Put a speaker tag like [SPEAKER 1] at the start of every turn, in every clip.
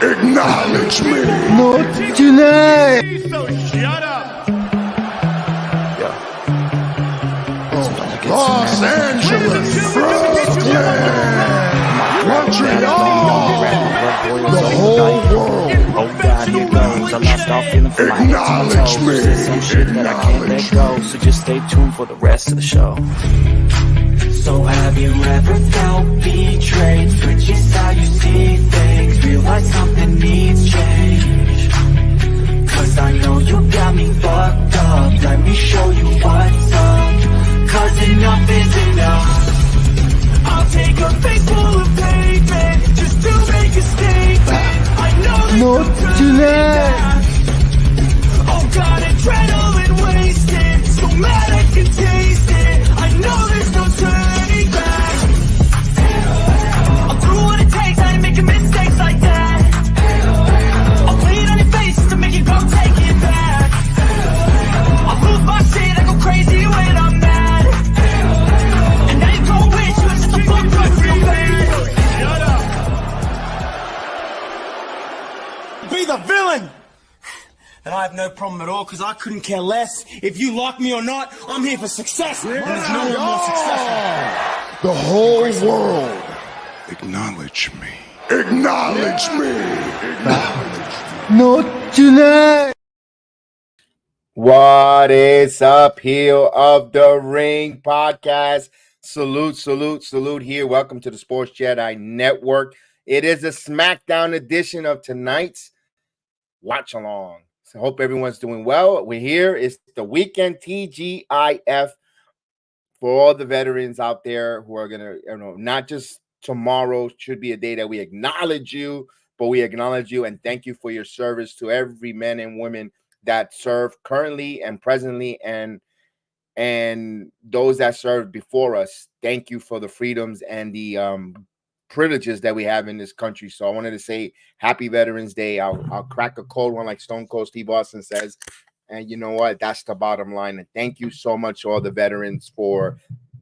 [SPEAKER 1] Acknowledge me.
[SPEAKER 2] Not tonight.
[SPEAKER 3] So shut up.
[SPEAKER 1] Los Angeles, Brooklyn, Montreal, the whole world.
[SPEAKER 4] Oh God, here goes. I lost all feeling for my
[SPEAKER 1] Acknowledge me.
[SPEAKER 4] There's some shit that I can't let go. So just stay tuned for the rest of the show. So have you ever felt betrayed? Switches how you see things. Realize something needs change. Cause I know you got me fucked up. Let me show you what's up. Cause enough is enough. I'll take a face full of pavement just to make a statement. I know there's no turning back. Oh God, adrenaline wasted. So mad I can taste it. I know there's no turning back. I'll do what it takes. I ain't making mistakes like that. I'll bleed on your face to make you go take it back. I'll lose my shit. I go crazy when I'm mad. And now you gon' wish you was just a fuck up real bad.
[SPEAKER 3] Shut up.
[SPEAKER 5] Be the villain! And I have no problem at all, because I couldn't care less if you like me or not. I'm here for success, and there's no one more successful.
[SPEAKER 1] The whole world. Acknowledge me. Acknowledge me.
[SPEAKER 2] Not tonight.
[SPEAKER 6] What is up, Heel of the Ring podcast? Salute, salute, salute here. Welcome to the Sports Jedi Network. It is a Smackdown edition of tonight's watch along. So hope everyone's doing well. We're here. It's the weekend TGIF for all the veterans out there who are gonna, not just tomorrow should be a day that we acknowledge you, but we acknowledge you and thank you for your service to every man and woman that serve currently and presently, and those that served before us. Thank you for the freedoms and the privileges that we have in this country. So I wanted to say Happy Veterans Day. I'll crack a cold one like Stone Cold Steve Austin says. And you know what? That's the bottom line. And thank you so much, all the veterans, for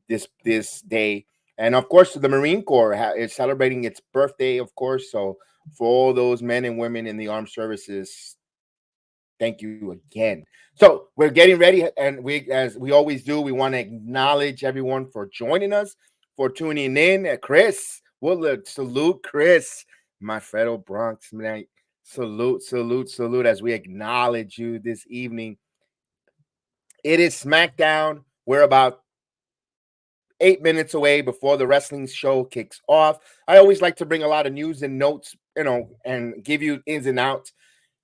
[SPEAKER 6] this day. And of course, the Marine Corps is celebrating its birthday, of course. So for all those men and women in the armed services, thank you again. So we're getting ready, and as we always do, we want to acknowledge everyone for joining us, for tuning in. Chris Woodland, salute, Chris. My Fredo Bronx, man. Salute, salute, salute as we acknowledge you this evening. It is Smackdown. We're about 8 minutes away before the wrestling show kicks off. I always like to bring a lot of news and notes, and give you ins and outs.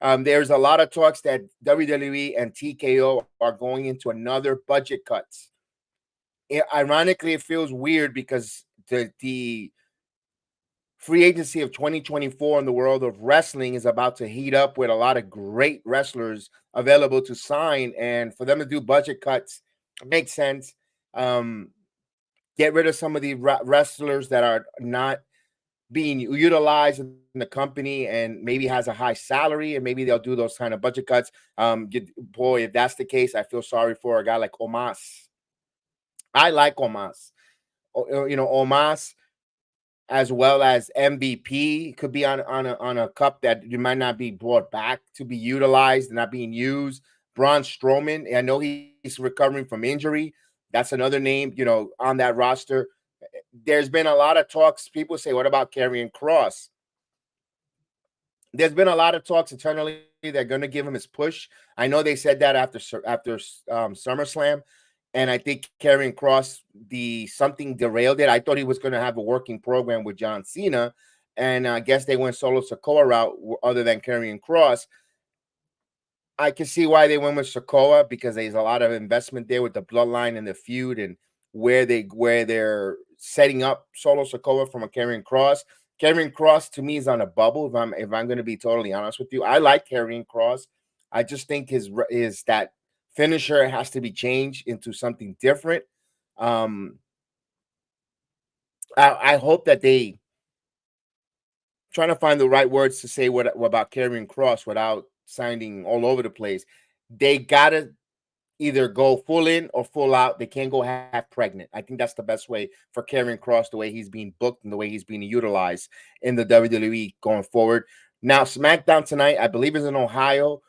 [SPEAKER 6] There's a lot of talks that WWE and TKO are going into another budget cuts. Ironically, it feels weird because the free agency of 2024 in the world of wrestling is about to heat up with a lot of great wrestlers available to sign, and for them to do budget cuts makes sense. Get rid of some of the wrestlers that are not being utilized in the company and maybe has a high salary, and maybe they'll do those kind of budget cuts. Boy, if that's the case, I feel sorry for a guy like Omos. I like Omos. Omos, as well as MVP, could be on a cup that you might not be brought back to be utilized and not being used. Braun Strowman, I know he's recovering from injury. That's another name, on that roster. There's been a lot of talks. People say, what about Karrion Kross? There's been a lot of talks internally. They're going to give him his push. I know they said that after SummerSlam. And I think Karrion Kross, something derailed it. I thought he was going to have a working program with John Cena. And I guess they went Solo Sikoa route other than Karrion Kross. I can see why they went with Sikoa, because there's a lot of investment there with the bloodline and the feud, and where they're setting up Solo Sikoa from a Karrion Kross. Karrion Kross to me is on a bubble. If I'm going to be totally honest with you, I like Karrion Kross. I just think his that finisher has to be changed into something different. I hope that they trying to find the right words to say what about Karrion Kross without sounding all over the place. They gotta either go full in or full out. They can't go half pregnant. I think that's the best way for Karrion Kross, the way he's being booked and the way he's being utilized in the WWE going forward. Now, SmackDown tonight, I believe, is in Ohio.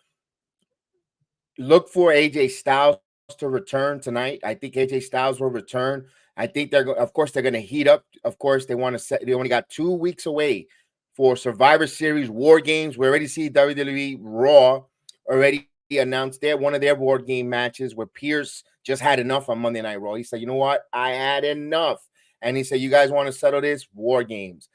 [SPEAKER 6] Look for AJ Styles to return tonight. I think AJ Styles will return. I think of course, they're going to heat up. Of course, they want to set. They only got 2 weeks away for Survivor Series War Games. We already see WWE Raw already announced one of their War Game matches where Pierce just had enough on Monday Night Raw. He said, "You know what? I had enough," and he said, "You guys want to settle this? War Games."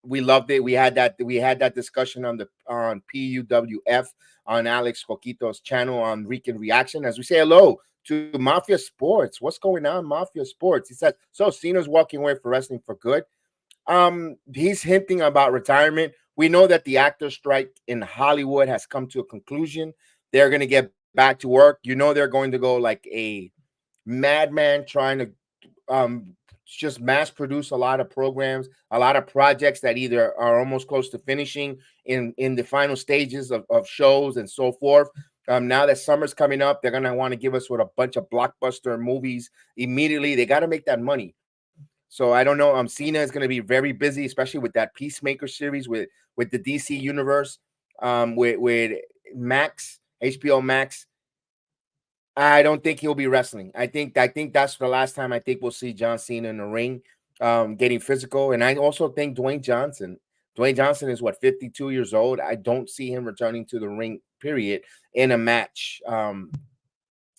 [SPEAKER 6] We loved it. We had that discussion on PUWF on Alex Coquito's channel on Rican Reaction as we say hello to Mafia Sports. What's going on, Mafia Sports? He said, so Cena's walking away for wrestling for good. He's hinting about retirement. We know that the actor strike in Hollywood has come to a conclusion. They're going to get back to work. You know, they're going to go like a madman trying to just mass produce a lot of programs, a lot of projects that either are almost close to finishing in the final stages of shows and so forth. Now that summer's coming up, they're going to want to give us with a bunch of blockbuster movies immediately. They got to make that money. So I don't know. Cena is going to be very busy, especially with that Peacemaker series with the DC universe, with Max, HBO Max. I don't think he'll be wrestling. I think that's the last time I think we'll see John Cena in the ring, getting physical. And I also think Dwayne Johnson is 52 years old. I don't see him returning to the ring, period, in a match.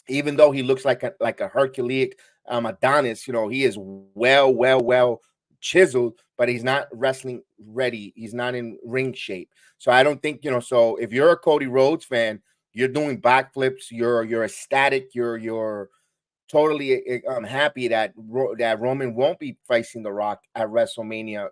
[SPEAKER 6] Even though he looks like a Herculeic Adonis, you know, he is well chiseled, but he's not wrestling ready. He's not in ring shape. So I don't think, you know, so if you're a Cody Rhodes fan, you're doing backflips, you're ecstatic, you're totally happy that Roman won't be facing The Rock at WrestleMania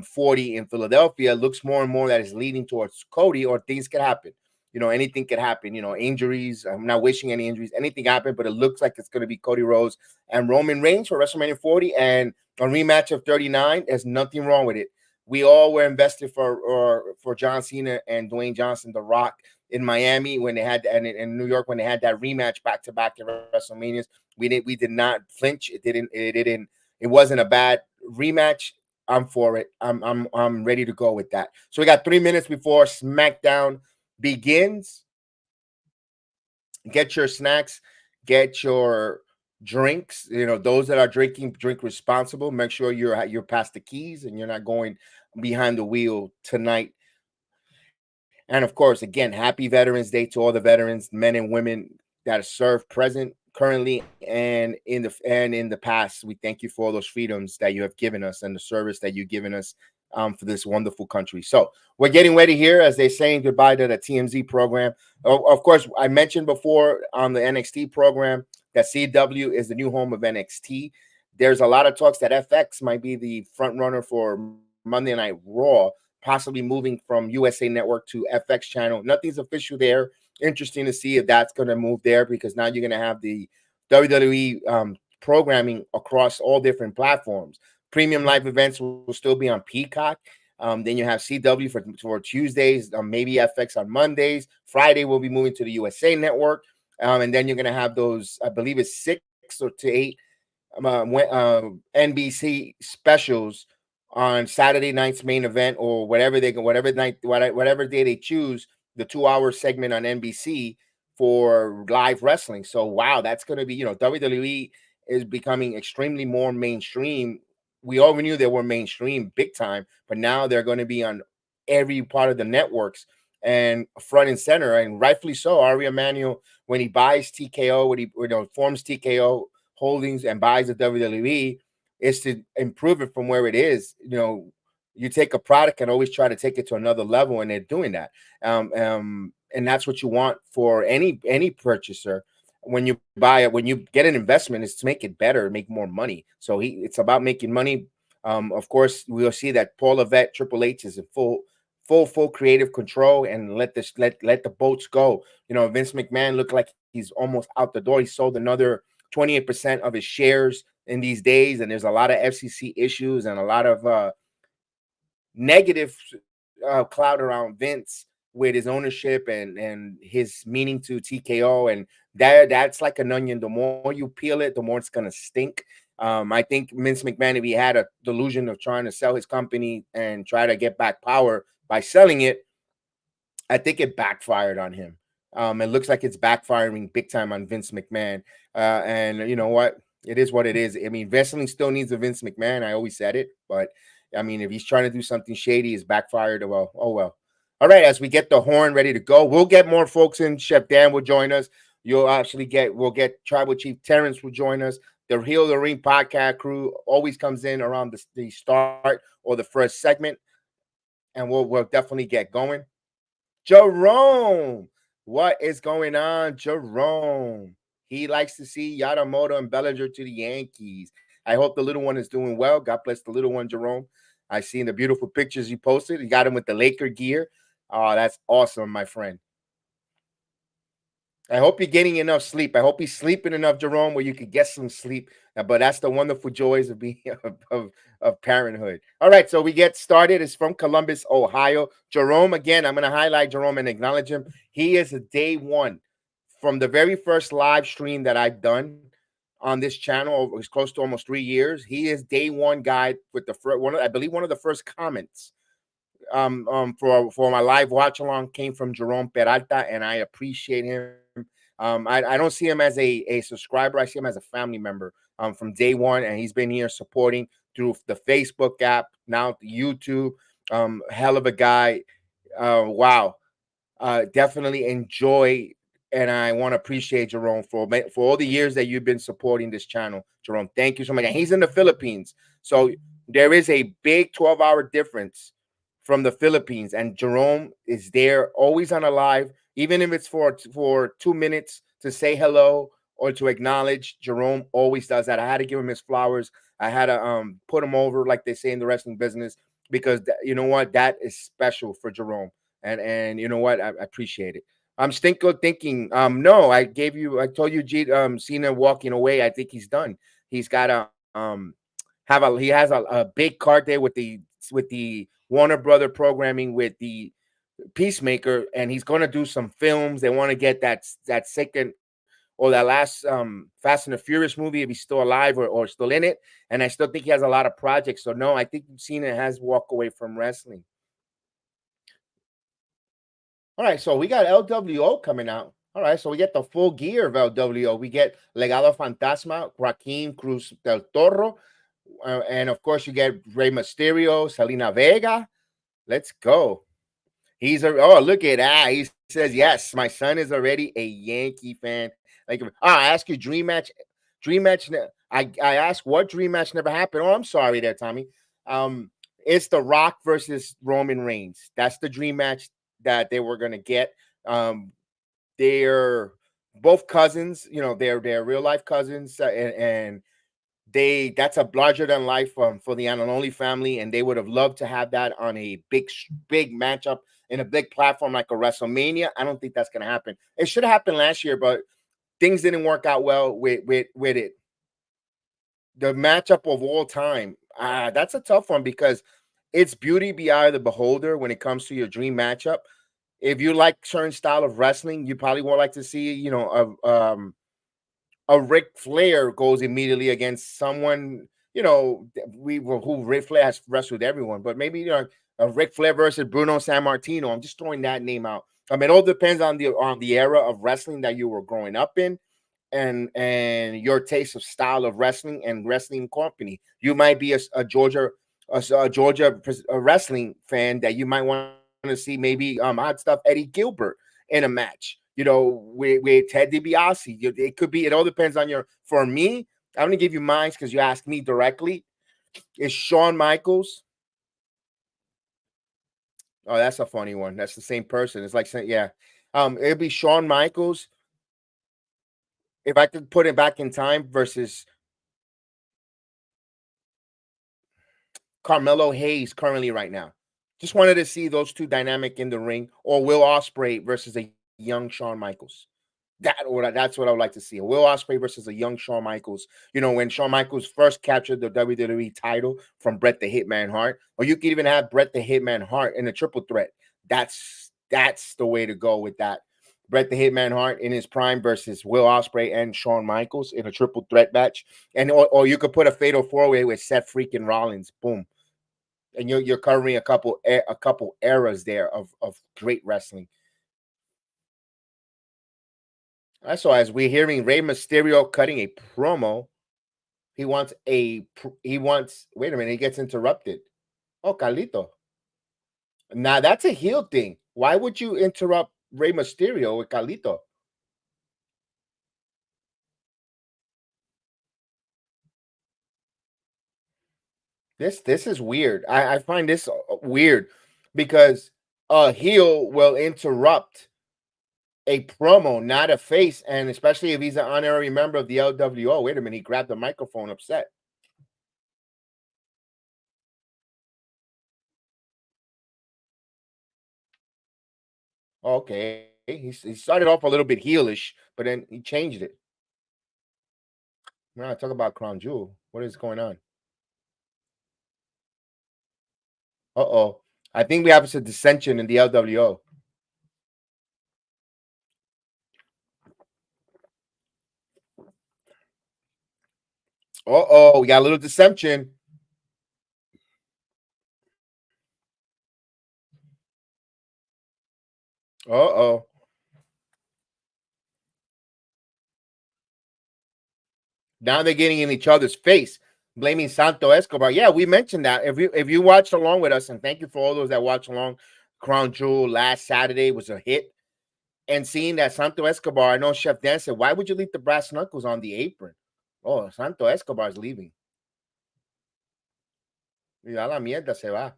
[SPEAKER 6] 40 in Philadelphia. It looks more and more that is leading towards Cody, or things could happen. You know, anything could happen. You know, injuries. I'm not wishing any injuries. Anything happen, but it looks like it's going to be Cody Rhodes and Roman Reigns for WrestleMania 40 and a rematch of 39. There's nothing wrong with it. We all were invested for John Cena and Dwayne Johnson, The Rock, in Miami when they had, and in New York when they had that rematch back to back at WrestleManias. We did not flinch. It wasn't a bad rematch. I'm for it. I'm ready to go with that. So we got 3 minutes before SmackDown begins. Get your snacks, get your drinks. You know, those that are drinking, drink responsible. Make sure you're past the keys and you're not going behind the wheel tonight. And of course, again, happy Veterans Day to all the veterans, men and women that have served present, currently, and in the past. We thank you for all those freedoms that you have given us and the service that you've given us for this wonderful country. So we're getting ready here as they're saying goodbye to the TMZ program. Of course, I mentioned before on the NXT program that CW is the new home of NXT. There's a lot of talks that FX might be the front runner for Monday Night Raw, possibly moving from USA Network to FX channel. Nothing's official there. Interesting to see if that's going to move there, because now you're going to have the WWE programming across all different platforms. Premium live events will still be on Peacock. Then you have CW for Tuesdays, maybe FX on Mondays. Friday will be moving to the USA Network. And then you're going to have those, I believe it's 6 to 8 NBC specials on Saturday night's main event, or whatever day they choose, the 2-hour segment on NBC for live wrestling. So wow, that's going to be, you know, WWE is becoming extremely more mainstream. We all knew they were mainstream big time, but now they're going to be on every part of the networks and front and center, and rightfully so. Ari Emanuel, when he buys TKO, when he forms TKO Holdings and buys the WWE, is to improve it from where it is. You know, you take a product and always try to take it to another level, and they're doing that. And that's what you want for any purchaser. When you buy it, when you get an investment, is to make it better, make more money. So it's about making money. Of course, we'll see that Paul Levesque, Triple H, is in full creative control, and let the boats go. You know, Vince McMahon looked like he's almost out the door. He sold another 28% of his shares in these days, and there's a lot of FCC issues and a lot of negative cloud around Vince with his ownership and his meaning to TKO, and that's like an onion. The more you peel it, the more it's gonna stink. I think Vince McMahon, if he had a delusion of trying to sell his company and try to get back power by selling it, I think it backfired on him. It looks like it's backfiring big time on Vince McMahon. And you know what? It is what it is. I mean, wrestling still needs a Vince McMahon. I always said it, but I mean, if he's trying to do something shady, it's backfired. Well, oh well. All right, as we get the horn ready to go, we'll get more folks in. Chef Dan will join us. We'll get Tribal Chief Terrence will join us. The Heel of the Ring podcast crew always comes in around the start or the first segment, and we'll definitely get going. Jerome, what is going on, Jerome? He likes to see Yamamoto and Bellinger to the Yankees. I hope the little one is doing well. God bless the little one, Jerome. I seen the beautiful pictures you posted. You got him with the Laker gear. Oh, that's awesome, my friend. I hope you're getting enough sleep. I hope he's sleeping enough, Jerome, where you could get some sleep. But that's the wonderful joys of being of parenthood. All right, so we get started. It's from Columbus, Ohio. Jerome, again, I'm going to highlight Jerome and acknowledge him. He is a day one from the very first live stream that I've done on this channel. It's close to almost 3 years. He is day one guy with the first one. I believe one of the first comments for my live watch along came from Jerome Peralta, and I appreciate him. I don't see him as a subscriber. I see him as a family member from day one, and he's been here supporting through the Facebook app, now the YouTube. Hell of a guy. Wow. Definitely enjoy, and I want to appreciate Jerome for all the years that you've been supporting this channel. Jerome, thank you so much. And he's in the Philippines, so there is a big 12-hour difference from the Philippines, and Jerome is there always on a live, even if it's for 2 minutes to say hello or to acknowledge. Jerome always does that. I had to give him his flowers. I had to put him over, like they say in the wrestling business, because you know what, that is special for Jerome, and you know what, I appreciate it. I'm thinking, no, I told you, Cena walking away. I think he's done. He's got to he has a big card there with the Warner Brother programming with the Peacemaker, and he's going to do some films. They want to get that second or that last Fast and the Furious movie, if he's still alive or still in it. And I still think he has a lot of projects. So no, I think Cena has walked away from wrestling. All right, so we got LWO coming out. All right, so we get the full gear of LWO. We get Legado Fantasma, Joaquin Cruz del Toro, and of course you get Rey Mysterio, Selena Vega. Let's go. Look at that. He says, yes, my son is already a Yankee fan. Like, I ask you, dream match. I asked what dream match never happened. Oh, I'm sorry there, Tommy. It's The Rock versus Roman Reigns. That's the dream match that they were gonna get. They're both cousins, you know, they're real life cousins, and that's a larger than life for the Ananoli family, and they would have loved to have that on a big matchup in a big platform like a WrestleMania. I don't think that's going to happen. It should have happened last year, but things didn't work out well with it. The matchup of all time, that's a tough one because it's beauty be eye of the beholder when it comes to your dream matchup. If you like certain style of wrestling, you probably would like to see, you know, a Ric Flair goes immediately against someone, you know, who Ric Flair has wrestled everyone, but maybe, you know, a Ric Flair versus Bruno Sammartino. I'm just throwing that name out. I mean, it all depends on the era of wrestling that you were growing up in, and your taste of style of wrestling and wrestling company. You might be a Georgia wrestling fan that you might want to see maybe Hot Stuff Eddie Gilbert in a match, you know, with Ted DiBiase. It could be, it all depends on for me, I'm going to give you mine because you asked me directly. It's Shawn Michaels. Oh, that's a funny one. That's the same person. It's like saying, yeah. It'd be Shawn Michaels. If I could put it back in time versus Carmelo Hayes currently right now. Just wanted to see those two dynamic in the ring, or Will Ospreay versus a young Shawn Michaels. That's what I would like to see. A Will Ospreay versus a young Shawn Michaels. You know, when Shawn Michaels first captured the WWE title from Bret the Hitman Hart, or you could even have Bret the Hitman Hart in a triple threat. That's the way to go with that. Bret the Hitman Hart in his prime versus Will Ospreay and Shawn Michaels in a triple threat match. And or you could put a fatal four-way with Seth freaking Rollins. Boom. And you're covering a couple eras there of great wrestling. So as we're hearing Rey Mysterio cutting a promo, he wants wait a minute, he gets interrupted. Oh, Carlito. Now that's a heel thing. Why would you interrupt Rey Mysterio with Carlito? This is weird. I find this weird because a heel will interrupt a promo, not a face, and especially if he's an honorary member of the LWO. Wait a minute, he grabbed the microphone upset. Okay, he started off a little bit heelish, but then he changed it. Now talk about Crown Jewel. What is going on? Uh-oh. I think we have some dissension in the LWO. Uh-oh, we got a little dissension. Uh-oh. Now they're getting in each other's face, blaming Santo Escobar. Yeah, we mentioned that. If you watched along with us, and thank you for all those that watched along, Crown Jewel last Saturday was a hit. And seeing that Santo Escobar, I know Chef Dan said, why would you leave the brass knuckles on the apron? Oh, Santo Escobar's leaving. Ya la mierda se va.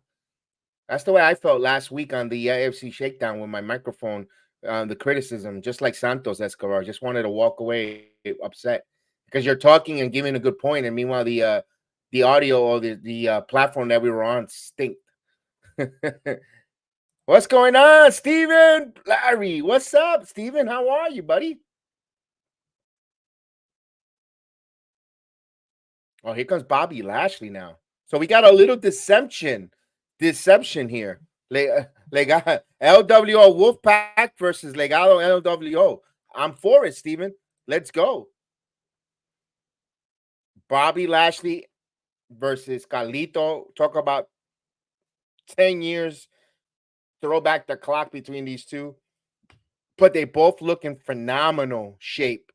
[SPEAKER 6] That's the way I felt last week on the AFC Shakedown with my microphone, the criticism, just like Santos Escobar. Just wanted to walk away upset because you're talking and giving a good point, and meanwhile the audio or the platform that we were on stinked. What's going on, Steven? Larry, what's up, Steven? How are you, buddy? Oh, here comes Bobby Lashley now. So we got a little deception here. LWO Wolfpack versus Legado LWO. I'm for it, Steven. Let's go. Bobby Lashley versus Carlito. Talk about 10 years. Throw back the clock between these two. But they both look in phenomenal shape.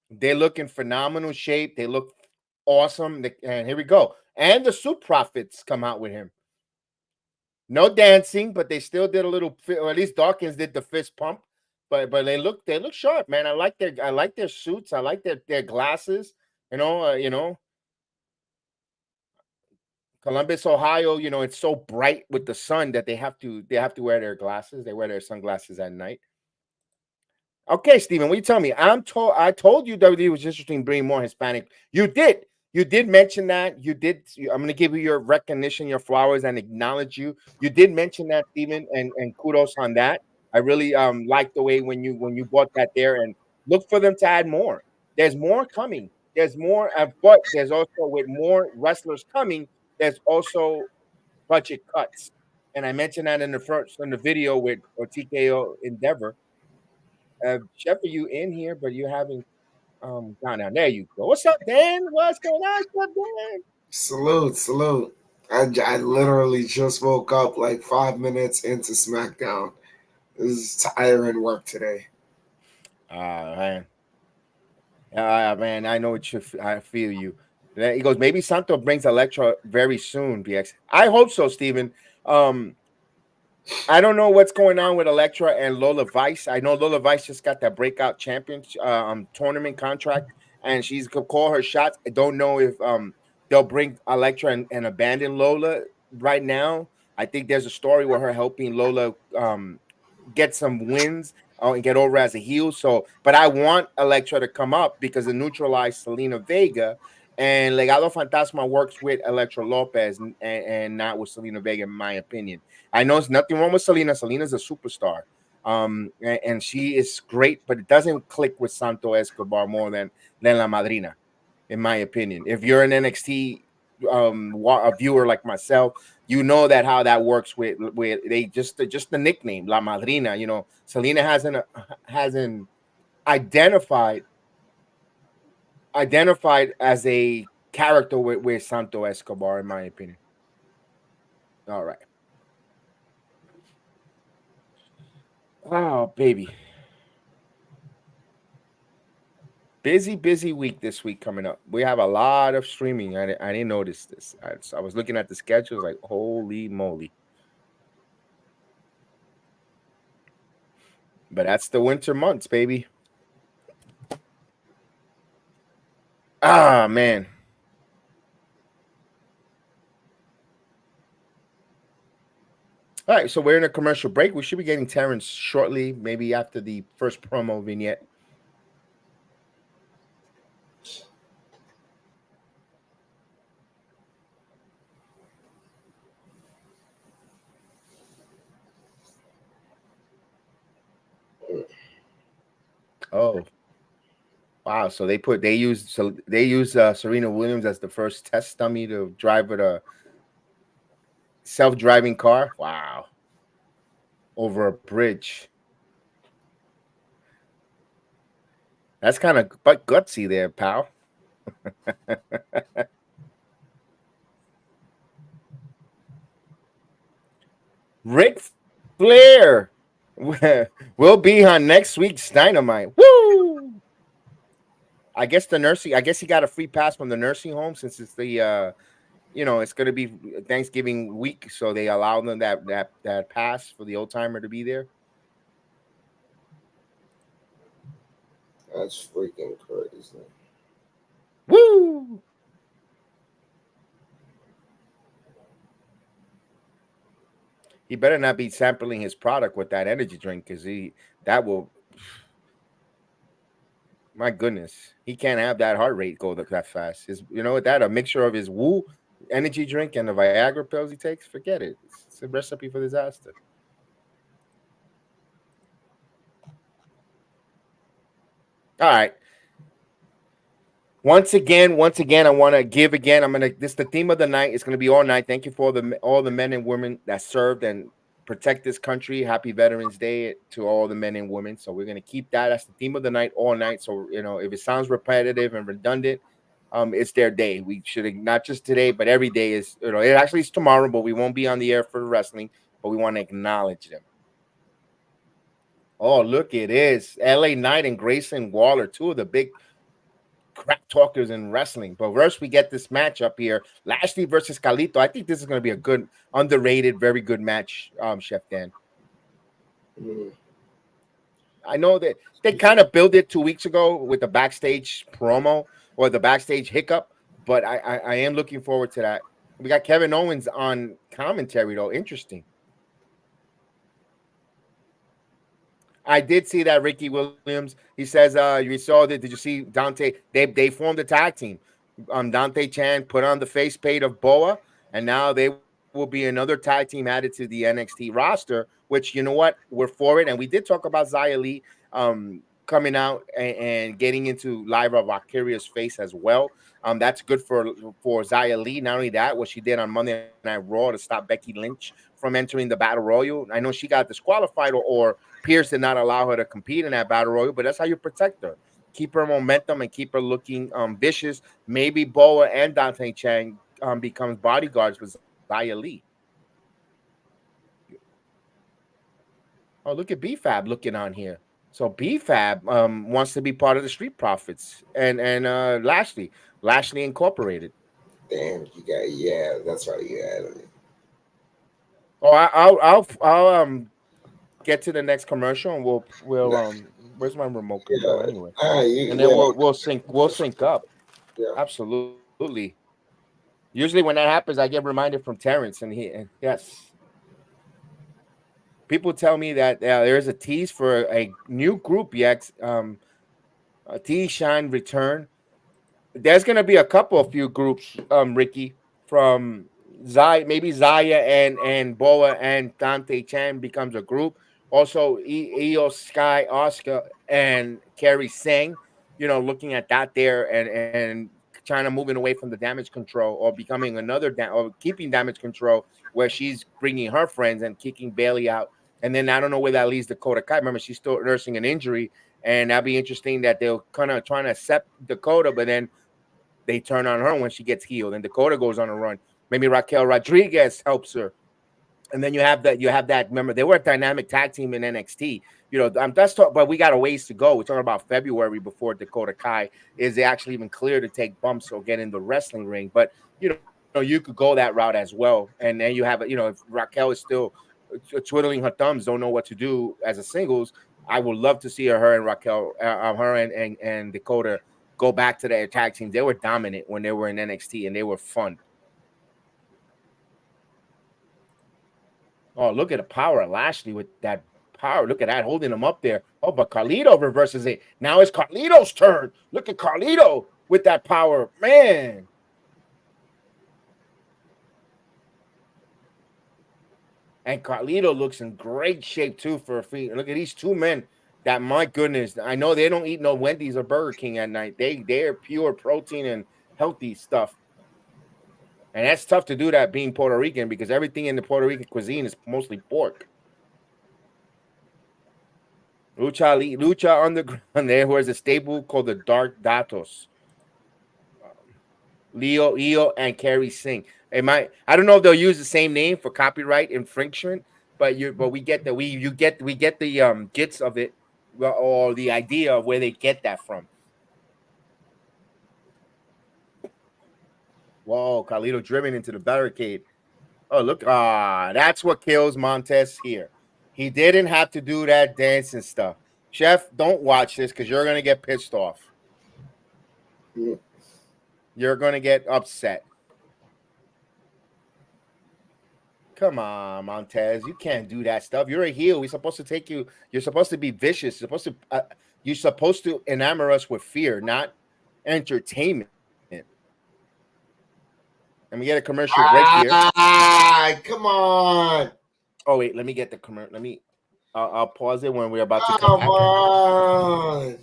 [SPEAKER 6] They look in phenomenal shape. They look awesome. And here we go. And the Suit Profits come out with him. No dancing, but they still did a little, or at least Dawkins did the fist pump. But they look sharp, man. I like their suits. I like their glasses. Columbus, Ohio. It's so bright with the sun that they have to wear their glasses. They wear their sunglasses at night. Okay, Steven, what you tell me? I told you WWE was interested in bringing more Hispanic. You did. You did mention that. You did. I'm going to give you your recognition, your flowers, and acknowledge you. You did mention that, Steven, and kudos on that. I really like the way when you brought that there, and look for them to add more. There's more coming. There's more, but there's also with more wrestlers coming. There's also budget cuts, and I mentioned that in the video with TKO Endeavor. Chef, are you in here? But you haven't gone down. There you go. What's up, Dan? What's going on? What's up, Dan?
[SPEAKER 7] Salute. I literally just woke up like 5 minutes into Smackdown. It was tiring work today.
[SPEAKER 6] Man. Man, I know what I feel you. He goes, maybe Santo brings Electra very soon, BX. I hope so, Steven. I don't know what's going on with Electra and Lola Vice. I know Lola Vice just got that breakout champion tournament contract, and she's gonna call her shots. I don't know if they'll bring Electra and abandon Lola right now. I think there's a story where her helping Lola get some wins and get over as a heel. So, but I want Electra to come up because it neutralized Selena Vega. And Legado Fantasma works with Electra Lopez and not with Selena Vega, in my opinion. I know there's nothing wrong with Selena. Selena's a superstar. And she is great, but it doesn't click with Santo Escobar more than La Madrina, in my opinion. If you're an NXT a viewer like myself, you know that how that works with they just the nickname La Madrina. Selena hasn't identified as a character with Santo Escobar, in my opinion. All right. Oh, baby. Busy week this week coming up. We have a lot of streaming. I didn't notice this. I was looking at the schedules like, holy moly. But that's the winter months, baby. Ah, man. All right, so we're in a commercial break. We should be getting Terrence shortly, maybe after the first promo vignette. Oh, wow! So they use Serena Williams as the first test dummy to drive with a self-driving car. Wow! Over a bridge. That's kind of but gutsy there, pal. Ric Flair will be on next week's Dynamite. Woo! I guess he got a free pass from the nursing home since it's the it's going to be Thanksgiving week, so they allow them that pass for the old timer to be there.
[SPEAKER 7] That's freaking crazy.
[SPEAKER 6] Woo! He better not be sampling his product with that energy drink, because that will. My goodness, he can't have that heart rate go that fast. A mixture of his Woo energy drink and the Viagra pills he takes. Forget it. It's a recipe for disaster. All right. Once again, I want to give again. This is the theme of the night. It's going to be all night. Thank you for all the men and women that served and protect this country. Happy Veterans Day to all the men and women. So we're going to keep that as the theme of the night all night. So, if it sounds repetitive and redundant, it's their day. We should, not just today, but every day is, it actually is tomorrow, but we won't be on the air for wrestling, but we want to acknowledge them. Oh, look, it is LA Knight and Grayson Waller, two of the big crap talkers in wrestling. But first, we get this match up here: Lashley versus Carlito. I think this is going to be a good, underrated, very good match, Chef Dan. I know that they kind of built it 2 weeks ago with the backstage promo or the backstage hiccup, but I am looking forward to that. We got Kevin Owens on commentary, though. Interesting. I did see that Ricky Williams. He says, "You saw that? Did you see Dante? They formed a tag team. Dante Chan put on the face paint of Boa, and now they will be another tag team added to the NXT roster. Which, you know what, we're for it. And we did talk about Xia Li coming out and getting into Lyra Valkyria's face as well. That's good for Xia Li. Not only that, what she did on Monday Night Raw to stop Becky Lynch from entering the Battle Royal. I know she got disqualified or Pierce did not allow her to compete in that Battle Royal, but that's how you protect her. Keep her momentum and keep her looking vicious. Maybe Boa and Dante Chang becomes bodyguards with Xia Li. Oh, look at B-Fab looking on here. So B-Fab wants to be part of the Street Profits and Lashley Incorporated.
[SPEAKER 7] Damn, that's right.
[SPEAKER 6] Oh, I'll get to the next commercial and we'll where's my remote control anyway? And then we'll sync up.
[SPEAKER 7] Yeah.
[SPEAKER 6] Absolutely. Usually when that happens, I get reminded from Terrence, and yes. People tell me that there's a tease for a new group yet, a T-Shine return. There's going to be a few groups, Ricky, from maybe Xia and Boa and Dante Chan becomes a group. Also, Io Sky, Oscar, and Kairi Singh, looking at that there and China moving away from the damage control or becoming or keeping damage control where she's bringing her friends and kicking Bailey out. And then I don't know where that leaves Dakota Kai. Remember, she's still nursing an injury, and that'd be interesting that they'll kind of trying to accept Dakota, but then they turn on her when she gets healed, and Dakota goes on a run. Maybe Raquel Rodriguez helps her. And then you have that. Remember, they were a dynamic tag team in NXT. But we got a ways to go. We're talking about February before Dakota Kai is actually even clear to take bumps or get in the wrestling ring. But you could go that route as well. And then you have if Raquel is still twiddling her thumbs, don't know what to do as a singles. I would love to see her and Raquel, her and Dakota go back to their tag teams. They were dominant when they were in NXT, and they were fun. Oh, look at the power of Lashley with that power. Look at that, holding him up there. Oh, but Carlito reverses it. Now it's Carlito's turn. Look at Carlito with that power. Man. And Carlito looks in great shape, too, for a feat. Look at these two men that, my goodness, I know they don't eat no Wendy's or Burger King at night. They're pure protein and healthy stuff. And that's tough to do that being Puerto Rican, because everything in the Puerto Rican cuisine is mostly pork. Lucha Underground there, who has a stable called the Dark Datos. Leo, Io, and Kairi Singh. I don't know if they'll use the same name for copyright infringement, but we get the gist of it, or the idea of where they get that from. Whoa, Carlito driven into the barricade. Oh, look. That's what kills Montez here. He didn't have to do that dancing stuff. Chef, don't watch this because you're going to get pissed off.
[SPEAKER 7] Yeah.
[SPEAKER 6] You're going to get upset. Come on, Montez. You can't do that stuff. You're a heel. We're supposed to take you. You're supposed to be vicious. You're supposed to enamor us with fear, not entertainment. Let me get a commercial break here.
[SPEAKER 7] Come on.
[SPEAKER 6] Oh, wait. Let me get the commercial. I'll pause it when we're about to
[SPEAKER 7] Come
[SPEAKER 6] come back.
[SPEAKER 7] on.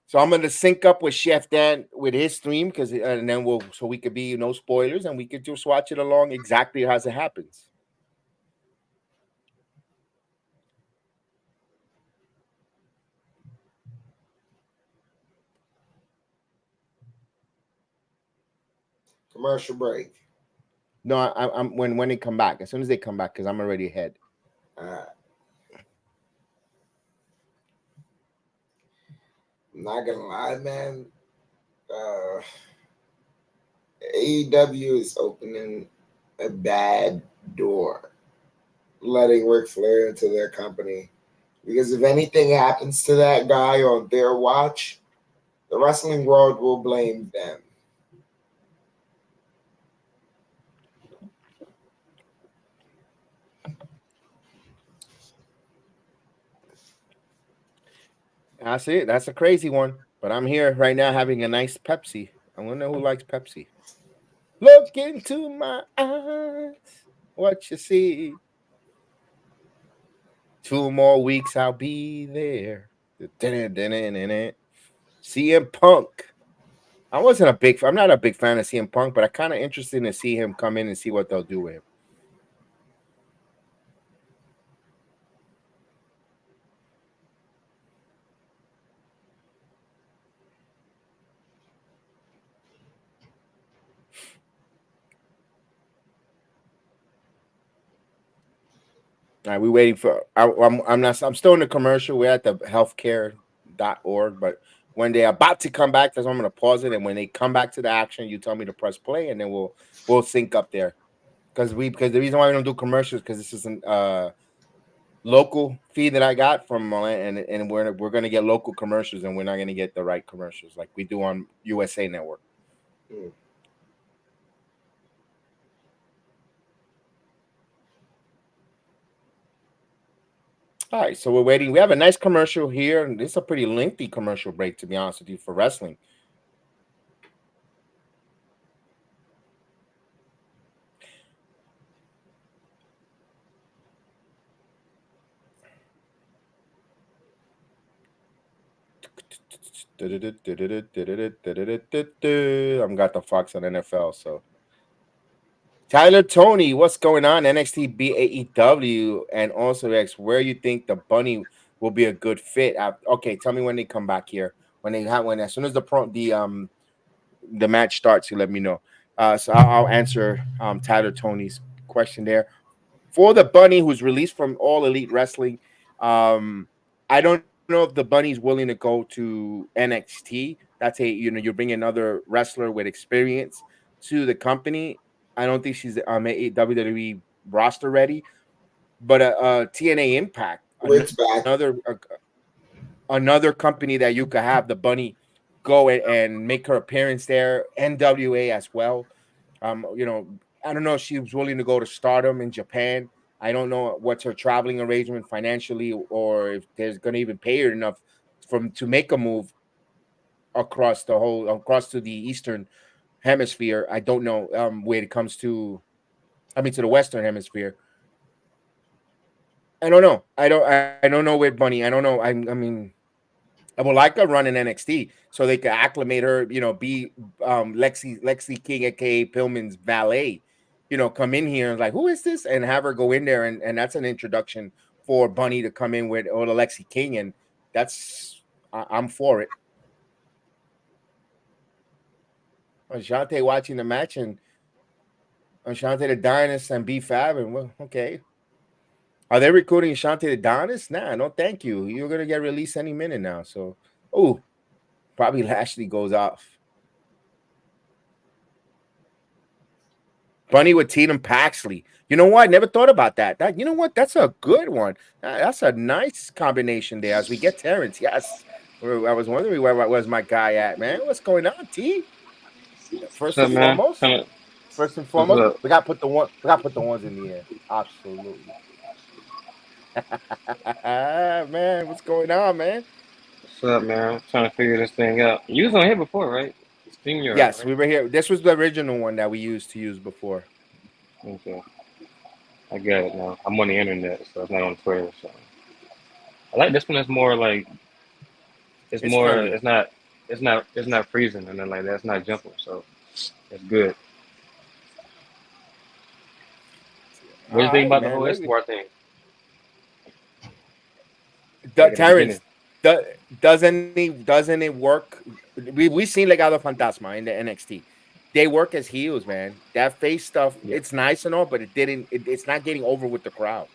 [SPEAKER 6] So I'm going to sync up with Chef Dan with his stream, and then so we could be no spoilers, and we could just watch it along exactly as it happens.
[SPEAKER 7] Commercial break.
[SPEAKER 6] No, I'm when they come back. As soon as they come back, because I'm already ahead.
[SPEAKER 7] All right. I'm not gonna lie, man. AEW is opening a bad door, letting Ric Flair into their company. Because if anything happens to that guy on their watch, the wrestling world will blame them.
[SPEAKER 6] That's it. That's a crazy one. But I'm here right now having a nice Pepsi. I wonder who likes Pepsi. Look into my eyes. What you see. 2 more weeks, I'll be there. CM Punk. I'm not a big fan of CM Punk, but I'm kind of interested to see him come in and see what they'll do with him. All right, we're waiting for. I'm still in the commercial. We're at the healthcare.org, but when they're about to come back, that's when I'm going to pause it. And when they come back to the action, you tell me to press play, and then we'll sync up there. Because the reason why we don't do commercials because this is a local feed that I got from and we're going to get local commercials, and we're not going to get the right commercials like we do on USA Network.
[SPEAKER 7] Mm.
[SPEAKER 6] All right, so we're waiting. We have a nice commercial here, and this is a pretty lengthy commercial break, to be honest with you, for wrestling. I've got the Fox on NFL, so. Tyler Tony, what's going on? NXT BAEW, and also X, where you think the Bunny will be a good fit? Okay, tell me when they come back here. As soon as the match starts, you let me know. So I'll answer Tyler Tony's question there. for the bunny who's released from All Elite Wrestling. I don't know if the bunny's willing to go to NXT. That's you bring another wrestler with experience to the company. I don't think she's a WWE roster ready, but TNA Impact,
[SPEAKER 7] It's back.
[SPEAKER 6] another company that you could have the bunny go and make her appearance there. NWA as well. I don't know if she was willing to go to Stardom in Japan. I don't know what's her traveling arrangement financially, or if there's going to even pay her enough to make a move across to the Eastern Hemisphere. I don't know when it comes to, to the Western Hemisphere. I don't know. I don't know with Bunny. I don't know. I would like her run in NXT so they could acclimate her, be Lexi King, aka Pillman's valet, come in here and like, who is this? And have her go in there, and that's an introduction for Bunny to come in with or Lexi King, and I'm for it. Ashante watching the match and Ashante the Dynast and B Fab, and well, okay. Are they recruiting Ashante the Dynast? Nah, no, thank you. You're gonna get released any minute now. So, probably Lashley goes off. Bunny with Tatum Paxley. You know what? I never thought about that. You know what? That's a good one. That's a nice combination there. As we get Terrence, yes. I was wondering where was my guy at, man. What's going on, T? First and foremost, we got to put the ones in the air. Absolutely. Man, what's going on, man?
[SPEAKER 8] What's up, man? I'm trying to figure this thing out. You was on here before, right?
[SPEAKER 6] Yes,
[SPEAKER 8] right?
[SPEAKER 6] we were here. This was the original one that we used to use before.
[SPEAKER 8] Okay. I get it now. I'm on the internet, so it's not on Twitter. So I like this one. It's more like it's more.
[SPEAKER 6] Friendly.
[SPEAKER 8] It's not freezing, and then like that's not jumping. So it's good. What do you think about the whole Escobar thing?
[SPEAKER 6] Terrence, doesn't it work? We've seen Legado Fantasma in the NXT. They work as heels, man. That face stuff, it's nice and all, but it's not getting over with the crowd.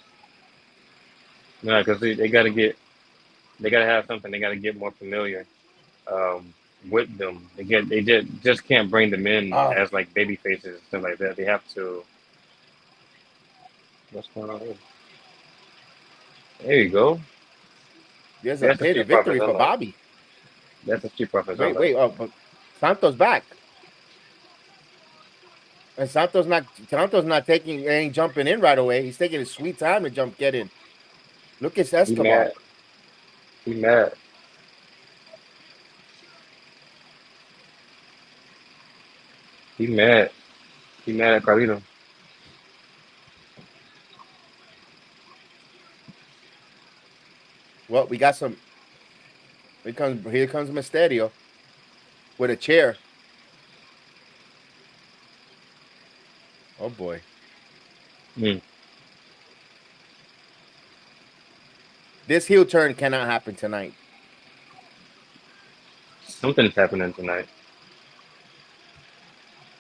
[SPEAKER 8] No, because they gotta have something. They gotta get more familiar with them. They just can't bring them in as like baby faces and stuff like that. They have to. What's going on here? There you go.
[SPEAKER 6] There's a pay victory for Bobby.
[SPEAKER 8] That's a cheap profit.
[SPEAKER 6] Wait. But Santos back. And Santos not taking, ain't jumping in right away. He's taking his sweet time to get in. Look at Escobar.
[SPEAKER 8] He mad. He mad at Carlito.
[SPEAKER 6] Well, we got some. Here comes Mysterio with a chair. Oh boy. This heel turn cannot happen tonight.
[SPEAKER 8] Something's happening tonight.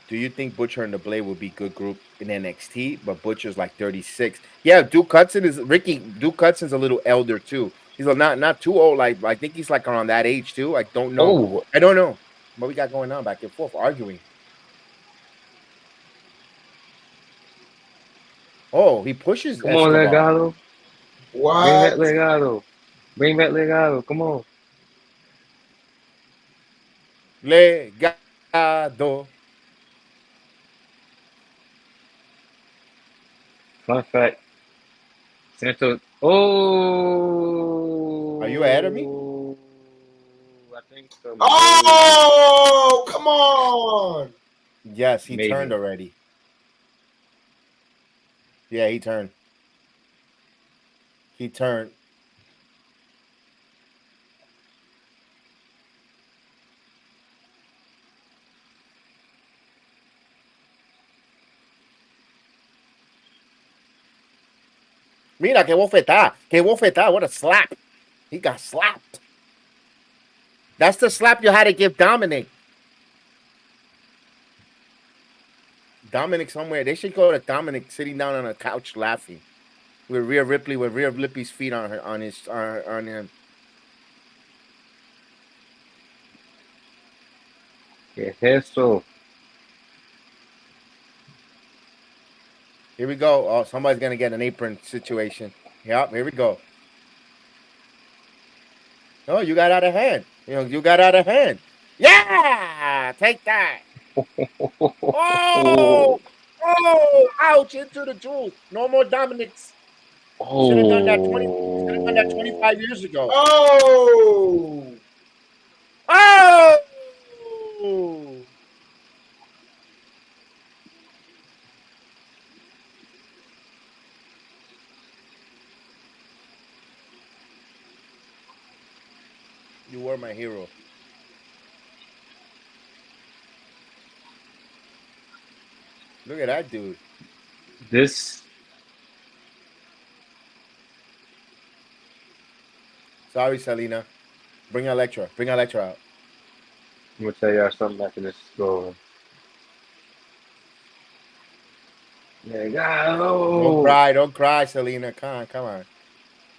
[SPEAKER 6] Do you think Butcher and the Blade will be good group in NXT? But Butcher's like 36. Yeah, Duke Hudson's a little elder too. He's not too old. Like I think he's like around that age too. I don't know. I don't know what we got going on back and forth arguing. Oh, he pushes.
[SPEAKER 8] Come on, Legado.
[SPEAKER 7] What?
[SPEAKER 8] Bring back Legado. Come on.
[SPEAKER 6] Legado.
[SPEAKER 8] Fun fact. Santos. Oh.
[SPEAKER 6] Are you ahead of me?
[SPEAKER 8] I think so.
[SPEAKER 7] Oh, come on.
[SPEAKER 6] Yes, he turned already. Yeah, he turned. Mira, que bofetada. What a slap. He got slapped. That's the slap you had to give Dominic. Dominic somewhere. They should go to Dominic sitting down on a couch laughing. with Rhea Ripley's feet on her on him.
[SPEAKER 8] Eso.
[SPEAKER 6] Here we go. Oh, somebody's gonna get an apron situation. Yep, here we go. Oh, you got out of hand. You got out of hand. Yeah, take that. Oh, ouch, into the jewel. No more Dominics. Should have done that 25 years ago.
[SPEAKER 7] Oh!
[SPEAKER 6] Oh! You were my hero. Look at that dude.
[SPEAKER 8] This.
[SPEAKER 6] Sorry, Selena. Bring Electra. Bring Electra out.
[SPEAKER 8] I'm gonna tell y'all something after this is over. There
[SPEAKER 6] Don't cry. Don't cry, Selena. Come on.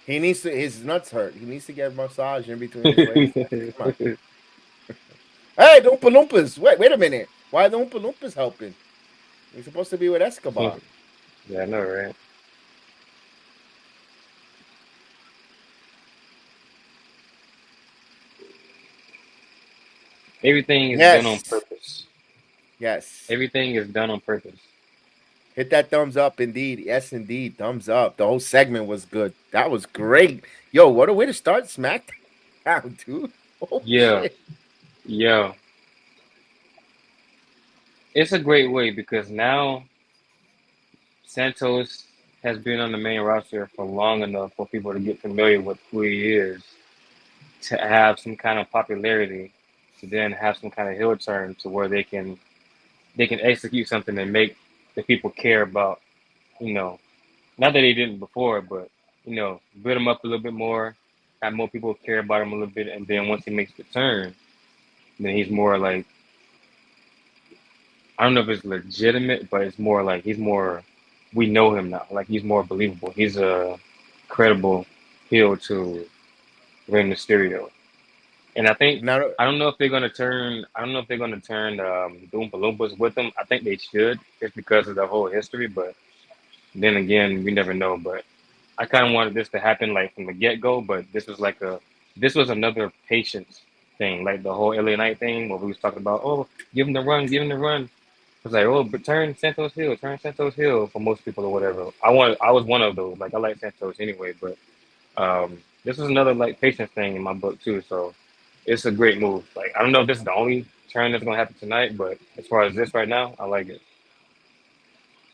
[SPEAKER 6] He needs to. His nuts hurt. He needs to get a massage in between his legs. Come on. Hey, the Oompa Loompas. Wait a minute. Why are the Oompa Loompas helping? We're supposed to be with Escobar.
[SPEAKER 8] Yeah, I know, right? Everything is done on purpose.
[SPEAKER 6] Yes.
[SPEAKER 8] Everything is done on purpose.
[SPEAKER 6] Hit that thumbs up, indeed. Yes, indeed. Thumbs up. The whole segment was good. That was great. Yo, what a way to start Smackdown, dude. Oh,
[SPEAKER 8] Yeah.
[SPEAKER 6] shit.
[SPEAKER 8] Yeah. It's a great way because now Santos has been on the main roster for long enough for people to get familiar with who he is, to have some kind of popularity, to then have some kind of heel turn to where they can execute something and make the people care about, not that they didn't before, but build him up a little bit more, have more people care about him a little bit, and then once he makes the turn, then he's more like, I don't know if it's legitimate, but it's more like we know him now. Like he's more believable. He's a credible heel to Rey Mysterio. And I think I don't know if they're gonna turn the Oompa Loompas with them. I think they should, just because of the whole history. But then again, we never know. But I kind of wanted this to happen like from the get go. But this was another patience thing, like the whole LA Knight thing, where we was talking about, oh, give him the run. It was like, oh, but turn Santos heel for most people or whatever. I was one of those. Like I like Santos anyway, but this is another like patience thing in my book too. So it's a great move. Like I don't know if this is the only turn that's gonna happen tonight, but as far as this right now, I like it.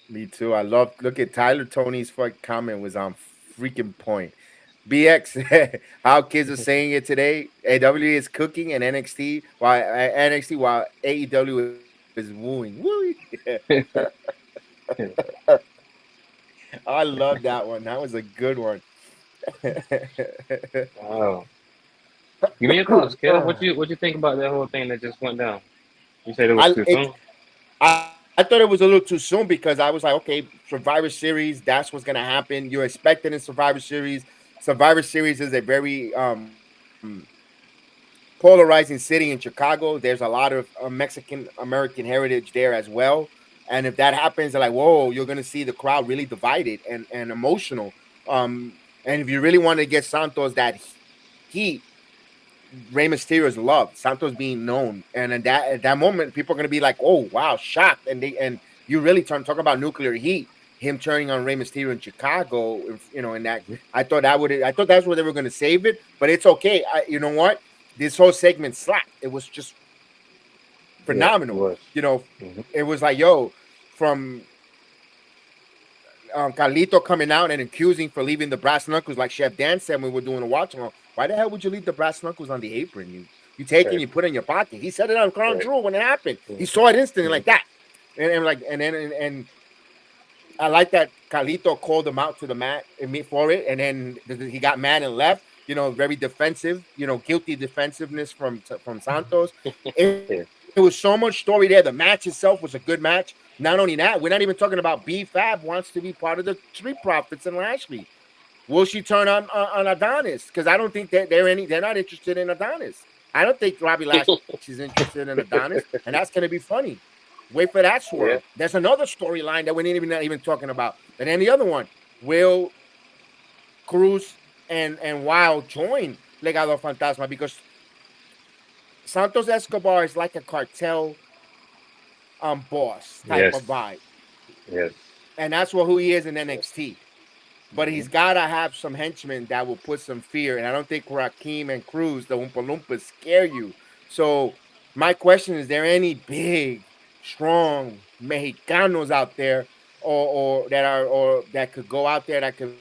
[SPEAKER 6] Me too. Look at Tyler Tony's comment was on freaking point. BX, how kids are saying it today. AW is cooking and NXT while AEW is wooing. Woo! I love that one. That was a good one.
[SPEAKER 8] Wow. Give me your thoughts, kid. What you think about that whole thing that just went down? You said it was too soon.
[SPEAKER 6] I thought it was a little too soon because I was like, okay, Survivor Series, that's what's gonna happen. You're expecting in Survivor Series. Survivor Series is a very polarizing city in Chicago. There's a lot of Mexican American heritage there as well. And if that happens, they're like, whoa, you're gonna see the crowd really divided and emotional. And if you really want to get Santos that heat, Rey Mysterio's love, Santos being known, and at that moment, people are gonna be like, "Oh wow, shocked!" And you really talk about nuclear heat. Him turning on Rey Mysterio in Chicago, and that I thought that's where they were gonna save it, but it's okay. You know what? This whole segment slapped. It was just phenomenal.
[SPEAKER 8] Yeah,
[SPEAKER 6] it was like, yo, from Carlito coming out and accusing for leaving the brass knuckles, like Chef Dan said when we were doing a watch along. Why the hell would you leave the brass knuckles on the apron? You take it, you put it in your pocket. He said it on Crown Jewel when it happened. He saw it instantly like that, and I like that Carlito called him out to the mat for it, and then he got mad and left. Very defensive. Guilty defensiveness from Santos. It was so much story there. The match itself was a good match. Not only that, we're not even talking about B-Fab wants to be part of the Street Profits and Lashley. Will she turn on Adonis? Because I don't think that they're not interested in Adonis. I don't think Robbie Lashley's interested in Adonis, and that's going to be funny. Wait for that swerve.
[SPEAKER 8] Yeah.
[SPEAKER 6] There's another storyline that we're not even talking about. And then the other one, will Cruz and Wild join Legado Fantasma? Because Santos Escobar is like a cartel boss type
[SPEAKER 8] Yes.
[SPEAKER 6] of vibe.
[SPEAKER 8] Yes.
[SPEAKER 6] And that's who he is in NXT. But he's got to have some henchmen that will put some fear. And I don't think Rakim and Cruz, the Oompa Loompas, scare you. So my question is, there any big, strong Mexicanos out there or that could go out there that could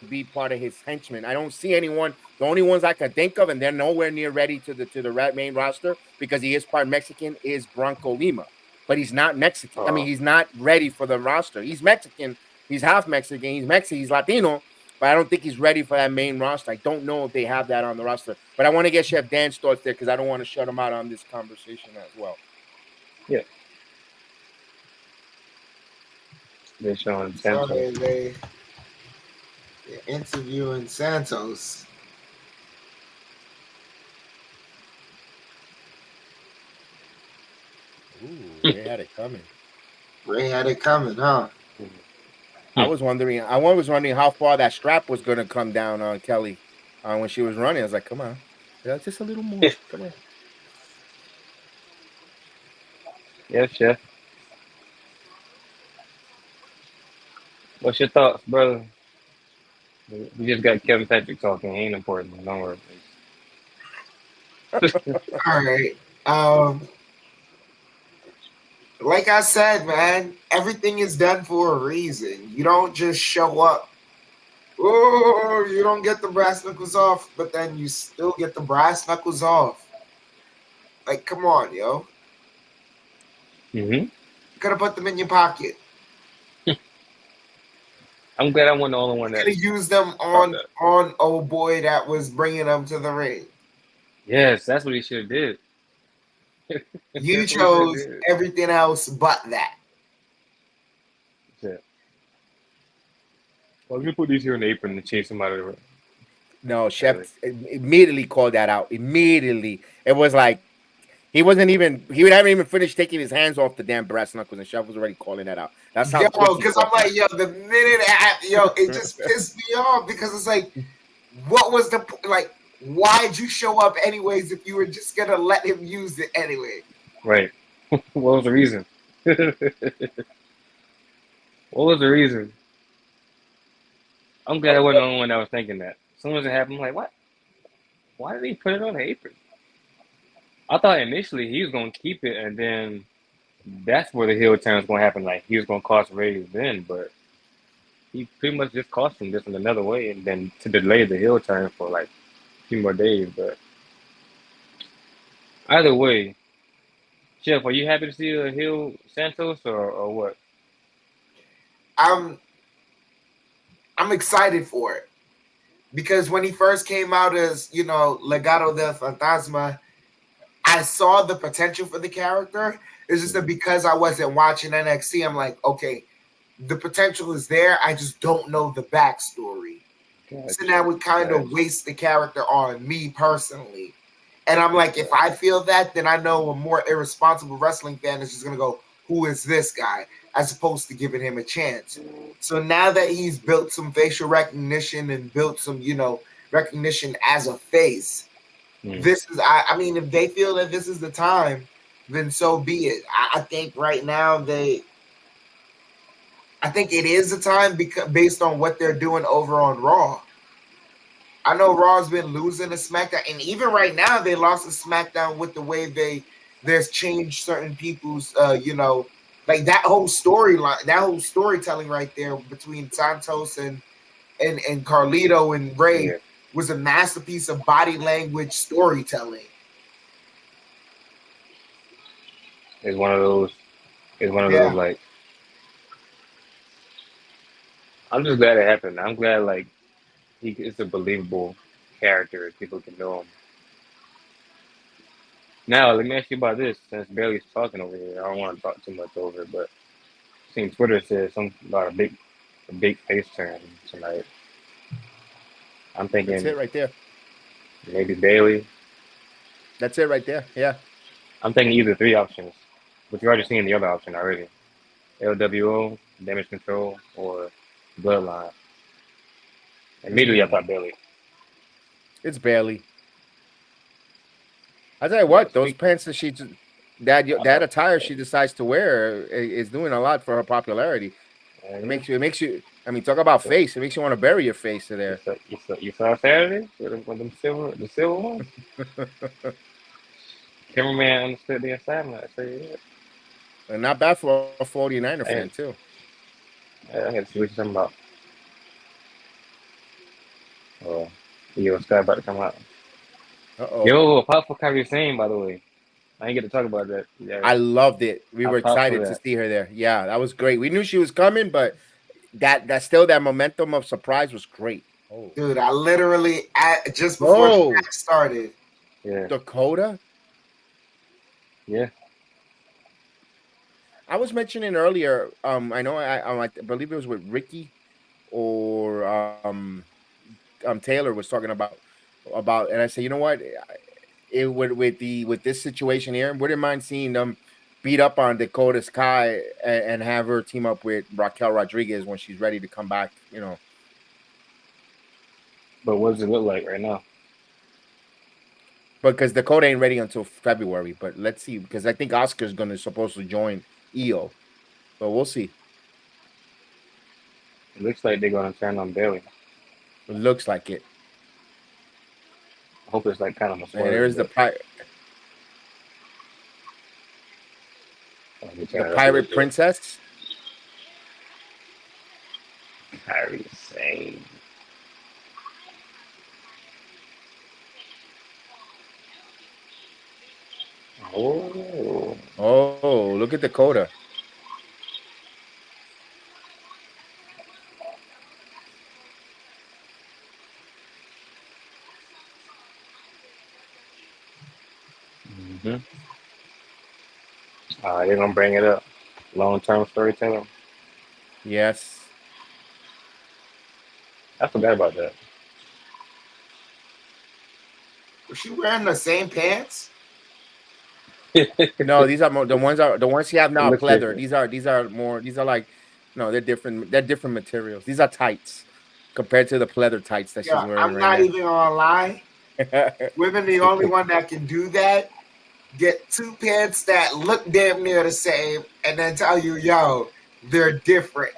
[SPEAKER 6] be part of his henchmen? I don't see anyone. The only ones I can think of, and they're nowhere near ready to the main roster because he is part Mexican, is Bronco Lima. But he's not Mexican. I mean, he's not ready for the roster. He's Mexican. He's half Mexican. He's Mexican. He's Latino, but I don't think he's ready for that main roster. I don't know if they have that on the roster. But I want to get Chef Dan's thoughts there because I don't want to shut him out on this conversation as well.
[SPEAKER 8] Yeah. They're showing Santos.
[SPEAKER 7] Sorry, they're interviewing Santos.
[SPEAKER 6] Ooh, they had it coming.
[SPEAKER 7] Ray had it coming, huh?
[SPEAKER 6] I was wondering how far that strap was going to come down on Kelly when she was running. I was like, come on. Yeah, just a little more. Come on.
[SPEAKER 8] Yes, Chef. What's your thoughts, brother? We just got Kevin Patrick talking. He ain't important. Don't worry.
[SPEAKER 7] All right. Like I said, man, everything is done for a reason. You don't just show up. Oh, you don't get the brass knuckles off, but then you still get the brass knuckles off. Like, come on, yo.
[SPEAKER 8] Mm-hmm.
[SPEAKER 7] You could have put them in your pocket.
[SPEAKER 8] I'm glad I wasn't the only one
[SPEAKER 7] You
[SPEAKER 8] that
[SPEAKER 7] could have used them on old boy that was bringing them to the ring.
[SPEAKER 8] Yes, that's what he should have did.
[SPEAKER 7] You chose everything else but that.
[SPEAKER 8] Yeah. Well, let me put these here in the apron and chase him out of the ring.
[SPEAKER 6] No, Chef immediately called that out. Immediately. It was like he hadn't even finished taking his hands off the damn brass knuckles, and Chef was already calling that out. That's how.
[SPEAKER 7] Because I'm like, the minute it just pissed me off because it's like, what was the like? Why'd you show up anyways if you were just gonna let him use it anyway?
[SPEAKER 8] Right. What was the reason? What was the reason? I'm glad I wasn't the only one that was thinking that. As soon as it happened, I'm like, what? Why did he put it on the apron? I thought initially he was going to keep it, and then that's where the heel turn was going to happen. Like, he was going to cost Ray then, but he pretty much just cost him just in another way, and then to delay the heel turn for like a few more days. But either way, Chef, are you happy to see a heel Santos or what?
[SPEAKER 7] I'm excited for it because when he first came out as Legado del Fantasma, I saw the potential for the character. It's just that because I wasn't watching NXT, I'm like, okay, the potential is there. I just don't know the backstory. Gotcha. So that would kind of waste the character on me personally. And I'm like, if I feel that, then I know a more irresponsible wrestling fan is just going to go, who is this guy? As opposed to giving him a chance. So now that he's built some facial recognition and built some, recognition as a face, this is, I mean, if they feel that this is the time, then so be it. I think right now I think it is the time based on what they're doing over on Raw. I know Raw's been losing to SmackDown, and even right now they lost to SmackDown with the way there's changed certain people's, like that whole storyline, that whole storytelling right there between Santos and Carlito and Ray was a masterpiece of body language storytelling.
[SPEAKER 8] It's one of those like, I'm just glad it happened. I'm glad like it's a believable character. People can know him. Now, let me ask you about this. Since Bailey's talking over here, I don't want to talk too much over it, but seen Twitter said something about a big face turn tonight. I'm
[SPEAKER 6] That's it
[SPEAKER 8] thinking
[SPEAKER 6] right there.
[SPEAKER 8] maybe Bailey.
[SPEAKER 6] That's it right there. Yeah.
[SPEAKER 8] I'm thinking either three options, but you're already seeing the other option already. LWO, Damage Control, or Bloodline. Immediately I thought Bailey.
[SPEAKER 6] It's Bailey. I tell you
[SPEAKER 8] Yeah,
[SPEAKER 6] what, those pants that that attire she decides to wear is doing a lot for her popularity. It makes you. I mean, talk about face. It makes you want to bury your face in there.
[SPEAKER 8] You saw Saturday with them the silver ones. Cameraman understood the assignment. I say yeah.
[SPEAKER 6] And not bad for a 49er fan
[SPEAKER 8] Hey,
[SPEAKER 6] too.
[SPEAKER 8] I got to see what you're talking about. Oh, yo, Sky about to come out.
[SPEAKER 6] Uh-oh.
[SPEAKER 8] Yo, pop for Kairi Sane, by the way. I didn't get to talk about that. Yeah,
[SPEAKER 6] I loved it. We
[SPEAKER 8] I
[SPEAKER 6] were
[SPEAKER 8] popped for
[SPEAKER 6] excited to
[SPEAKER 8] that.
[SPEAKER 6] see her there. Yeah, that was great. We knew she was coming, but that momentum of surprise was great. Oh,
[SPEAKER 7] Dude, I literally just before the match started.
[SPEAKER 8] Yeah,
[SPEAKER 6] Dakota.
[SPEAKER 8] yeah.
[SPEAKER 6] I was mentioning earlier. I know. I believe it was with Ricky or Taylor was talking about, and I said, you know what? It would with this situation here, wouldn't mind seeing them beat up on Dakota Sky and have her team up with Raquel Rodriguez when she's ready to come back. You know,
[SPEAKER 8] But what does it look like right now?
[SPEAKER 6] because Dakota ain't ready until February. But let's see, because I think Oscar's supposed to join EO, but we'll see.
[SPEAKER 8] It looks like they're gonna turn on Bailey.
[SPEAKER 6] It looks like it.
[SPEAKER 8] I hope it's like kind of a
[SPEAKER 6] And
[SPEAKER 8] swerve.
[SPEAKER 6] there's the pirate princess.
[SPEAKER 8] Kairi Sane.
[SPEAKER 6] Oh, look at Dakota.
[SPEAKER 8] Mm-hmm. They're gonna bring it up. Long-term storytelling.
[SPEAKER 6] Yes.
[SPEAKER 8] I forgot about that.
[SPEAKER 7] Was she wearing the same pants?
[SPEAKER 6] No, these are the ones you have now.
[SPEAKER 8] Looks
[SPEAKER 6] Pleather.
[SPEAKER 8] different.
[SPEAKER 6] These are like no, they're different. They're different materials. These are tights compared to the pleather tights that she's wearing
[SPEAKER 7] I'm
[SPEAKER 6] right
[SPEAKER 7] not
[SPEAKER 6] now.
[SPEAKER 7] even gonna lie. Women, the only one that can do that. Get two pants that look damn near the same, and then tell you, yo, they're different,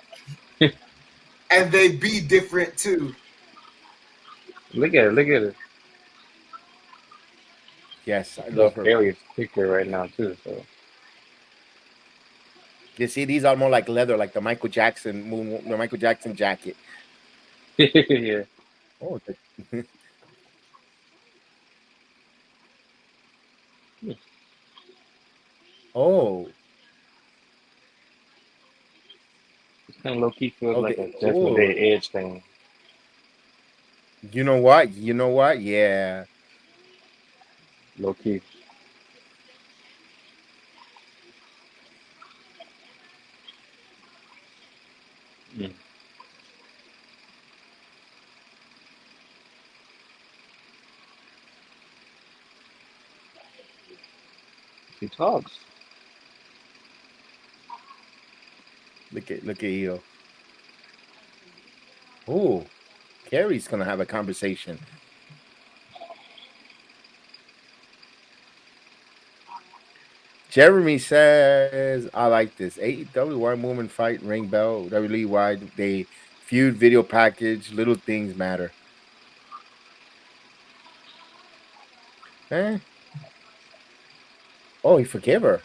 [SPEAKER 7] and they be different too.
[SPEAKER 8] Look at it.
[SPEAKER 6] Yes, I
[SPEAKER 8] Love
[SPEAKER 6] love her.
[SPEAKER 8] Bailey's picture right now too. So
[SPEAKER 6] You see, these are more like leather, like the Michael Jackson jacket.
[SPEAKER 8] yeah.
[SPEAKER 6] Oh, oh,
[SPEAKER 8] It's kind of low key feels like a Judgment
[SPEAKER 6] oh.
[SPEAKER 8] Day Edge thing.
[SPEAKER 6] You know what? Yeah.
[SPEAKER 8] Low key. Mm. She talks.
[SPEAKER 6] Look at Io. Oh, Carrie's gonna have a conversation. Jeremy says, I like this. AEW One Woman Fight, Ring Bell, WWE Wide, they feud video package, little things matter. Eh? Oh, he forgave her.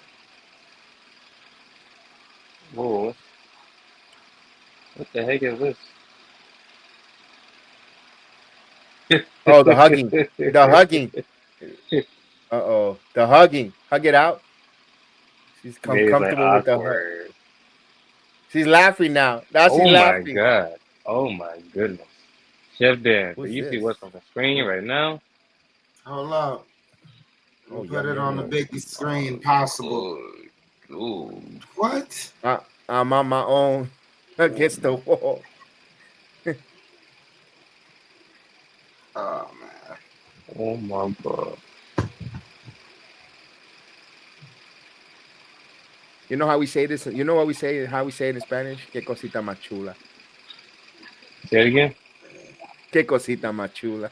[SPEAKER 8] Whoa. What the heck is this?
[SPEAKER 6] Oh, the hugging. The hugging. Uh-oh. The hugging. Hug it out. She's comfortable with the hug. She's laughing now. Now she's laughing.
[SPEAKER 8] My God. Oh my goodness. Chef Dan,
[SPEAKER 6] What's
[SPEAKER 8] do you see
[SPEAKER 6] this?
[SPEAKER 8] what's on the screen right now?
[SPEAKER 7] Hold up. We'll
[SPEAKER 6] Oh,
[SPEAKER 7] put it
[SPEAKER 6] yum,
[SPEAKER 7] on
[SPEAKER 6] yum.
[SPEAKER 7] the biggest screen possible.
[SPEAKER 8] Ooh.
[SPEAKER 7] What?
[SPEAKER 6] I'm on my own against the wall.
[SPEAKER 7] Oh man.
[SPEAKER 8] Oh my god.
[SPEAKER 6] You know how we say this? You know what we say? How we say it in Spanish? Que cosita más chula.
[SPEAKER 8] Say it again.
[SPEAKER 6] Que cosita más chula.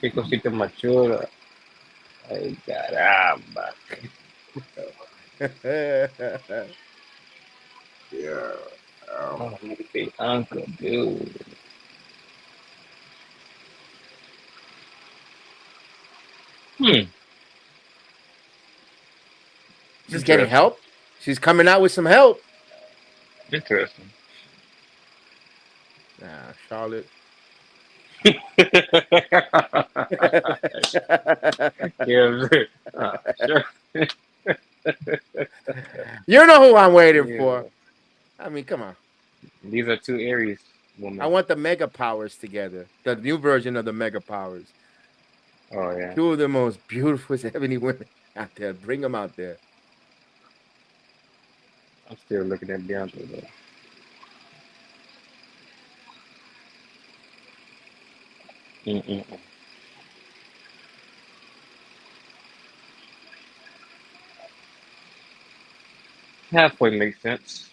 [SPEAKER 8] Qué cosita más chula. Ay, caramba.
[SPEAKER 7] Yeah.
[SPEAKER 8] Oh, my uncle, dude. Hmm.
[SPEAKER 6] She's getting
[SPEAKER 8] Interesting.
[SPEAKER 6] help. She's coming out with some help.
[SPEAKER 8] Interesting.
[SPEAKER 6] Nah, Charlotte.
[SPEAKER 8] Yeah, sure.
[SPEAKER 6] You know who I'm waiting
[SPEAKER 8] Yeah.
[SPEAKER 6] for. I mean, come on.
[SPEAKER 8] These are two Aries women.
[SPEAKER 6] I want the Mega Powers together. The new version of the Mega Powers.
[SPEAKER 8] Oh yeah.
[SPEAKER 6] Two of the most beautiful ebony women out there. Bring them out there.
[SPEAKER 8] I'm still looking at Bianca though. Mm-mm-mm. Halfway makes sense.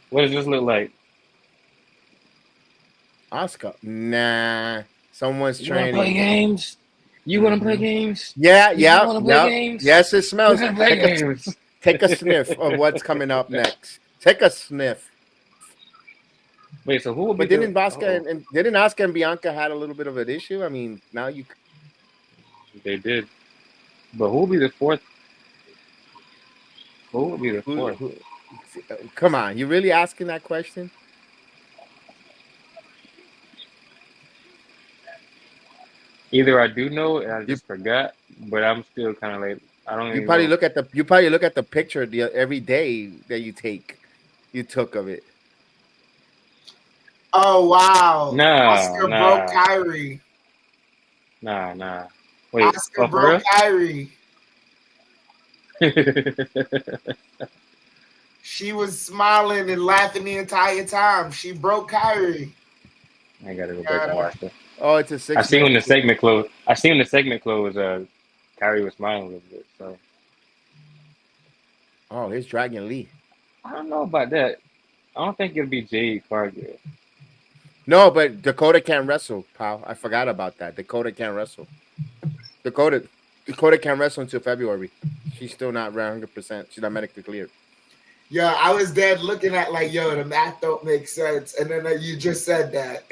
[SPEAKER 8] What does this look like?
[SPEAKER 6] Oscar. Nah. Someone's
[SPEAKER 8] You want to play
[SPEAKER 6] training.
[SPEAKER 8] games? You want to play
[SPEAKER 6] Mhm.
[SPEAKER 8] games?
[SPEAKER 6] Yeah,
[SPEAKER 8] You
[SPEAKER 6] yeah,
[SPEAKER 8] wanna play
[SPEAKER 6] yeah.
[SPEAKER 8] games?
[SPEAKER 6] Yes, it smells.
[SPEAKER 8] We're gonna play
[SPEAKER 6] Take a,
[SPEAKER 8] games.
[SPEAKER 6] take a sniff of what's coming up next. Take a sniff.
[SPEAKER 8] Wait, so who will be
[SPEAKER 6] But didn't
[SPEAKER 8] the?
[SPEAKER 6] Oscar and didn't Oscar and Bianca had a little bit of an issue? I mean, now you
[SPEAKER 8] They did, but who will be the fourth? Who will be the fourth?
[SPEAKER 6] come on, you really asking that question?
[SPEAKER 8] Either I do know and I
[SPEAKER 6] You
[SPEAKER 8] just forgot, but I'm still kind of like I don't
[SPEAKER 6] you
[SPEAKER 8] even
[SPEAKER 6] probably
[SPEAKER 8] know.
[SPEAKER 6] look at the picture every day that you took of it.
[SPEAKER 7] Oh wow.
[SPEAKER 8] Nah,
[SPEAKER 7] Oscar broke
[SPEAKER 8] nah,
[SPEAKER 7] Kairi.
[SPEAKER 8] nah. Wait,
[SPEAKER 7] Oscar
[SPEAKER 8] oh for
[SPEAKER 7] broke
[SPEAKER 8] real?
[SPEAKER 7] Kairi. She was smiling and laughing the entire time. She broke Kairi.
[SPEAKER 8] I gotta go back and watch that.
[SPEAKER 6] Oh, it's a
[SPEAKER 8] I see when
[SPEAKER 6] 6 month.
[SPEAKER 8] the segment closed. I see when the segment closed. Kyrie was smiling a little bit. So
[SPEAKER 6] Oh, here's Dragon Lee.
[SPEAKER 8] I don't know about that. I don't think it'll be Jade Cargill.
[SPEAKER 6] No, but Dakota can't wrestle, pal. I forgot about that. Dakota can't wrestle. Dakota can't wrestle until February. She's still not 100%. She's not medically cleared.
[SPEAKER 7] Yeah, I was dead looking at like, yo, the math don't make sense. And then you just said that.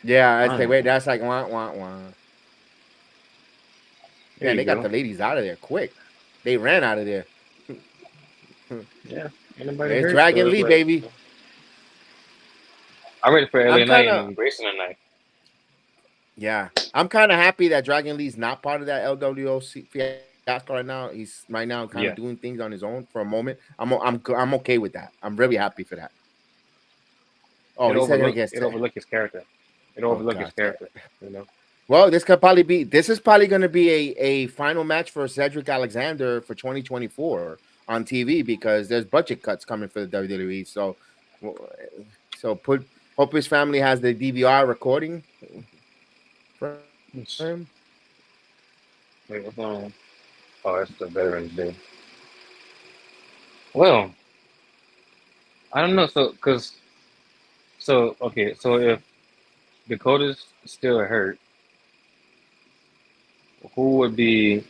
[SPEAKER 6] Yeah, I say,
[SPEAKER 8] Fine.
[SPEAKER 6] wait, that's like wah.
[SPEAKER 8] There
[SPEAKER 6] Yeah,
[SPEAKER 8] you
[SPEAKER 6] they got
[SPEAKER 8] go.
[SPEAKER 6] the ladies out of there quick. They ran out of there.
[SPEAKER 8] Yeah. Anybody
[SPEAKER 6] There's
[SPEAKER 8] hurt?
[SPEAKER 6] Dragon
[SPEAKER 8] So it's
[SPEAKER 6] Lee,
[SPEAKER 8] like,
[SPEAKER 6] baby.
[SPEAKER 8] I'm ready for LA
[SPEAKER 6] I'm
[SPEAKER 8] Knight
[SPEAKER 6] kind of
[SPEAKER 8] and Grayson tonight.
[SPEAKER 6] yeah. I'm kind of happy that Dragon Lee's not part of that LWOC fiasco right now. He's right now kind
[SPEAKER 8] Yeah.
[SPEAKER 6] of doing things on his own for a moment. I'm okay with that. I'm really happy for that. Oh, he's heading against
[SPEAKER 8] It overlook his character. It
[SPEAKER 6] Oh
[SPEAKER 8] overlook his
[SPEAKER 6] god.
[SPEAKER 8] character. You know.
[SPEAKER 6] Well, this is probably going to be a final match for Cedric Alexander for 2024 on TV because there's budget cuts coming for the WWE. So hope his family has the DVR recording for him.
[SPEAKER 8] Wait, what's going on? Oh, it's the Veterans Day. Well, I don't know. Okay. So if Dakota's still hurt, who would be?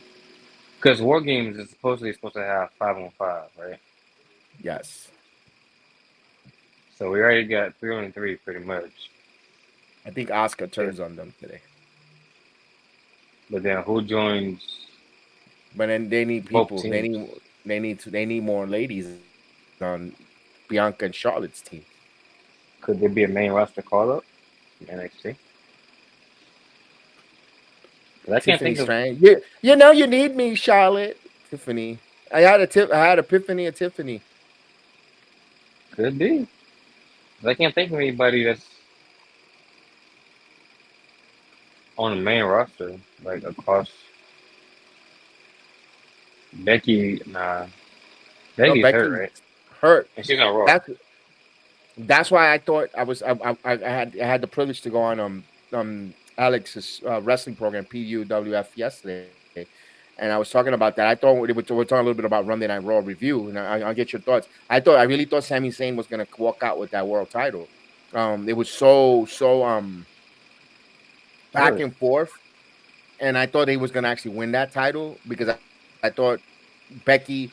[SPEAKER 8] Because War Games is supposed to have 5-on-5, right?
[SPEAKER 6] Yes,
[SPEAKER 8] So we already got 3-on-3 pretty much.
[SPEAKER 6] I think Oscar
[SPEAKER 8] Yeah.
[SPEAKER 6] turns on them today,
[SPEAKER 8] But then who joins
[SPEAKER 6] but then they need
[SPEAKER 8] both
[SPEAKER 6] people.
[SPEAKER 8] teams?
[SPEAKER 6] They need more ladies on Bianca and Charlotte's team.
[SPEAKER 8] Could there be a main roster call up in NXT? 'Cause I can't
[SPEAKER 6] Tiffany
[SPEAKER 8] think of.
[SPEAKER 6] Strang. You know you need me, Charlotte. Tiffany. I had epiphany of Tiffany.
[SPEAKER 8] Could be. 'Cause I can't think of anybody that's on the main roster like across. Becky, nah.
[SPEAKER 6] No,
[SPEAKER 8] Becky's hurt,
[SPEAKER 6] Becky's
[SPEAKER 8] right?
[SPEAKER 6] hurt.
[SPEAKER 8] And she's not Raw.
[SPEAKER 6] That's why I thought I had the privilege to go on Alex's wrestling program PUWF yesterday, and I was talking about that. I thought we're talking a little bit about Monday Night Raw review, and I'll get your thoughts. I really thought Sami Zayn was gonna walk out with that world title. It was so back
[SPEAKER 8] Really?
[SPEAKER 6] and forth, and I thought he was gonna actually win that title because I thought Becky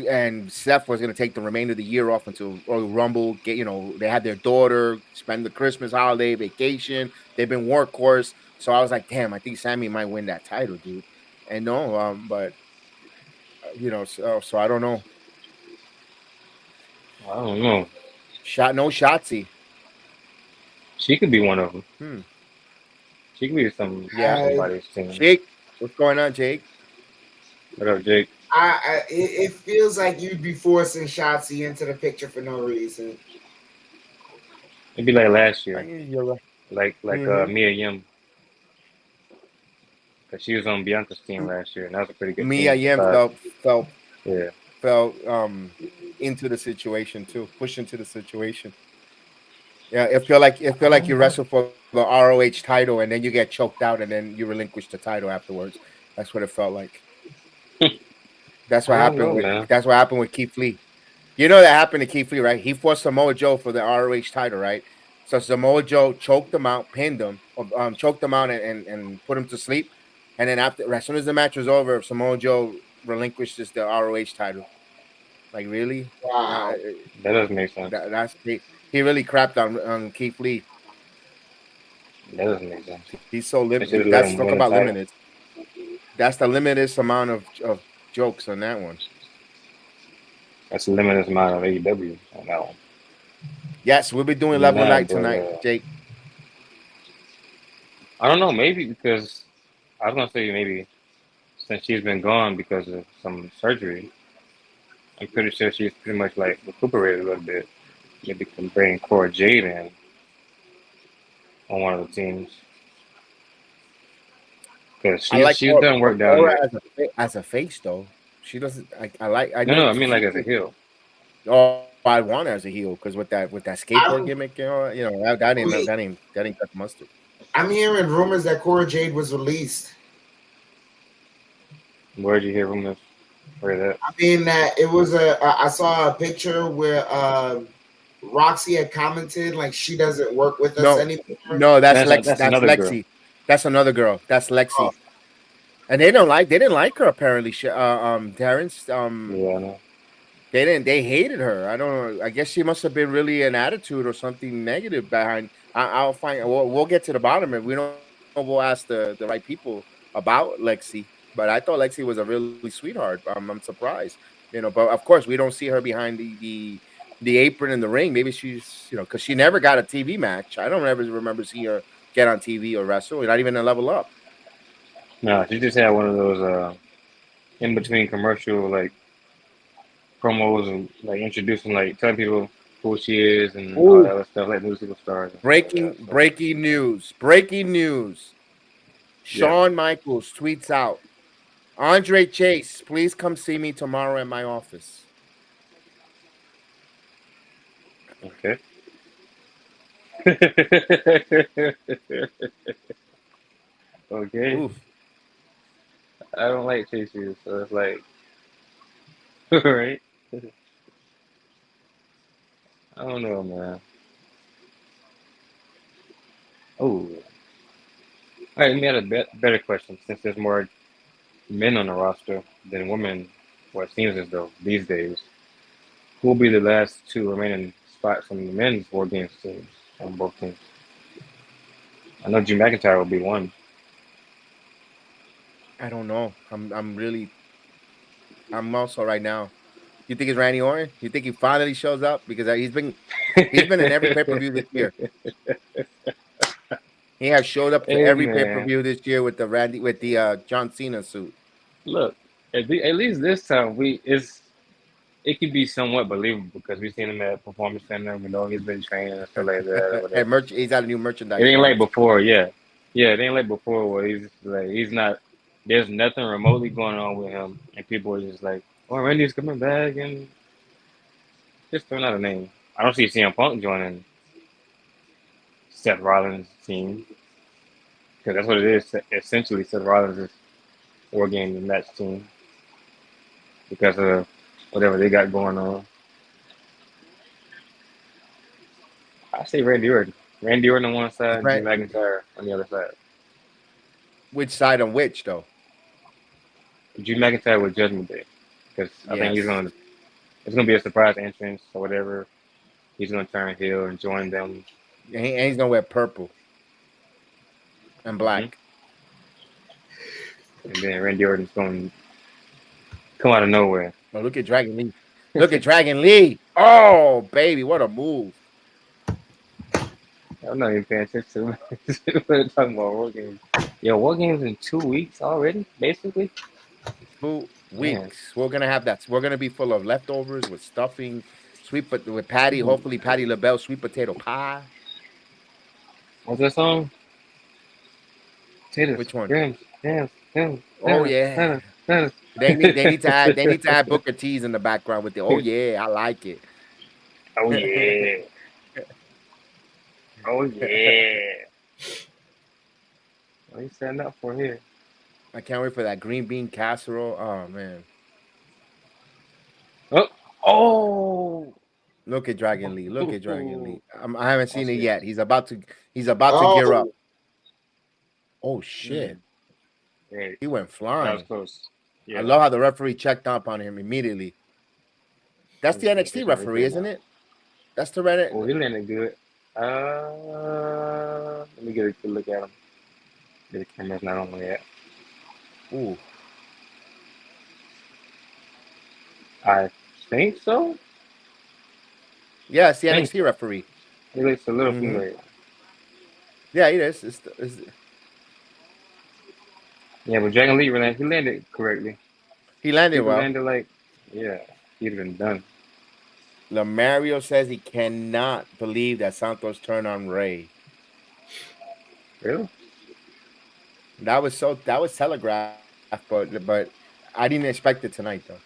[SPEAKER 6] and Seth was going to take the remainder of the year off until Royal Rumble. They had their daughter, spend the Christmas holiday vacation. They've been workhorse, so I was like, damn, I think Sammy might win that title, dude. And no, but so I don't know.
[SPEAKER 8] I don't know.
[SPEAKER 6] No Shotzi.
[SPEAKER 8] She could be one of them. She could be somebody's team.
[SPEAKER 6] Jake, what's going on, Jake?
[SPEAKER 8] What up, Jake?
[SPEAKER 7] It feels like you'd be forcing Shotzi into the picture for no reason.
[SPEAKER 8] It'd be like last year,
[SPEAKER 6] You're right.
[SPEAKER 8] like Mia Yim, because she was on Bianca's team last year, and that was a pretty good
[SPEAKER 6] Mia
[SPEAKER 8] team.
[SPEAKER 6] Yim fell into the situation too, pushed into the situation. Yeah, it feel like you wrestle for the ROH title and then you get choked out and then you relinquish the title afterwards. That's what it felt like. That's what happened. That's what happened with Keith Lee. You know that happened to Keith Lee, right? He fought Samoa Joe for the ROH title, right? So Samoa Joe choked him out, pinned him, choked him out, and put him to sleep. And then as soon as the match was over, Samoa Joe relinquished the ROH title. Like, really?
[SPEAKER 7] Wow.
[SPEAKER 8] That doesn't make sense.
[SPEAKER 6] He really crapped on Keith Lee.
[SPEAKER 8] That doesn't make sense.
[SPEAKER 6] He's so limited. That's talk about limited. That's the limited amount of jokes on that one.
[SPEAKER 8] That's the limited amount of AEW on that one.
[SPEAKER 6] Yes, we'll be doing Level Night tonight, Jake.
[SPEAKER 8] I don't know, maybe because I was gonna say maybe since she's been gone because of some surgery, I'm pretty sure she's pretty much like recuperated a little bit. Maybe can bring Cora Jade in on one of the teams. Because she's done work down there.
[SPEAKER 6] As a face, though, she doesn't. I mean
[SPEAKER 8] like as a heel.
[SPEAKER 6] Oh, I want her as a heel because with that skateboard gimmick, that ain't got the mustard.
[SPEAKER 7] I'm hearing rumors that Cora Jade was released.
[SPEAKER 8] Where'd you hear rumors? Where that?
[SPEAKER 7] I mean that it was I saw a picture where Roxy had commented like she doesn't work with us anymore. No,
[SPEAKER 6] that's Lexi.
[SPEAKER 8] Girl.
[SPEAKER 6] That's another girl. That's Lexi. Oh. And they didn't like her apparently. Terrence.
[SPEAKER 8] Yeah, I know.
[SPEAKER 6] They hated her. I don't know. I guess she must have been really an attitude or something negative behind. I'll find. We'll get to the bottom of it. We don't. We'll ask the right people about Lexi. But I thought Lexi was a really sweetheart. I'm surprised. But of course we don't see her behind the apron in the ring. Maybe she's because she never got a TV match. I don't ever remember seeing her get on TV or wrestle. Not even a Level Up.
[SPEAKER 8] No, she just had one of those in between commercial like promos and like introducing telling people who she is and all that other stuff like musical stars.
[SPEAKER 6] Breaking news. Shawn Michaels tweets out, Andre Chase, please come see me tomorrow at my office.
[SPEAKER 8] Okay. Okay. Oof. I don't like chases, so it's like, right? I don't know, man. Oh. All right, let me add a better question. Since there's more men on the roster than women, or it seems as though these days, who will be the last two remaining spots on the men's War Games teams on both teams? I know Drew McIntyre will be one.
[SPEAKER 6] I don't know. I'm also right now. You think it's Randy Orton? You think he finally shows up? Because he's been in every pay-per-view this year. He has showed up to every pay-per-view this year with the John Cena suit.
[SPEAKER 8] Look, at least this time it could be somewhat believable because we've seen him at Performance Center. We know he's been training and stuff like that.
[SPEAKER 6] He's got a new merchandise.
[SPEAKER 8] It ain't like before, yeah. It ain't like before where he's not there's nothing remotely going on with him, and people are just like, "Oh, Randy's coming back," and just throwing out a name. I don't see CM Punk joining Seth Rollins' team because that's what it is. Essentially, Seth Rollins' War Games match team because of whatever they got going on. I say Randy Orton. Randy Orton on one side, Drew McIntyre on the other side.
[SPEAKER 6] Which side on which though?
[SPEAKER 8] Drew McIntyre with Judgment Day because I think it's gonna be a surprise entrance or whatever. He's gonna turn heel and join them.
[SPEAKER 6] And he's gonna wear purple and black.
[SPEAKER 8] And then Randy Orton's going to come out of nowhere.
[SPEAKER 6] Oh, look at Dragon Lee. Look at Dragon Lee. Oh, baby, what a move.
[SPEAKER 8] I'm not even paying attention to what they're talking about. War Games. Yo, War Games in 2 weeks already, basically?
[SPEAKER 6] 2 weeks. We're going to have that. We're going to be full of leftovers with stuffing, with Patty, hopefully Patty LaBelle, sweet potato pie.
[SPEAKER 8] What's that song? Potatoes.
[SPEAKER 6] Which one?
[SPEAKER 8] Yams.
[SPEAKER 6] Oh yeah. They need to add Booker T's in the background with the oh yeah, I like it.
[SPEAKER 8] Oh yeah. Oh yeah. What are you setting up for here?
[SPEAKER 6] I can't wait for that green bean casserole. Oh man.
[SPEAKER 8] Oh.
[SPEAKER 6] Look at Dragon Lee. Look at Dragon Lee. I haven't seen it yet. He's about to gear up. Oh shit.
[SPEAKER 8] Right.
[SPEAKER 6] He went flying.
[SPEAKER 8] That was close. Yeah.
[SPEAKER 6] I love how the referee checked up on him immediately. That's the NXT referee, isn't it? That's the Reddit.
[SPEAKER 8] Oh, he landed good. Let me get a good look at him. The camera's not on yet.
[SPEAKER 6] Ooh.
[SPEAKER 8] I think so.
[SPEAKER 6] Yeah, it's the NXT referee.
[SPEAKER 8] He looks a little familiar.
[SPEAKER 6] Yeah, it is. It's
[SPEAKER 8] Yeah, but Dragon Lee, he landed correctly.
[SPEAKER 6] He landed well.
[SPEAKER 8] Landed he'd have been done.
[SPEAKER 6] Lamario says he cannot believe that Santos turned on Ray.
[SPEAKER 8] Really?
[SPEAKER 6] That was telegraphed, but I didn't expect it tonight though.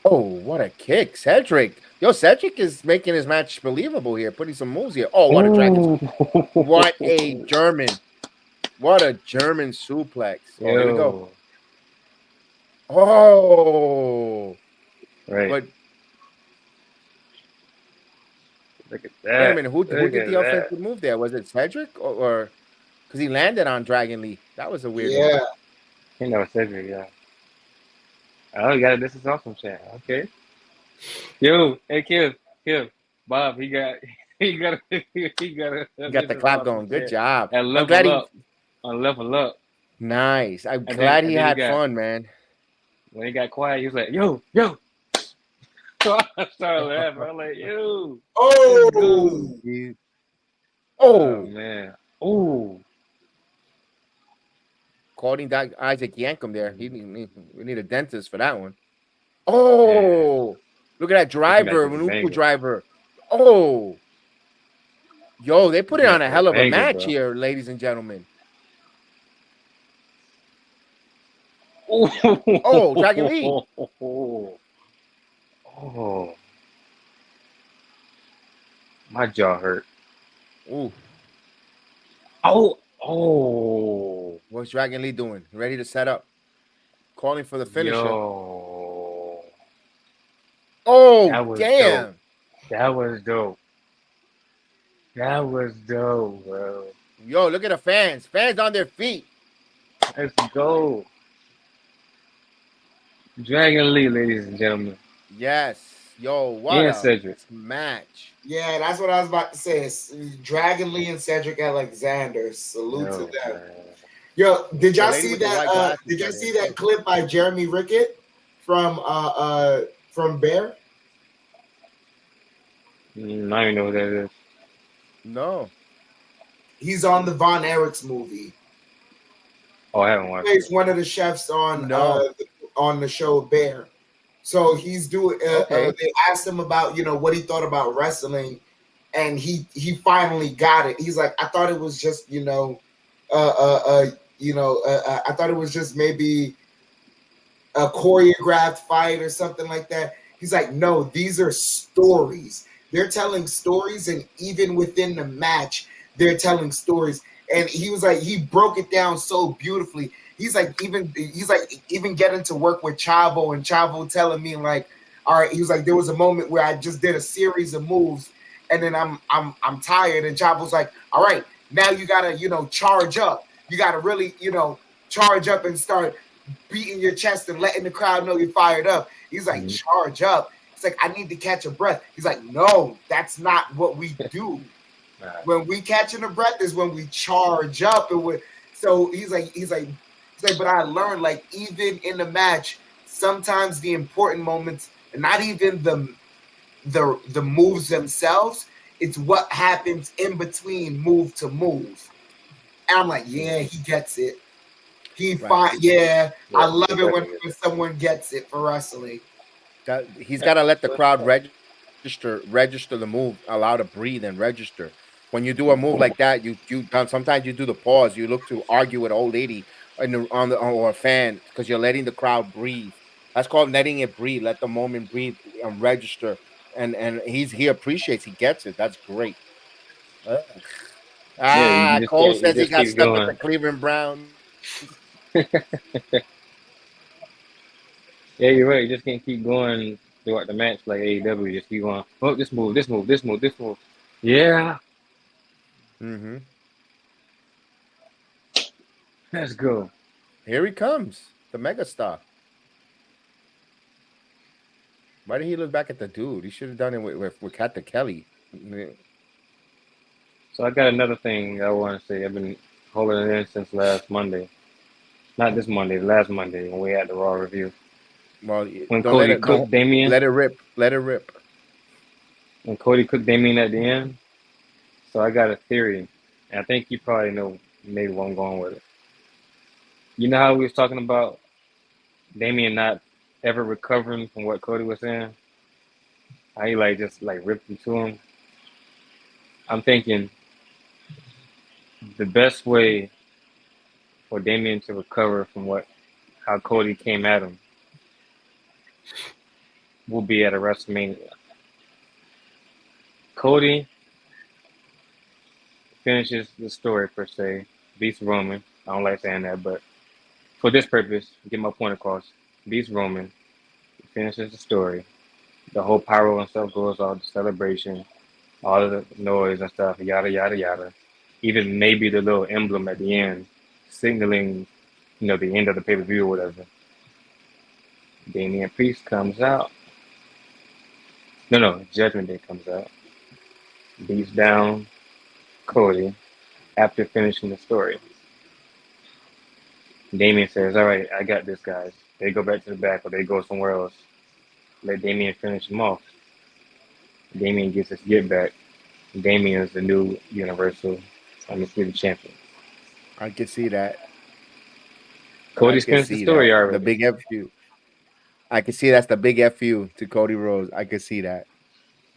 [SPEAKER 6] Oh, what a kick, Cedric! Yo, Cedric is making his match believable here, putting some moves here. Oh, what a dragon! What a German! What a German suplex! Oh, here we go. Oh,
[SPEAKER 8] right.
[SPEAKER 6] But
[SPEAKER 8] look at that.
[SPEAKER 6] wait a minute, who did the offensive move there? Was it Cedric or because he landed on Dragon Lee? That was a weird one.
[SPEAKER 8] I think that was Cedric, yeah. Oh, you got this is awesome chat. Okay. Yo, hey Kim, Bob, he got
[SPEAKER 6] the clap going. Good job.
[SPEAKER 8] And level up.
[SPEAKER 6] Nice. I'm glad he had fun, man.
[SPEAKER 8] When he got quiet, he was like, yo. So I started laughing. I'm like, yo. Oh man. Oh.
[SPEAKER 6] Quoting that Isaac Yankum there. We need a dentist for that one. Oh, look at that driver, Manuku driver. Oh, yo, they put it on a hell of a match here, ladies and gentlemen. Oh, Dragon Lee.
[SPEAKER 8] Oh, my jaw hurt.
[SPEAKER 6] Ooh.
[SPEAKER 8] Oh.
[SPEAKER 6] What's Dragon Lee doing? Ready to set up. Calling for the finisher.
[SPEAKER 8] Yo.
[SPEAKER 6] Oh, damn.
[SPEAKER 8] Dope. That was dope. Bro.
[SPEAKER 6] Yo, look at the fans. Fans on their feet.
[SPEAKER 8] Let's go. Dragon Lee, ladies and gentlemen.
[SPEAKER 6] Yes. Yo, what a
[SPEAKER 8] Cedric.
[SPEAKER 6] match.
[SPEAKER 7] Yeah, that's what I was about to say. It's Dragon Lee and Cedric Alexander. Salute to them.
[SPEAKER 8] Man.
[SPEAKER 7] Yo, did y'all see that? Did y'all see that clip by Jeremy Rickett from Bear?
[SPEAKER 8] I don't even know what that is.
[SPEAKER 6] No.
[SPEAKER 7] He's on the Von Erichs movie.
[SPEAKER 8] Oh, I haven't watched it.
[SPEAKER 7] He's one of the chefs on the show Bear. So he's doing. They asked him about what he thought about wrestling, and he finally got it. He's like, I thought it was just I thought it was just maybe a choreographed fight or something like that. He's like, no, these are stories. They're telling stories, and even within the match, they're telling stories. And he was like, he broke it down so beautifully. He's like, even getting to work with Chavo, and Chavo telling me like, all right, he was like, there was a moment where I just did a series of moves, and then I'm tired, and Chavo's like, all right, now you gotta charge up. You gotta really charge up and start beating your chest and letting the crowd know you're fired up. He's like, charge up. It's like, I need to catch a breath. He's like, no, that's not what we do. When we catching a breath is when we charge up. So he's like, but I learned, like, even in the match, sometimes the important moments, and not even the moves themselves, it's what happens in between move to move. And I'm like, yeah, he gets it. I love it when someone gets it for wrestling.
[SPEAKER 6] He's got to let the crowd register the move, allow to breathe and register. When you do a move like that, you sometimes you do the pause. You look to argue with an old lady or a fan because you're letting the crowd breathe. That's called letting it breathe. Let the moment breathe and register. And he appreciates. He gets it. That's great. Cole says he got stuck with the Cleveland Browns.
[SPEAKER 8] Yeah, you're right. You just can't keep going throughout the match like AEW. Just keep going. Oh, this move. Yeah.
[SPEAKER 6] Mm-hmm.
[SPEAKER 8] Let's go.
[SPEAKER 6] Here he comes, the megastar. Why did he look back at the dude? He should have done it with Captain Kelly.
[SPEAKER 8] So I got another thing I want to say. I've been holding it in since last Monday. Not this Monday, last Monday when we had the Raw review.
[SPEAKER 6] Well,
[SPEAKER 8] when Cody cooked Damien.
[SPEAKER 6] Let it rip.
[SPEAKER 8] When Cody cooked Damien at the end. So I got a theory. And I think you probably know maybe where I'm going with it. You know how we was talking about Damien not ever recovering from what Cody was saying? How he just ripped into him? I'm thinking the best way for Damien to recover from how Cody came at him will be at a WrestleMania. Cody finishes the story per se, beats Roman. I don't like saying that, but for this purpose, get my point across. Beats Roman, finishes the story. The whole pyro and stuff goes off, the celebration, all of the noise and stuff, yada yada yada. Even maybe the little emblem at the end, signaling, the end of the pay-per-view or whatever. Damian Priest comes out. No, Judgment Day comes out. Beats down Cody after finishing the story. Damien says, all right, I got this, guys. They go back to the back or they go somewhere else. Let Damien finish him off. Damien gets his get back. Damien is the new Universal Undisputed Champion.
[SPEAKER 6] I can see that.
[SPEAKER 8] Cody's finished the story already.
[SPEAKER 6] The big FU. I can see that's the big FU to Cody Rhodes. I can see that.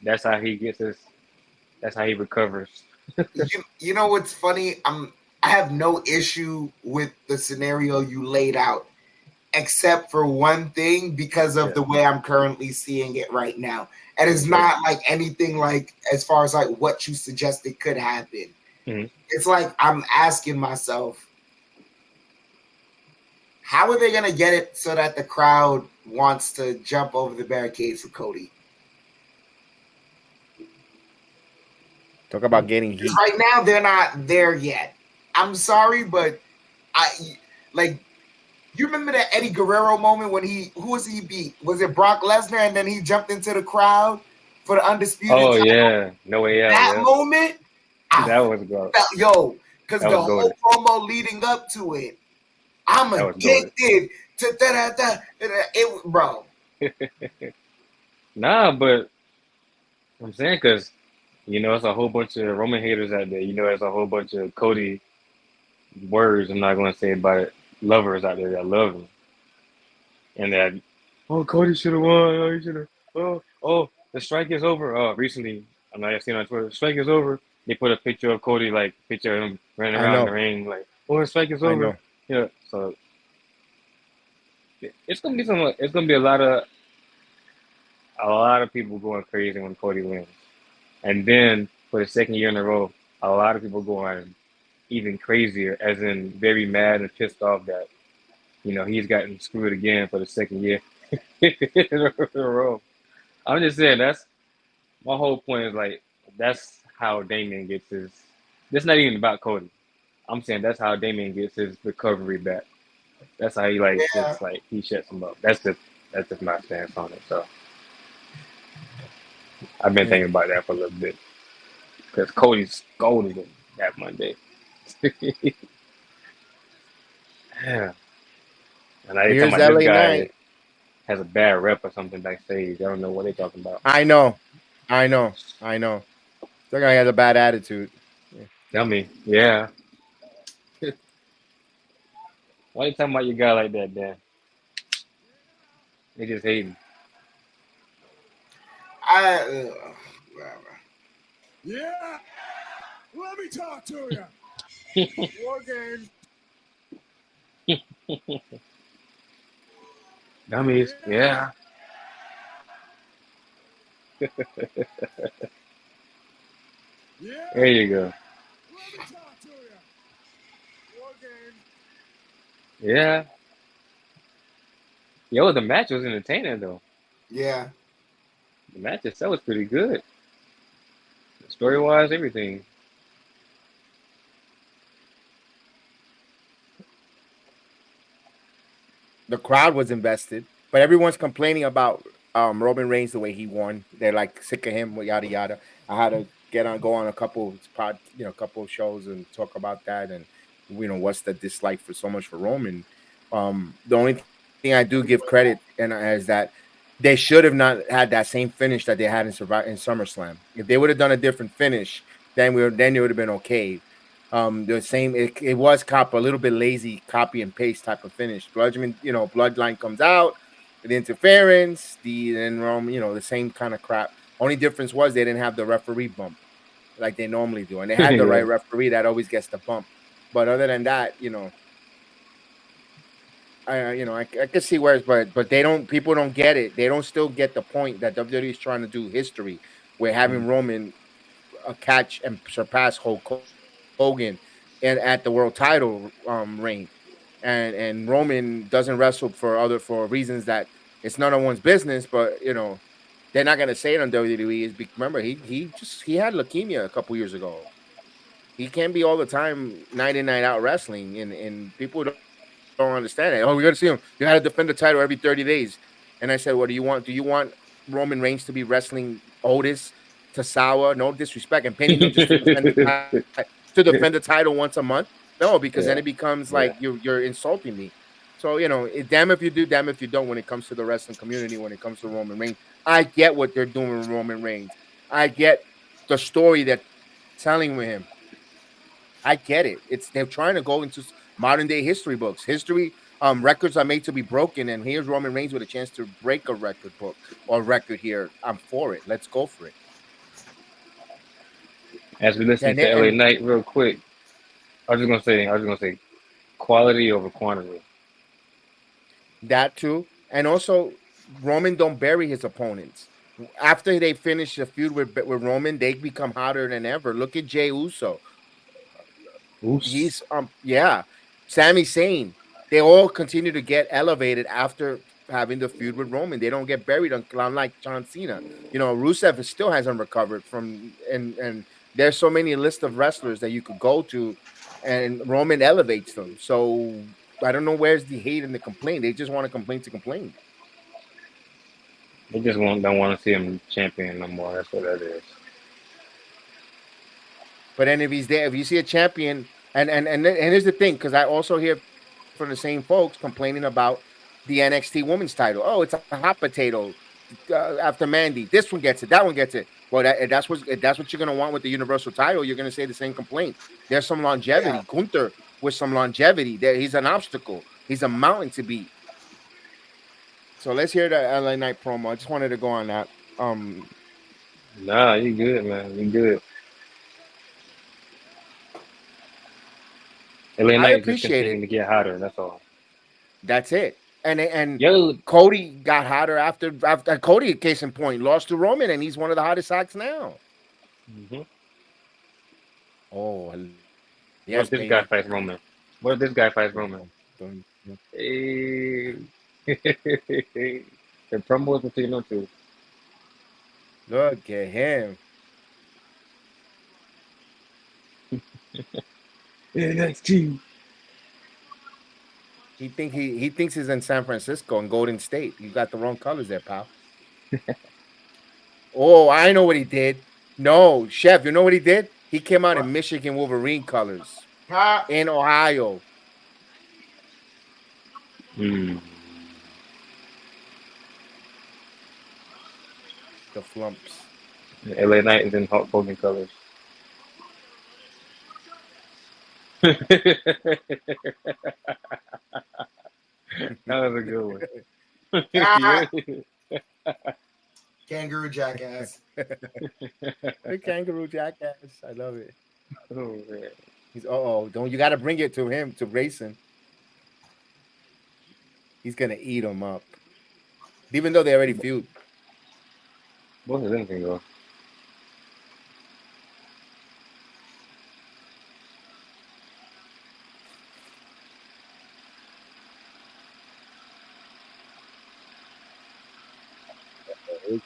[SPEAKER 8] That's how he gets his. That's how he recovers.
[SPEAKER 7] You know what's funny? I have no issue with the scenario you laid out, except for one thing, because of the way I'm currently seeing it right now. And it's not like anything like as far as like what you suggested could happen.
[SPEAKER 8] Mm-hmm.
[SPEAKER 7] It's like I'm asking myself, how are they going to get it so that the crowd wants to jump over the barricades for Cody?
[SPEAKER 6] Talk about getting heat.
[SPEAKER 7] Right now, they're not there yet. I'm sorry, but you remember that Eddie Guerrero moment when who was he beat? Was it Brock Lesnar? And then he jumped into the crowd for the undisputed title?
[SPEAKER 8] Yeah. No way out.
[SPEAKER 7] That moment,
[SPEAKER 8] that was good.
[SPEAKER 7] Because the whole promo leading up to it, I'm addicted to it, bro.
[SPEAKER 8] Nah, but I'm saying because it's a whole bunch of Roman haters out there. There's a whole bunch of Cody words I'm not going to say about it. Lovers out there that love him. And that, Cody should have won. Oh, he should have. Oh, the strike is over. Recently, I know I've seen on Twitter, the strike is over. They put a picture of Cody, picture of him running around the ring, the strike is over. Yeah, so it's gonna be some. It's gonna be a lot of people going crazy when Cody wins, and then for the second year in a row, a lot of people going even crazier, as in very mad and pissed off that he's gotten screwed again for the second year in a row. I'm just saying that's my whole point is like that's how Damien gets his. It's not even about Cody. I'm saying that's how Damien gets his recovery back. That's how he
[SPEAKER 7] Yeah.
[SPEAKER 8] just he shuts him up. That's just my stance on it. So I've been thinking about that for a little bit because Cody scolded him that Monday. Yeah, and I talking
[SPEAKER 6] Here's
[SPEAKER 8] about this
[SPEAKER 6] LA
[SPEAKER 8] guy
[SPEAKER 6] Knight.
[SPEAKER 8] has a bad rep or something backstage. I don't know what they're talking about.
[SPEAKER 6] I know. That guy has a bad attitude.
[SPEAKER 8] Tell me, yeah. Why you talking about your guy like that, Dan? They just hating.
[SPEAKER 7] Whatever.
[SPEAKER 1] Yeah. Let me talk to you. War games.
[SPEAKER 8] Dummies, yeah.
[SPEAKER 1] Yeah.
[SPEAKER 8] There you go.
[SPEAKER 1] Let me talk to you. War games.
[SPEAKER 8] Yeah. Yo, the match was entertaining though.
[SPEAKER 7] Yeah.
[SPEAKER 8] The match itself was pretty good. Story wise, everything.
[SPEAKER 6] The crowd was invested, but everyone's complaining about Roman Reigns the way he won. They're like sick of him, yada yada. I had to go on a couple couple shows and talk about that, and what's the dislike for so much for Roman. The only thing I do give credit and is that they should have not had that same finish that they had in SummerSlam. If they would have done a different finish, then it would have been okay. The same, it was a little bit lazy copy and paste type of finish. Bloodline comes out, the interference, the same kind of crap. Only difference was they didn't have the referee bump like they normally do, and they had the
[SPEAKER 8] Yeah.
[SPEAKER 6] right referee that always gets the bump. But other than that, I can see where it's, but people don't get it. They don't still get the point that WWE is trying to do history, where having Roman catch and surpass Hulk Hogan and at the world title reign, and Roman doesn't wrestle for reasons that it's none of one's business, but they're not gonna say it on WWE. Remember he had leukemia a couple years ago. He can't be all the time night in night out wrestling, and people don't understand it. Oh, we got to see him. You got to defend the title every 30 days. And I said, what do you want? Do you want Roman Reigns to be wrestling Otis, Tasawa? No disrespect, and paying them just to defend the title once a month? No, because then
[SPEAKER 8] Yeah.
[SPEAKER 6] it becomes
[SPEAKER 8] Yeah.
[SPEAKER 6] like you're insulting me. So damn if you do, damn if you don't. When it comes to the wrestling community, when it comes to Roman Reigns, I get what they're doing with Roman Reigns. I get the story they're telling with him. I get it. They're trying to go into modern day history books. History records are made to be broken, and here's Roman Reigns with a chance to break a record book or record here. I'm for it. Let's go for it.
[SPEAKER 8] As we listen to LA
[SPEAKER 6] And
[SPEAKER 8] Knight real quick, I was just gonna say quality over quantity.
[SPEAKER 6] that too, and also Roman don't bury his opponents. After they finish the feud with Roman, they become hotter than ever. Look at Jey Uso.
[SPEAKER 8] Oops.
[SPEAKER 6] He's Sami Zayn. They all continue to get elevated after having the feud with Roman. They don't get buried unlike John Cena. Rusev still hasn't recovered from and there's so many list of wrestlers that you could go to, and Roman elevates them. So I don't know where's the hate and the complaint. They just want to complain to complain.
[SPEAKER 8] They just don't want to see him champion no more. That's what that is.
[SPEAKER 6] But then if he's there, if you see a champion, and here's the thing, because I also hear from the same folks complaining about the NXT Women's title. Oh, it's a hot potato after Mandy. This one gets it, that one gets it. Well, that's what you're gonna want with the Universal title. You're gonna say the same complaint. There's some longevity.
[SPEAKER 7] Yeah.
[SPEAKER 6] Gunther with some longevity. There, he's an obstacle. He's a mountain to beat. So let's hear the LA Knight promo. I just wanted to go on that.
[SPEAKER 8] Nah, you good, man. You good. LA
[SPEAKER 6] I
[SPEAKER 8] Knight is just
[SPEAKER 6] appreciate
[SPEAKER 8] continuing
[SPEAKER 6] it.
[SPEAKER 8] to get hotter. That's all.
[SPEAKER 6] That's it. And
[SPEAKER 8] Yo,
[SPEAKER 6] Cody got hotter after Cody, case in point, lost to Roman, and he's one of the hottest acts now.
[SPEAKER 8] mhm.
[SPEAKER 6] Oh,
[SPEAKER 8] What
[SPEAKER 6] yes,
[SPEAKER 8] if this guy
[SPEAKER 6] baby.
[SPEAKER 8] fights Roman? What if this guy fights
[SPEAKER 6] Dun,
[SPEAKER 8] Roman?
[SPEAKER 6] dun, dun, dun.
[SPEAKER 8] Hey. The promo is between them two.
[SPEAKER 6] Look at him.
[SPEAKER 8] NXT.
[SPEAKER 6] He thinks he's in San Francisco and Golden State. You got the wrong colors there, pal. Oh, I know what he did. No, Chef, you know what he did? He came out in Michigan Wolverine colors
[SPEAKER 7] Ha!
[SPEAKER 6] in Ohio.
[SPEAKER 8] Mm.
[SPEAKER 6] The flumps.
[SPEAKER 8] LA Knight is in Hulk Hogan colors. That was a good one.
[SPEAKER 7] Ah!
[SPEAKER 8] Yeah.
[SPEAKER 7] Kangaroo jackass.
[SPEAKER 6] The kangaroo jackass. I love it.
[SPEAKER 8] Oh, man.
[SPEAKER 6] He's don't you gotta bring it to him to Grayson. He's gonna eat him up. Even though they already feud.
[SPEAKER 8] Both of them can go.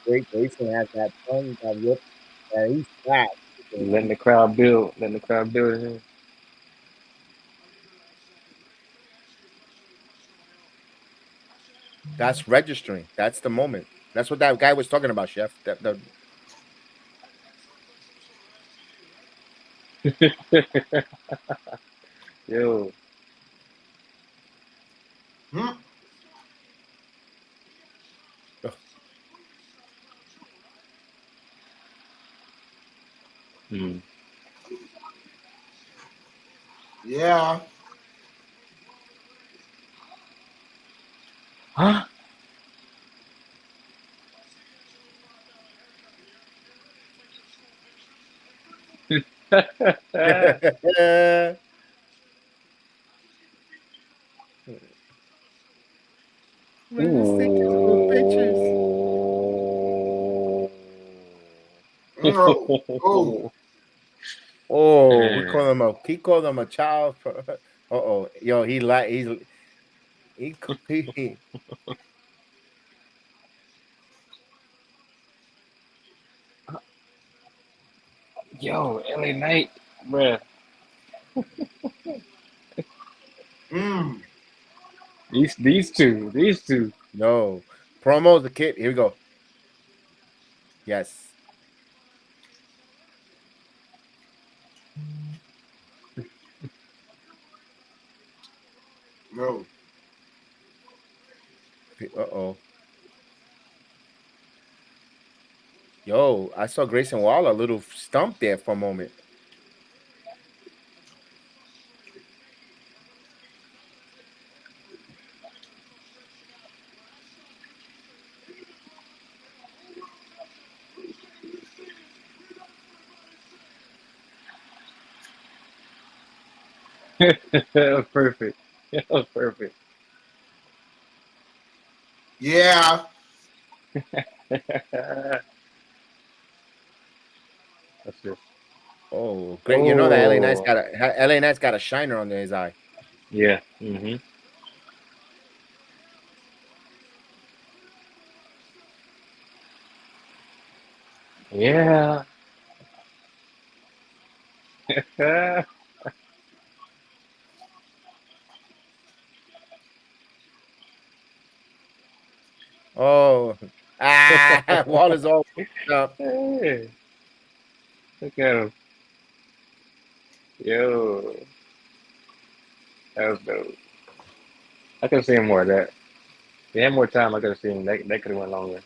[SPEAKER 6] Grayson has that tongue that whip. He's fat.
[SPEAKER 8] Letting the crowd build. Letting the crowd build him.
[SPEAKER 6] That's registering. That's the moment. That's what that guy was talking about, Chef.
[SPEAKER 8] Yo.
[SPEAKER 7] Hmm?
[SPEAKER 8] Mm.
[SPEAKER 7] Yeah.
[SPEAKER 8] Huh?
[SPEAKER 6] We're just taking little pictures.
[SPEAKER 8] Ooh.
[SPEAKER 7] Oh. Oh.
[SPEAKER 6] Oh, we call him he called him a child. Yo, he
[SPEAKER 8] Yo, LA Knight, bruh.
[SPEAKER 7] Mm.
[SPEAKER 8] These two.
[SPEAKER 6] no promo the kid. Here we go. Yes.
[SPEAKER 7] No.
[SPEAKER 6] Yo, I saw Grayson Waller a little stump there for a moment.
[SPEAKER 8] That was perfect. That was perfect.
[SPEAKER 7] Yeah.
[SPEAKER 8] That's just.
[SPEAKER 6] Oh, great! You know that
[SPEAKER 8] Oh,
[SPEAKER 6] LA Knight's got a shiner under his eye.
[SPEAKER 8] yeah. Mm-hmm. Yeah.
[SPEAKER 6] Oh, Waller's all up.
[SPEAKER 8] Hey, look at him. Yo, that was dope. I could have seen more of that. If they had more time, I could have seen that. That could have went longer.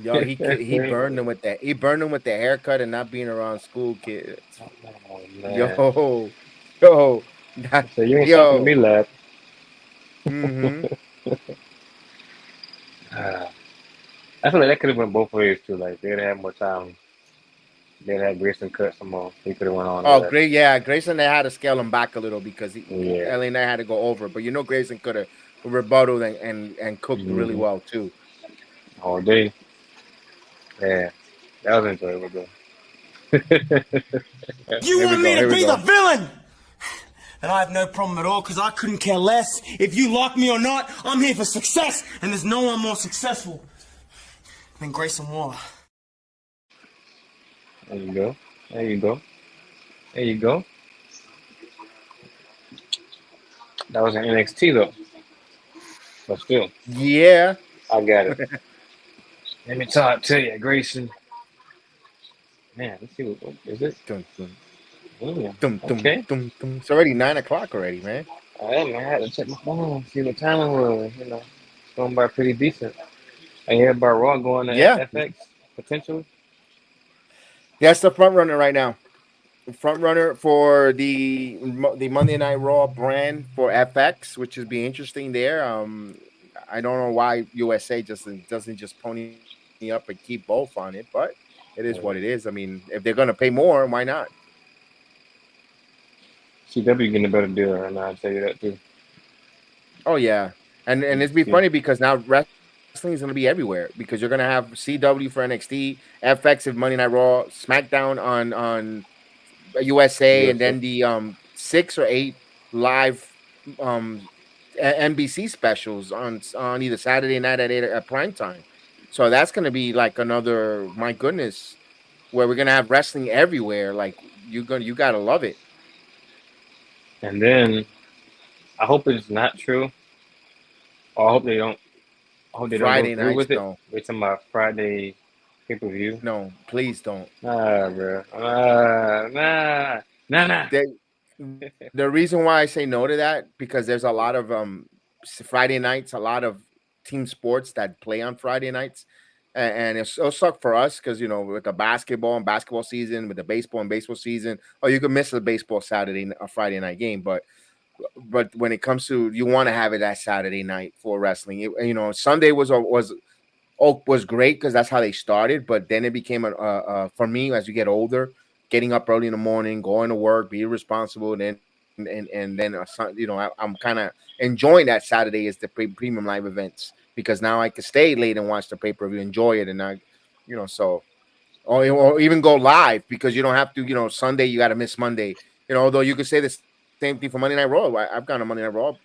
[SPEAKER 6] Yo, he burned him with that. He burned him with the haircut and not being around school kids.
[SPEAKER 8] Oh man.
[SPEAKER 6] Yo,
[SPEAKER 8] So you ain't talking to me,
[SPEAKER 6] yo.
[SPEAKER 8] lad.
[SPEAKER 6] Mm-hmm.
[SPEAKER 8] I feel like that could have went both ways too. Like they'd have more time. They had Grayson cut some more. He could have went on.
[SPEAKER 6] Oh, great. Yeah, Grayson, they had to scale him back a little because
[SPEAKER 8] Yeah.
[SPEAKER 6] LA Knight had to go over. But Grayson could have rebutted and cooked really
[SPEAKER 8] Mhm.
[SPEAKER 6] well too.
[SPEAKER 8] All day. Yeah, that was enjoyable though.
[SPEAKER 5] You
[SPEAKER 6] Here we
[SPEAKER 5] want
[SPEAKER 6] go,
[SPEAKER 5] me
[SPEAKER 6] here
[SPEAKER 5] to
[SPEAKER 6] we
[SPEAKER 5] be
[SPEAKER 6] go.
[SPEAKER 5] the villain? And I have no problem at all because I couldn't care less. If you like me or not, I'm here for success, and there's no one more successful than Grayson Waller.
[SPEAKER 8] There you go. There you go. There you go. That was an NXT though, but still,
[SPEAKER 6] Yeah.
[SPEAKER 8] I got it. Let me talk to you, Grayson. Man, let's see what is it.
[SPEAKER 6] Dum, dum,
[SPEAKER 8] Yeah.
[SPEAKER 6] dum, dum,
[SPEAKER 8] Okay.
[SPEAKER 6] dum, dum. It's already 9:00 already, man.
[SPEAKER 8] All right, man. I had to check my phone, see what time it was. It's going by pretty decent. I hear about Raw going to
[SPEAKER 6] Yeah.
[SPEAKER 8] FX potentially.
[SPEAKER 6] That's the front runner right now. Front runner for the Monday Night Raw brand for FX, which is be interesting there. I don't know why USA doesn't just pony up and keep both on it, but it is what it is. I mean, if they're gonna pay more, why not?
[SPEAKER 8] CW getting a better deal right now. I'll tell you that too.
[SPEAKER 6] Oh yeah, and it's be funny because now wrestling is gonna be everywhere because you're gonna have CW for NXT, FX of Monday Night Raw, SmackDown on USA, and then the 6 or 8 live NBC specials on either Saturday night at 8 at prime time. So that's gonna be like another, my goodness, where we're gonna have wrestling everywhere. Like you gotta love it.
[SPEAKER 8] And then I hope it's not true. Or I hope they don't. I hope they don't
[SPEAKER 6] Friday
[SPEAKER 8] go through
[SPEAKER 6] nights,
[SPEAKER 8] with it.
[SPEAKER 6] no.
[SPEAKER 8] We're talking about Friday pay-per-view.
[SPEAKER 6] No, please don't.
[SPEAKER 8] Nah, bro. Nah.
[SPEAKER 6] The reason why I say no to that because there's a lot of Friday nights, a lot of team sports that play on Friday nights, and it'll suck for us because with the basketball season, with the baseball and baseball season, you could miss a baseball Friday night game, but when it comes to you want to have it that Saturday night for wrestling, Sunday was great because that's how they started, but then it became for me as you get older, getting up early in the morning, going to work, be responsible, and then I'm kind of enjoying that Saturday is the premium live events because now I can stay late and watch the pay-per-view, enjoy it, and or even go live because you don't have to, Sunday you got to miss Monday, although you could say the same thing for Monday Night Raw. I've gone to Monday Night Raw.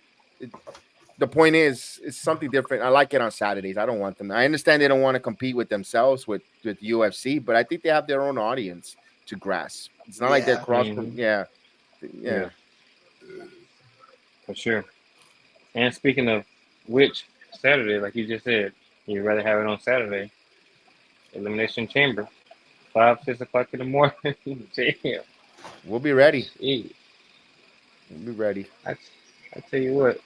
[SPEAKER 6] The point is, it's something different. I like it on Saturdays. I don't want them. I understand they don't want to compete with themselves with UFC, but I think they have their own audience to grasp. It's not like they're cross.
[SPEAKER 8] Mhm.
[SPEAKER 6] Yeah.
[SPEAKER 8] For sure. And speaking of which, Saturday, like you just said, you'd rather have it on Saturday. Elimination Chamber, 5-6 o'clock in the morning. Damn.
[SPEAKER 6] We'll be ready.
[SPEAKER 8] Jeez.
[SPEAKER 6] We'll be ready.
[SPEAKER 8] I tell you what.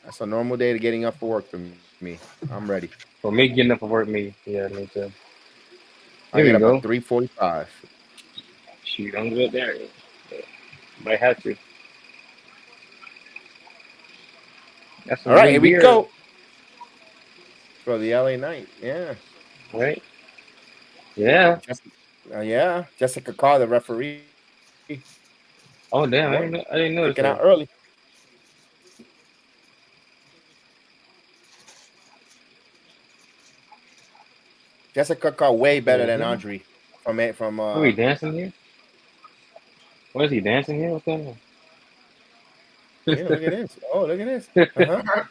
[SPEAKER 6] That's a normal day to getting up for work for me. I'm ready.
[SPEAKER 8] For me, getting up for work, me too.
[SPEAKER 6] I get up at 3:45.
[SPEAKER 8] Shoot, I'm good there. Might have to. That's
[SPEAKER 6] all right. Here we go for the LA Knight. Yeah.
[SPEAKER 8] Right. Yeah.
[SPEAKER 6] Jessica Carr, the referee.
[SPEAKER 8] Oh damn! I didn't know
[SPEAKER 6] Picking out early. Jessica Carr way better than Audrey from.
[SPEAKER 8] Are we dancing here? What is he dancing here? What's going on?
[SPEAKER 6] Yeah, look at this. Oh, look at this.
[SPEAKER 8] Hey,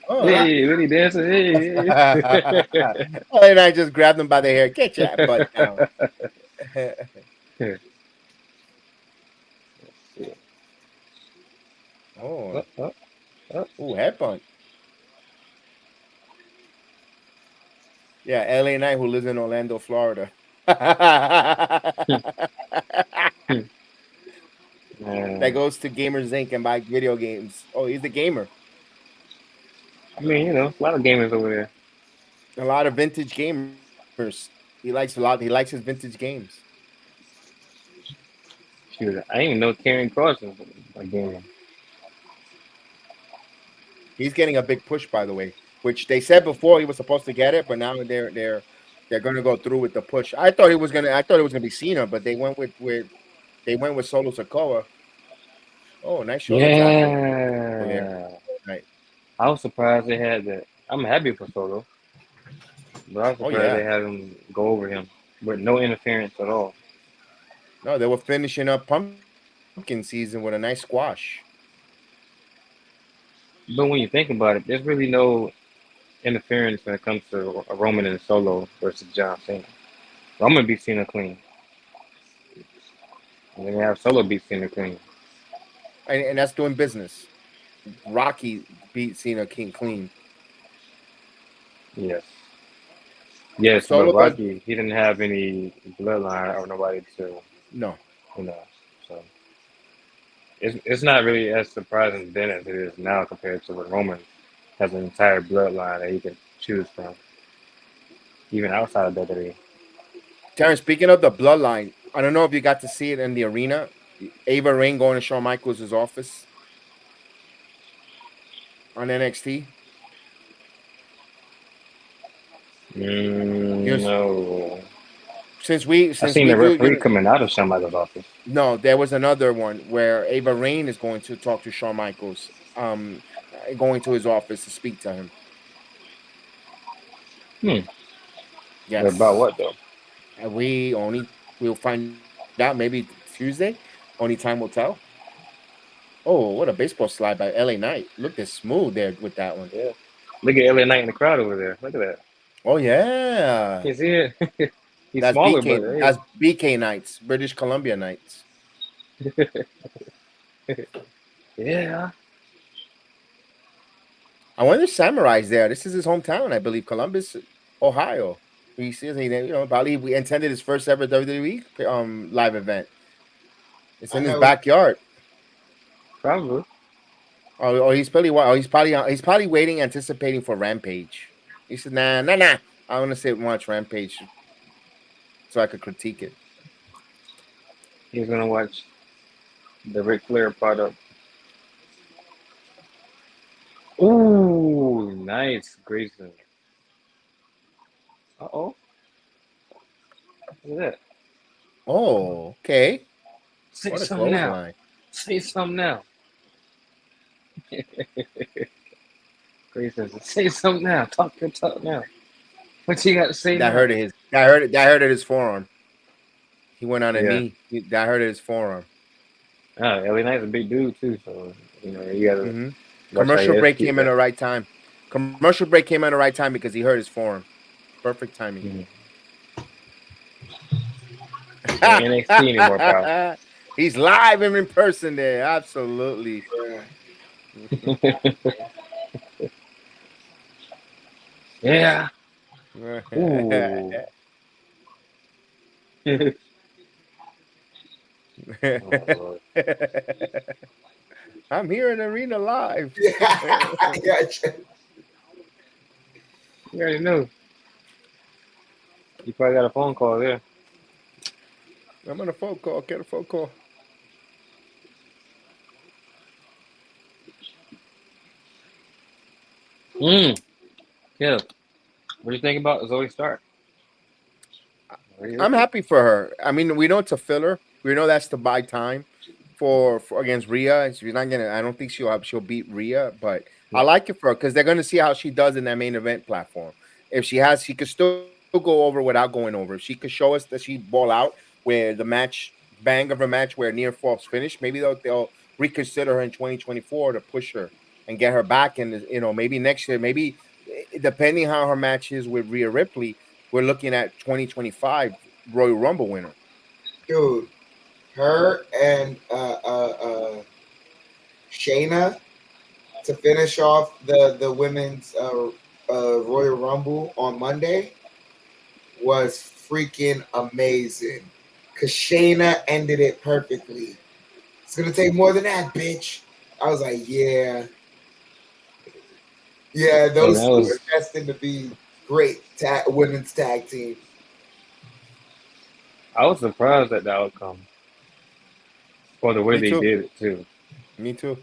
[SPEAKER 8] what are you dancing? Hey.
[SPEAKER 6] And I just grabbed him by the hair. Get your butt down. Oh, headbutt. Yeah, LA Knight who lives in Orlando, Florida. That goes to Gamers Inc. and buy video games. Oh, he's a gamer.
[SPEAKER 8] I mean, a lot of gamers over there.
[SPEAKER 6] A lot of vintage gamers. He likes his vintage games.
[SPEAKER 8] Shoot, I didn't even know Karrion Kross was a gamer.
[SPEAKER 6] He's getting a big push, by the way, which they said before he was supposed to get it, but now they're they're gonna go through with the push. I thought it was gonna be Cena, but they went with Solo Sikoa. Oh, nice shoulder tackle there.
[SPEAKER 8] Yeah.
[SPEAKER 6] Right.
[SPEAKER 8] I was surprised they had that. I'm happy for Solo, but I was
[SPEAKER 6] Oh
[SPEAKER 8] surprised
[SPEAKER 6] yeah.
[SPEAKER 8] they had him go over him with no interference at all.
[SPEAKER 6] No, they were finishing up pumpkin season with a nice squash.
[SPEAKER 8] But when you think about it, there's really no interference when it comes to a Roman and Solo versus John Cena. Roman beat Cena clean. And then you have Solo beat Cena clean.
[SPEAKER 6] And that's doing business. Rocky beat Cena King clean.
[SPEAKER 8] Yes. Yes, but
[SPEAKER 6] Solo does
[SPEAKER 8] Rocky, he didn't have any bloodline or nobody to,
[SPEAKER 6] no.
[SPEAKER 8] so it's not really as surprising then as it is now compared to when Roman has an entire bloodline that he can choose from, even outside of WWE.
[SPEAKER 6] Terrence, speaking of the bloodline, I don't know if you got to see it in the arena. Ava Rain going to Shawn Michaels' office on NXT.
[SPEAKER 8] No.
[SPEAKER 6] Since we
[SPEAKER 8] seen the referee coming out of Shawn Michaels' office.
[SPEAKER 6] No, there was another one where Ava Rain is going to talk to Shawn Michaels, going to his office to speak to him. Yes.
[SPEAKER 8] About what though?
[SPEAKER 6] We'll find out maybe Tuesday. Only time will tell. Oh, what a baseball slide by LA Knight. Look at smooth there with that one.
[SPEAKER 8] Yeah. Look at LA Knight in the crowd over there. Look at that.
[SPEAKER 6] Oh yeah.
[SPEAKER 8] You see it? He's
[SPEAKER 6] that's
[SPEAKER 8] smaller,
[SPEAKER 6] BK,
[SPEAKER 8] but hey.
[SPEAKER 6] That's BK Knights, British Columbia Knights.
[SPEAKER 8] Yeah.
[SPEAKER 6] I wonder if Samurai's there. This is his hometown, I believe, Columbus, Ohio. He says probably we attended his first ever WWE live event. It's in his backyard.
[SPEAKER 8] Probably.
[SPEAKER 6] He's probably waiting, anticipating for Rampage. He said, nah. I want to sit and watch Rampage so I could critique it.
[SPEAKER 8] He's gonna watch the Ric Flair product. Ooh, nice, Grayson. Uh-oh. Look at that.
[SPEAKER 6] Oh, okay.
[SPEAKER 8] Say something now. Line. Say something now. Grayson, say something now. Talk your talk now. What you got to say now?
[SPEAKER 6] That hurt at his forearm. He went on a knee. That hurt at his forearm.
[SPEAKER 8] LA Knight's a big dude too, so you gotta.
[SPEAKER 6] Commercial break came in the right time. Commercial break came in the right time because he hurt his forearm. Perfect timing.
[SPEAKER 8] NXT anymore, pal.
[SPEAKER 6] He's live and in person there. Absolutely.
[SPEAKER 8] Yeah.
[SPEAKER 6] I'm here in Arena Live.
[SPEAKER 7] Yeah, I gotcha.
[SPEAKER 8] You already know. You probably got a phone call there.
[SPEAKER 6] I'm on a phone call. Get a phone call.
[SPEAKER 8] Yeah. What do you think about Zoe Stark?
[SPEAKER 6] I'm happy for her. I mean, we know it's a filler. We know that's to buy time for against Rhea. She's not gonna. I don't think she'll beat Rhea, but I like it for her because they're gonna see how she does in that main event platform. If she could still go over without going over. If she could show us that she ball out where the bang of a match where near false finish, maybe they'll reconsider her in 2024 to push her and get her back. And maybe next year, maybe depending how her match is with Rhea Ripley, we're looking at 2025 Royal Rumble winner.
[SPEAKER 7] Dude, her and Shayna to finish off the women's Royal Rumble on Monday was freaking amazing. Because Shayna ended it perfectly. It's going to take more than that, bitch. I was like, yeah. Yeah, those two are destined to be great women's tag team.
[SPEAKER 8] I was surprised at the outcome. Or the way they did it, too.
[SPEAKER 6] Me too.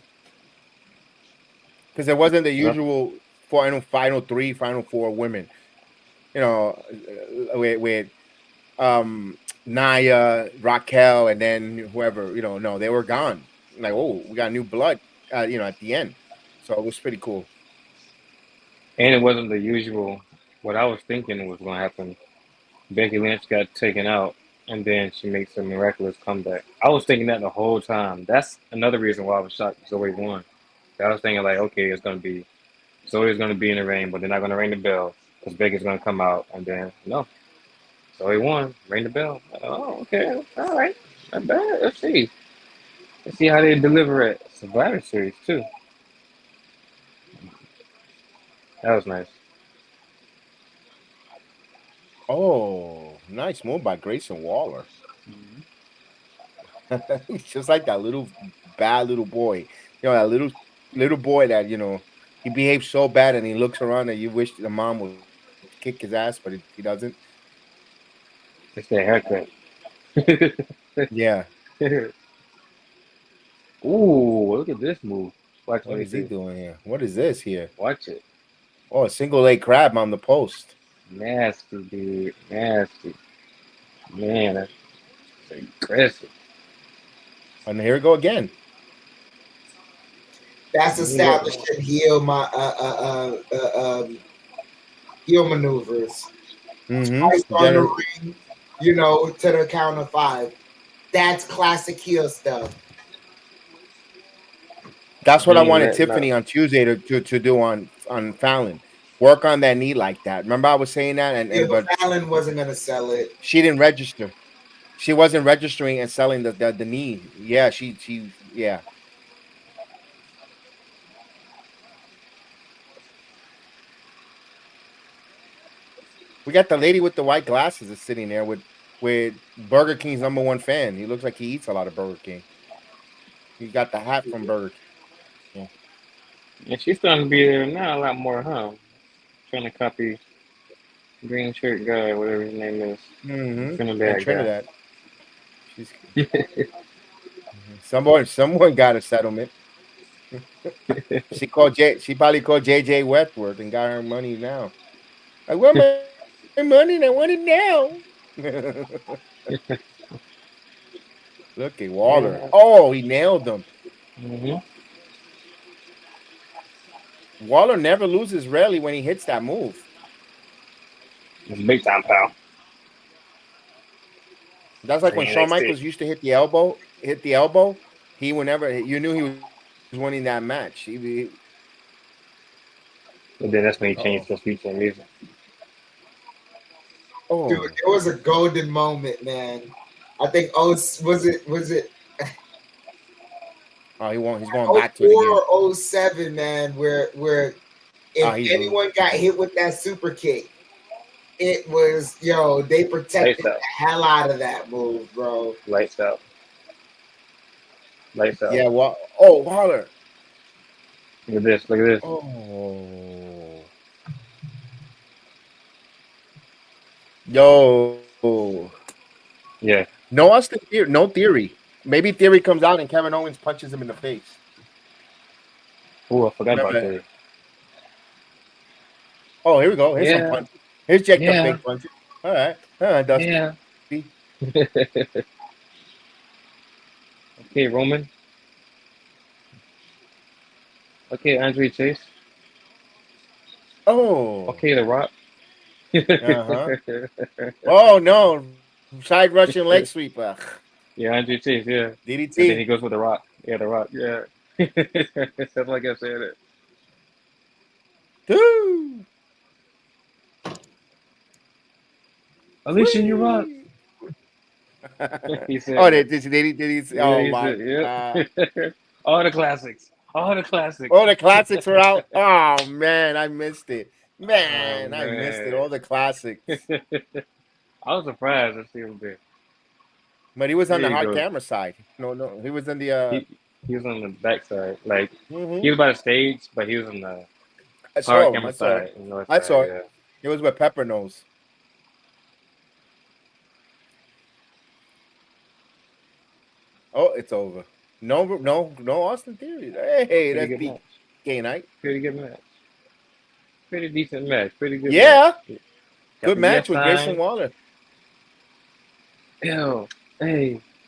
[SPEAKER 6] Because it wasn't the usual final 3, final 4 women. you know, with Naya, Raquel, and then whoever, no, they were gone. Like, oh, we got new blood, at the end. So it was pretty cool.
[SPEAKER 8] And it wasn't the usual. What I was thinking was going to happen. Becky Lynch got taken out, and then she makes a miraculous comeback. I was thinking that the whole time. That's another reason why I was shocked Zoe won. I was thinking like, okay, it's going to be Zoe's going to be in the ring, but they're not going to ring the bell because Becky's going to come out, and then no, Zoe won, ring the bell. Oh, okay, all right, not bad. Let's see. Let's see how they deliver at Survivor Series too. That was nice.
[SPEAKER 6] Oh, nice move by Grayson Waller. He's just like that little bad little boy. That little boy that he behaves so bad, and he looks around and you wish the mom would kick his ass, but he doesn't.
[SPEAKER 8] It's their haircut.
[SPEAKER 6] Yeah.
[SPEAKER 8] Ooh, look at this move. Watch
[SPEAKER 6] What is he doing here? What is this here?
[SPEAKER 8] Watch it.
[SPEAKER 6] Oh, a single leg crab on the post.
[SPEAKER 8] Nasty, dude. Nasty. Man, that's aggressive.
[SPEAKER 6] And here we go again.
[SPEAKER 7] That's establishing heel heel maneuvers. Twice on the ring, to the count of 5. That's classic heel stuff.
[SPEAKER 6] That's what I wanted Tiffany on Tuesday to do on Fallon. Work on that knee like that. Remember I was saying that,
[SPEAKER 7] but Fallon wasn't gonna sell it.
[SPEAKER 6] She didn't register. She wasn't registering and selling the knee. Yeah, she yeah. We got the lady with the white glasses is sitting there with Burger King's #1 fan. He looks like he eats a lot of Burger King. He got the hat from Burger King. Yeah.
[SPEAKER 8] And she's starting to be there now a lot more, huh? Trying to copy green shirt guy, whatever his name is.
[SPEAKER 6] Trinidad. She's someone got a settlement. She probably called JJ Wentworth and got her money now. I want my money and I want it now. Look at Waller. Yeah. Oh, he nailed them. Waller never loses rarely when he hits that move.
[SPEAKER 8] It's big time, pal.
[SPEAKER 6] That's like when Shawn Michaels used to hit the elbow. He whenever you knew he was winning that match.
[SPEAKER 8] But then that's when he changed his future music.
[SPEAKER 7] Oh, dude, it was a golden moment, man. I think was it?
[SPEAKER 6] Oh, he's going back to it again.
[SPEAKER 7] 04 or 07, man, where if anyone got hit with that super kick, it was they protected the hell out of that move, bro.
[SPEAKER 8] Lights out.
[SPEAKER 6] Yeah, Waller.
[SPEAKER 8] Look at this.
[SPEAKER 6] Oh. Yo.
[SPEAKER 8] Yeah.
[SPEAKER 6] No Austin Theory. No Theory. Maybe Theory comes out and Kevin Owens punches him in the face.
[SPEAKER 8] Oh, I forgot about that.
[SPEAKER 6] Oh, here we go. Here's some punches. Here's Jack the big punches. All right. Dustin.
[SPEAKER 8] Yeah. Okay, Roman. Okay, Andre Chase.
[SPEAKER 6] Oh.
[SPEAKER 8] Okay, The Rock.
[SPEAKER 6] Oh, no. Side Russian leg sweep.
[SPEAKER 8] Yeah, Andre Chase, yeah.
[SPEAKER 6] DDT.
[SPEAKER 8] And then he goes with The Rock. Yeah, The Rock, yeah. That's like I said it.
[SPEAKER 6] Dude.
[SPEAKER 8] Alicia, you rock.
[SPEAKER 6] He said, did he? Oh, my.
[SPEAKER 8] Yeah. All the classics.
[SPEAKER 6] All the classics were out. Oh, man, I missed it. I missed it. All the classics.
[SPEAKER 8] I was surprised to see him there.
[SPEAKER 6] But he was on the hard camera side. No, he was on the.
[SPEAKER 8] He was on the back side. Like, he was by the stage, but he was on the hard camera side.
[SPEAKER 6] I saw it. Yeah. It was with Pepper Nose. Oh, it's over. No Austin Theory. Hey, that's BK night.
[SPEAKER 8] Pretty good match. Pretty decent match. Pretty good.
[SPEAKER 6] Yeah.
[SPEAKER 8] Match.
[SPEAKER 6] Good match with Grayson Waller.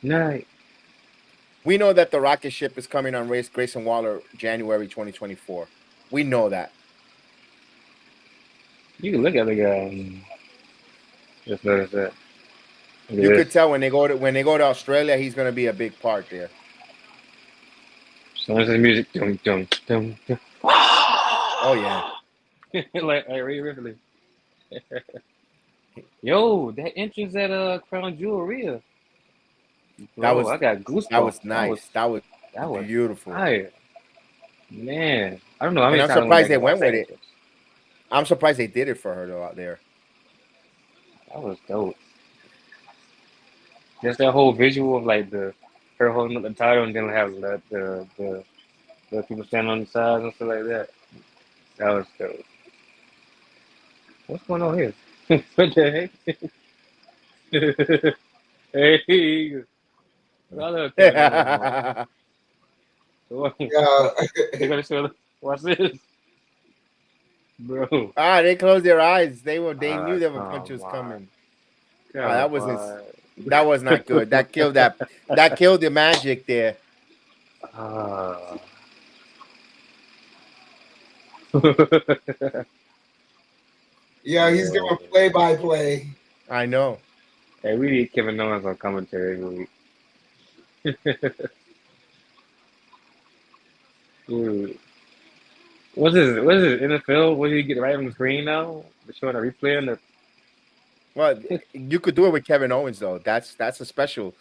[SPEAKER 8] Night.
[SPEAKER 6] We know that the rocket ship is coming on Grayson Waller January 2024. We know that.
[SPEAKER 8] You can look at the guy. Just notice that.
[SPEAKER 6] You could tell when they go to Australia, he's going to be a big part there.
[SPEAKER 8] So there's music. Dum, dum, dum, dum.
[SPEAKER 6] Oh yeah.
[SPEAKER 8] like Ray Ripley. Yo, that entrance at Crown Jewelry. Bro, I got goosebumps.
[SPEAKER 6] That was nice. That was beautiful.
[SPEAKER 8] Fire. Man, I don't know.
[SPEAKER 6] I'm surprised they went with it. I'm surprised they did it for her though out there.
[SPEAKER 8] That was dope. Just that whole visual of like her holding up the title and then have the people standing on the sides and stuff like that. That was dope. What's going on here? What the heck? Hey.
[SPEAKER 7] Yeah.
[SPEAKER 8] They gonna show. Watch this, bro.
[SPEAKER 6] They closed their eyes. They knew that a punch was coming. That was not good. That killed the magic there.
[SPEAKER 7] Yeah, he's doing play-by-play.
[SPEAKER 6] I know.
[SPEAKER 8] Hey, we need Kevin Owens on commentary every week. Dude. What is it? NFL? What do you get right on the screen now? They're showing a replay on the.
[SPEAKER 6] Well, you could do it with Kevin Owens though. That's a special.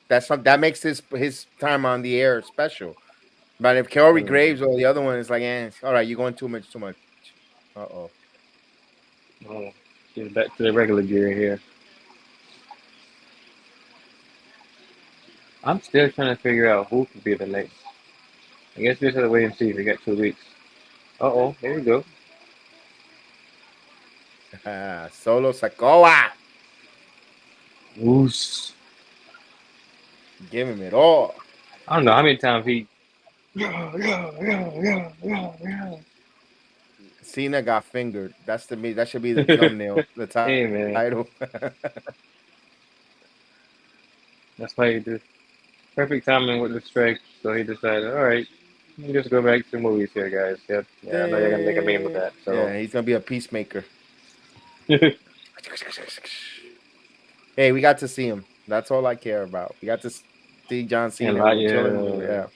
[SPEAKER 6] That makes his time on the air special. But if Corey Graves or the other one is like, all right, you're going too much. Oh,
[SPEAKER 8] get back to the regular gear here. I'm still trying to figure out who could be the next. I guess we just have to wait and see. We got 2 weeks. There we go.
[SPEAKER 6] Solo Sikoa.
[SPEAKER 8] Woos.
[SPEAKER 6] Give him it all.
[SPEAKER 8] I don't know how many times he.
[SPEAKER 6] Cena got fingered. That should be the thumbnail. The title.
[SPEAKER 8] That's why he did. Perfect timing with the strike. So he decided, all right, let me just go back to the movies here, guys. Yep. Yeah, I know you're gonna make a meme with that. So
[SPEAKER 6] yeah, he's gonna be a peacemaker. Hey, we got to see him. That's all I care about. We got to see John Cena.
[SPEAKER 8] Yeah.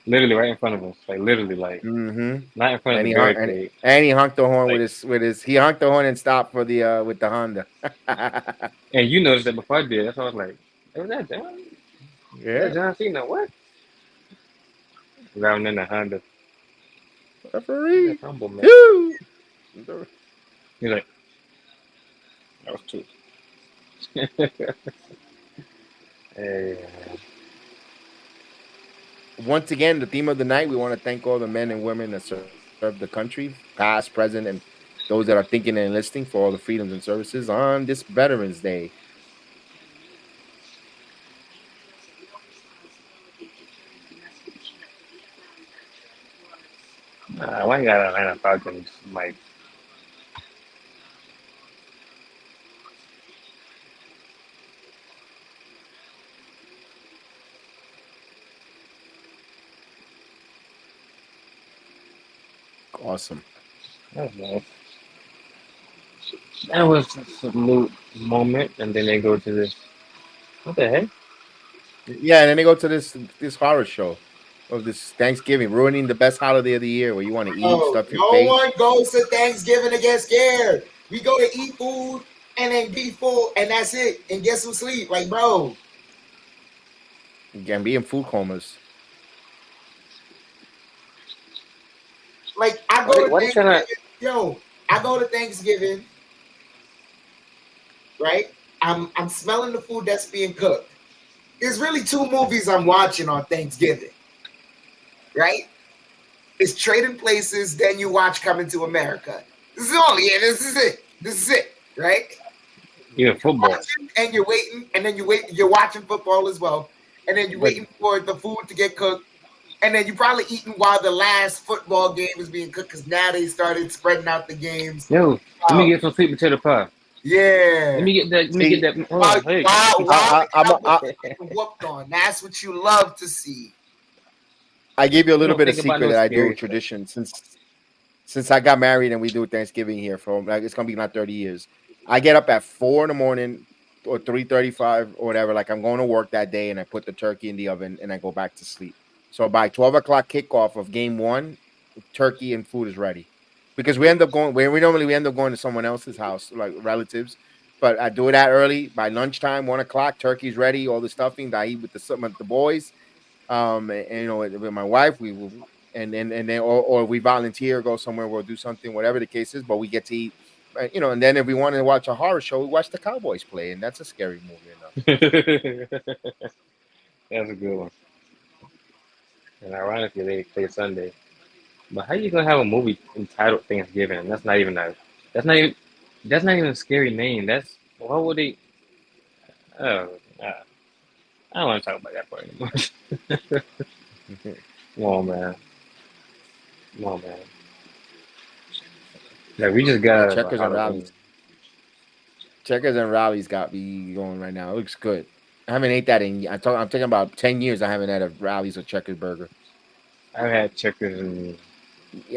[SPEAKER 8] Literally right in front of us. Like literally, like not in front of the barricade.
[SPEAKER 6] And he honked the horn with his. He honked the horn and stopped for the with the Honda.
[SPEAKER 8] And you noticed that before I did. That's why I was like, was that John?
[SPEAKER 6] Yeah,
[SPEAKER 8] John Cena. What? Driving in the Honda.
[SPEAKER 6] Referee.
[SPEAKER 8] Humble, man. He's like, that was 2. Hey.
[SPEAKER 6] Once again, the theme of the night, we want to thank all the men and women that serve the country, past, present, and those that are thinking and enlisting for all the freedoms and services on this Veterans Day.
[SPEAKER 8] Why you got Atlanta Falcons, Mike?
[SPEAKER 6] Awesome.
[SPEAKER 8] That was nice. That was a salute moment, and then they go to this. What the heck?
[SPEAKER 6] Yeah, and then they go to this horror show of this Thanksgiving, ruining the best holiday of the year, where you want to eat stuff.
[SPEAKER 7] No one goes to Thanksgiving to get scared. We go to eat food and then be full, and that's it, and get some sleep. Like, bro,
[SPEAKER 6] you can be in food comas.
[SPEAKER 7] Like, I go to Thanksgiving. I go to Thanksgiving, right? I'm smelling the food that's being cooked. There's really 2 movies I'm watching on Thanksgiving, right? It's Trading Places, then you watch Coming to America. This is it, right?
[SPEAKER 8] Yeah, football.
[SPEAKER 7] And you're waiting, and then you're watching football as well, and then you're waiting for the food to get cooked, And then you probably eating while the last football game was being cooked because now they started spreading out the games.
[SPEAKER 8] Yo, let me get some sweet potato pie.
[SPEAKER 7] Yeah.
[SPEAKER 8] Let me get that. Let me get that.
[SPEAKER 7] While
[SPEAKER 8] Hey.
[SPEAKER 7] the Cowboys getting whooped on. That's what you love to see.
[SPEAKER 6] I gave you a little bit of
[SPEAKER 8] think about
[SPEAKER 6] secret
[SPEAKER 8] no
[SPEAKER 6] that I do
[SPEAKER 8] scary
[SPEAKER 6] with tradition since I got married and we do Thanksgiving here for like it's gonna be not 30 years. I get up at 4 in the morning or 3:35 or whatever. Like I'm going to work that day and I put the turkey in the oven and I go back to sleep. So by 12 o'clock kickoff of game 1, turkey and food is ready. Because we end up going where we end up going to someone else's house, like relatives. But I do it that early. By lunchtime, 1 o'clock, turkey's ready, all the stuffing that I eat with the boys. And you know, with my wife, we will and then or we volunteer, go somewhere, we'll do something, whatever the case is, but we get to eat, you know, and then if we want to watch a horror show, we watch the Cowboys play, and that's a scary movie enough.
[SPEAKER 8] That's a good one. And ironically, they play Sunday. But how you gonna have a movie entitled Thanksgiving? And that's not even a scary name. That's what would they? Oh, I don't want to talk about that part anymore. Come on, man. Like we just got
[SPEAKER 6] Checkers and Rallies. Checkers and Rallies got me going right now. It looks good. I haven't ate that in. I'm talking about 10 years. I haven't had a Rallies or Checkers burger.
[SPEAKER 8] I've had Checkers and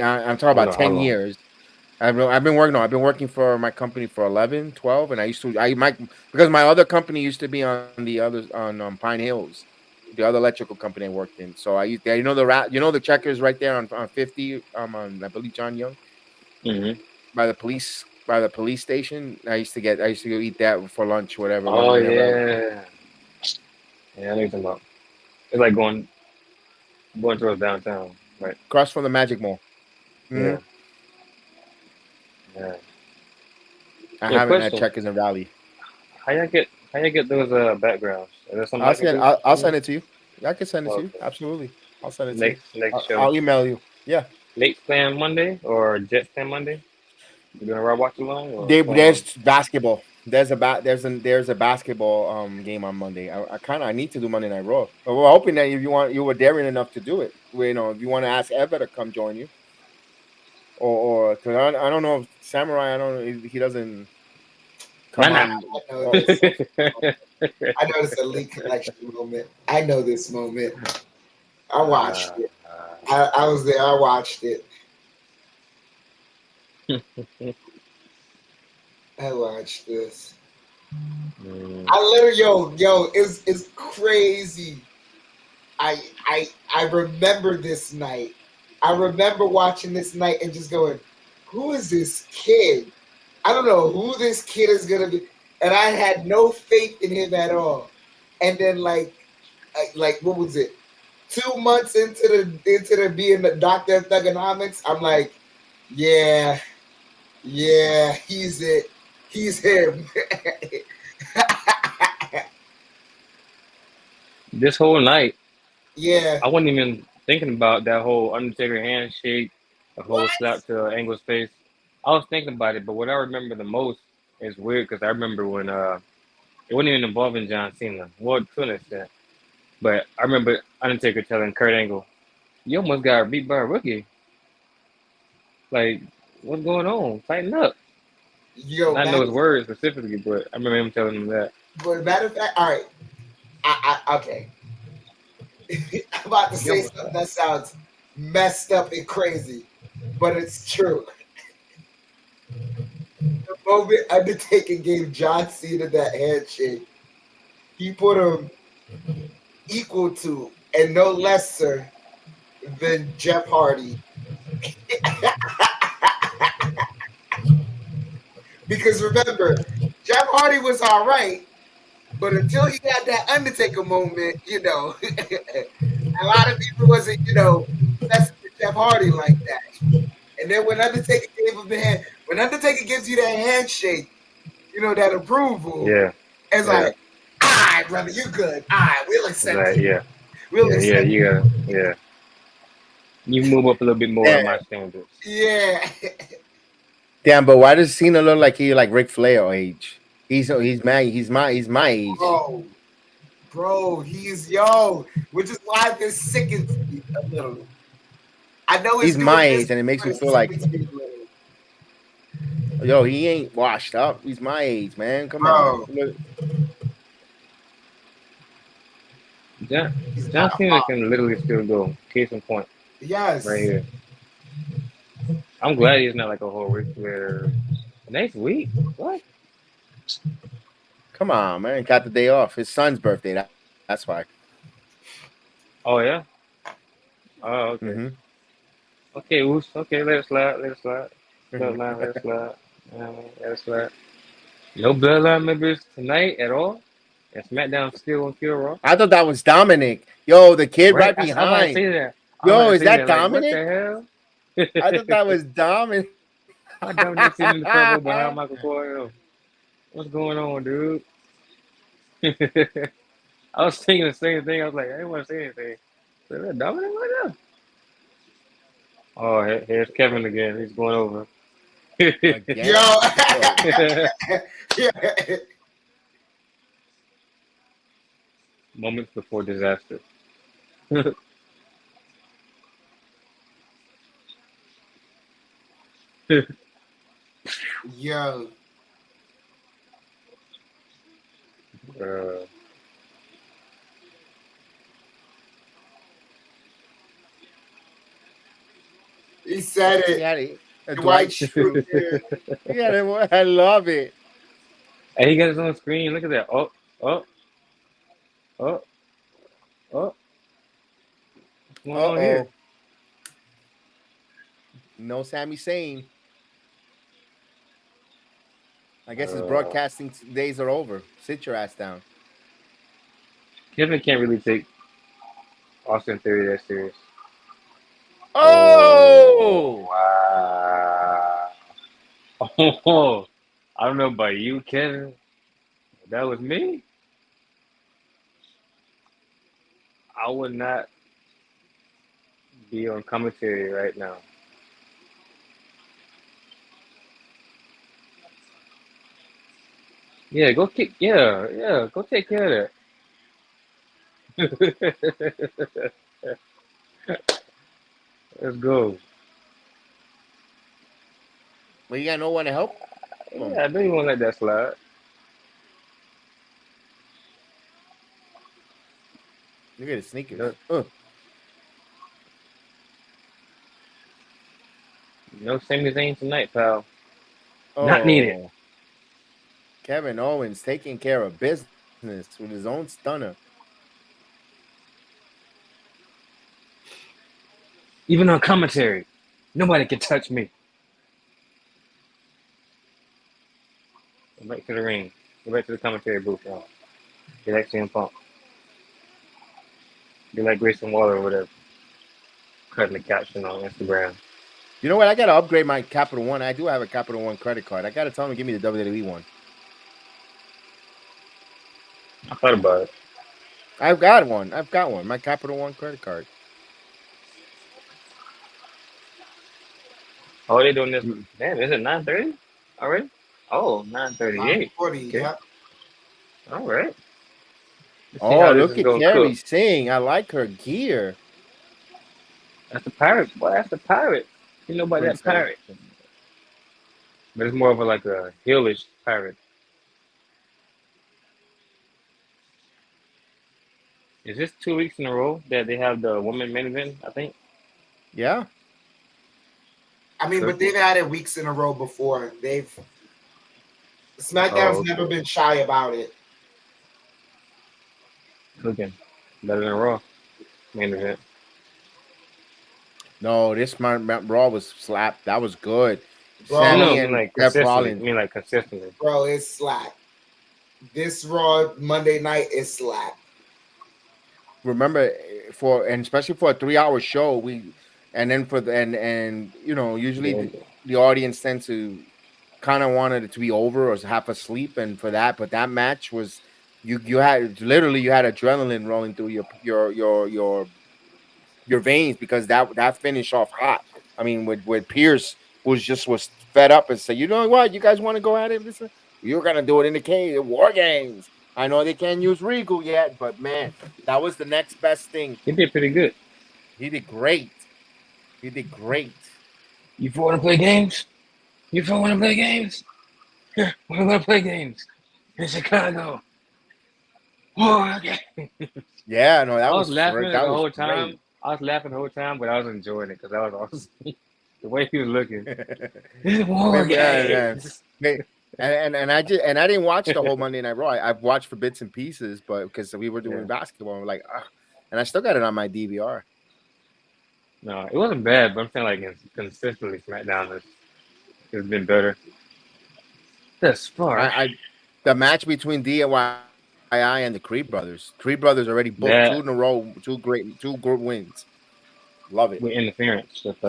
[SPEAKER 6] I'm talking about 10 years. I've been working for my company for 11, 12, and because my other company used to be on Pine Hills, the other electrical company I worked in. So the Checkers right there on 50 on I believe John Young, by the police station. I used to go eat that for lunch, whatever.
[SPEAKER 8] Oh yeah, I know what you're talking about. It's like going towards downtown, right?
[SPEAKER 6] Across from the Magic Mall.
[SPEAKER 8] Yeah.
[SPEAKER 6] I haven't had Checkers and Rally.
[SPEAKER 8] How y'all get those backgrounds? Is there
[SPEAKER 6] I'll send it to you. I can send it to you. Absolutely. I'll send it to you.
[SPEAKER 8] Next show.
[SPEAKER 6] I'll email you. Yeah.
[SPEAKER 8] Knicks playing Monday or Jets playing Monday? You gonna watch along?
[SPEAKER 6] There's basketball. There's a basketball game on Monday. I need to do Monday Night Raw. But we're hoping that if you were daring enough to do it. You know, if you want to ask Eva to come join you. Or because I don't know if Samurai, he doesn't come on.
[SPEAKER 7] I know this elite connection moment. I know this moment. I watched it. I was there. I watched it. I watched this. I literally, yo, it's crazy. I remember this night. I remember watching this night and just going, who is this kid? I don't know who this kid is gonna be. And I had no faith in him at all. And then like what was it? 2 months into the being the doctor of thugonomics, I'm like, yeah, he's it. He's him.
[SPEAKER 8] This whole night,
[SPEAKER 7] yeah,
[SPEAKER 8] I wasn't even thinking about that whole Undertaker handshake, the whole slap to Angle's face. I was thinking about it, but what I remember the most is weird because I remember when it wasn't even involving John Cena. Well, to an extent. But I remember Undertaker telling Kurt Angle, "You almost got beat by a rookie. Like, what's going on? Tighten up."
[SPEAKER 7] Yo,
[SPEAKER 8] I know his words specifically, but I remember him telling him that.
[SPEAKER 7] But matter of fact, all right, okay. I'm about to say something that sounds messed up and crazy, but it's true. The moment Undertaker gave John Cena that handshake, he put him equal to and no lesser than Jeff Hardy. Because remember, Jeff Hardy was all right, but until he had that Undertaker moment, you know, a lot of people wasn't, you know, messing with Jeff Hardy like that. And then when Undertaker gave him the hand, when Undertaker gives you that handshake, you know, that approval, it's like, all right, brother, you good. All right, we'll accept it.
[SPEAKER 8] Yeah.
[SPEAKER 7] We'll accept it.
[SPEAKER 8] Yeah. You move up a little bit more on my standards.
[SPEAKER 7] Yeah.
[SPEAKER 6] Damn, but why does Cena look like he like Ric Flair age? He's my age.
[SPEAKER 7] Bro, which is why this sickens me. A little. I know
[SPEAKER 6] He's
[SPEAKER 7] doing
[SPEAKER 6] my
[SPEAKER 7] this,
[SPEAKER 6] age, and it makes me
[SPEAKER 7] but
[SPEAKER 6] feel like,
[SPEAKER 7] it's a little.
[SPEAKER 6] yo, he ain't washed up. He's my age, man. Come
[SPEAKER 7] Bro.
[SPEAKER 6] on. Look.
[SPEAKER 8] John
[SPEAKER 7] He's
[SPEAKER 8] John
[SPEAKER 7] not
[SPEAKER 8] Cena
[SPEAKER 7] hot.
[SPEAKER 8] can literally still go. Case in point,
[SPEAKER 7] Yes.
[SPEAKER 8] right here. I'm glad he's not like a whole Ric Flair. Next week? What?
[SPEAKER 6] Come on, man. Got the day off. His son's birthday. That's why.
[SPEAKER 8] Oh yeah. Oh okay.
[SPEAKER 6] Mm-hmm.
[SPEAKER 8] Okay, Oos. Okay, let it slide. Let it slide. Bloodline, let it slide. Let it slide. No bloodline members tonight at all. And SmackDown still on Pure Raw.
[SPEAKER 6] I thought that was Dominic. Yo, the kid
[SPEAKER 8] Right?
[SPEAKER 6] right
[SPEAKER 8] I'm about to
[SPEAKER 6] behind.
[SPEAKER 8] say that. I'm about
[SPEAKER 6] Yo,
[SPEAKER 8] to
[SPEAKER 6] is
[SPEAKER 8] say
[SPEAKER 6] that
[SPEAKER 8] that. Like, what
[SPEAKER 6] Dominic?
[SPEAKER 8] the hell?
[SPEAKER 6] I thought that was Dominic.
[SPEAKER 8] Why Dominic sitting in the promo behind Michael Cole? What's going on, dude? I was thinking the same thing. I was like, I didn't want to say anything. Is that Dominic right now? Oh, here's Kevin again. He's going over.
[SPEAKER 6] Again?
[SPEAKER 7] Yo.
[SPEAKER 8] Moments before disaster.
[SPEAKER 7] Yo. He said it.
[SPEAKER 6] Yeah,
[SPEAKER 7] The
[SPEAKER 6] Dwight.
[SPEAKER 7] white shoe.
[SPEAKER 6] Yeah, I love it.
[SPEAKER 8] And he got his own screen. Look at that. Oh, oh, oh, oh. What's going on here?
[SPEAKER 6] No Sami Zayn. I guess his broadcasting days are over. Sit your ass down.
[SPEAKER 8] Kevin can't really take Austin Theory that serious.
[SPEAKER 6] Oh!
[SPEAKER 8] Wow. Oh, I don't know about you, Kevin. That was me. I would not be on commentary right now. Yeah, go kick. Yeah, go take care of that. Let's go.
[SPEAKER 6] Well, you got no one to help?
[SPEAKER 8] Yeah, I know you won't let that slide.
[SPEAKER 6] Look at his sneakers.
[SPEAKER 8] No Sami Zayn tonight, pal.
[SPEAKER 6] Oh.
[SPEAKER 8] Not needed.
[SPEAKER 6] Kevin Owens taking care of business with his own stunner.
[SPEAKER 8] Even on commentary, nobody can touch me. Go back to the ring. Go back to the commentary booth, y'all. Get like CM Punk. Be like Grayson Waller or whatever. Cutting the caption on Instagram.
[SPEAKER 6] You know what? I gotta upgrade my Capital One. I do have a Capital One credit card. I gotta tell him to give me the WWE one.
[SPEAKER 8] I thought about it.
[SPEAKER 6] I've got one. My Capital One credit card.
[SPEAKER 8] Oh, they doing this. Damn, is it 9:30 already? Oh, 9:38.
[SPEAKER 7] 9:40,
[SPEAKER 8] Okay.
[SPEAKER 7] yeah.
[SPEAKER 8] All right.
[SPEAKER 6] Oh, look at Kairi Singh. I like her gear.
[SPEAKER 8] That's the pirate. Boy, that's the pirate. You know about that pirate. But it's more of like a heelish pirate. Is this 2 weeks in a row that they have the women main event, I think?
[SPEAKER 6] Yeah.
[SPEAKER 7] I mean, but they've had it weeks in a row before. SmackDown's never been shy about it.
[SPEAKER 8] Okay. Better than Raw main event.
[SPEAKER 6] No, this Raw was slapped. That was good.
[SPEAKER 7] Bro,
[SPEAKER 6] Sammy
[SPEAKER 8] and like
[SPEAKER 6] Seth Rollins.
[SPEAKER 8] I mean, like consistently.
[SPEAKER 7] Bro, it's slap. This Raw Monday night is slap.
[SPEAKER 6] Remember, especially for a 3-hour show, usually the audience tends to kind of wanted it to be over or half asleep, and for that, but that match was you had adrenaline rolling through your veins because that finished off hot. I mean, with Pierce was fed up and said, you know what, you guys want to go at it? Listen, you're gonna do it in the cage, War Games. I know they can't use Regal yet, but man, that was the next best thing.
[SPEAKER 8] He did pretty good.
[SPEAKER 6] He did great. He did great.
[SPEAKER 8] You four want to play games? You four want to play games? Here, we're gonna play games in Chicago. Oh, okay.
[SPEAKER 6] Yeah, no, that
[SPEAKER 8] I
[SPEAKER 6] was
[SPEAKER 8] was laughing
[SPEAKER 6] that
[SPEAKER 8] the
[SPEAKER 6] was
[SPEAKER 8] whole time.
[SPEAKER 6] great.
[SPEAKER 8] I was laughing the whole time, but I was enjoying it because that was awesome. The way he was looking. It's war games.
[SPEAKER 6] And I didn't watch the whole Monday Night Raw. I've watched for bits and pieces, but because we were doing basketball, and we're like, and I still got it on my DVR.
[SPEAKER 8] No, it wasn't bad, but I'm saying like consistently SmackDown has been better. That's far.
[SPEAKER 6] The match between DIY and the Creed brothers. Creed brothers already booked
[SPEAKER 8] That-
[SPEAKER 6] 2 in a row, 2 good wins. Love it.
[SPEAKER 8] With interference with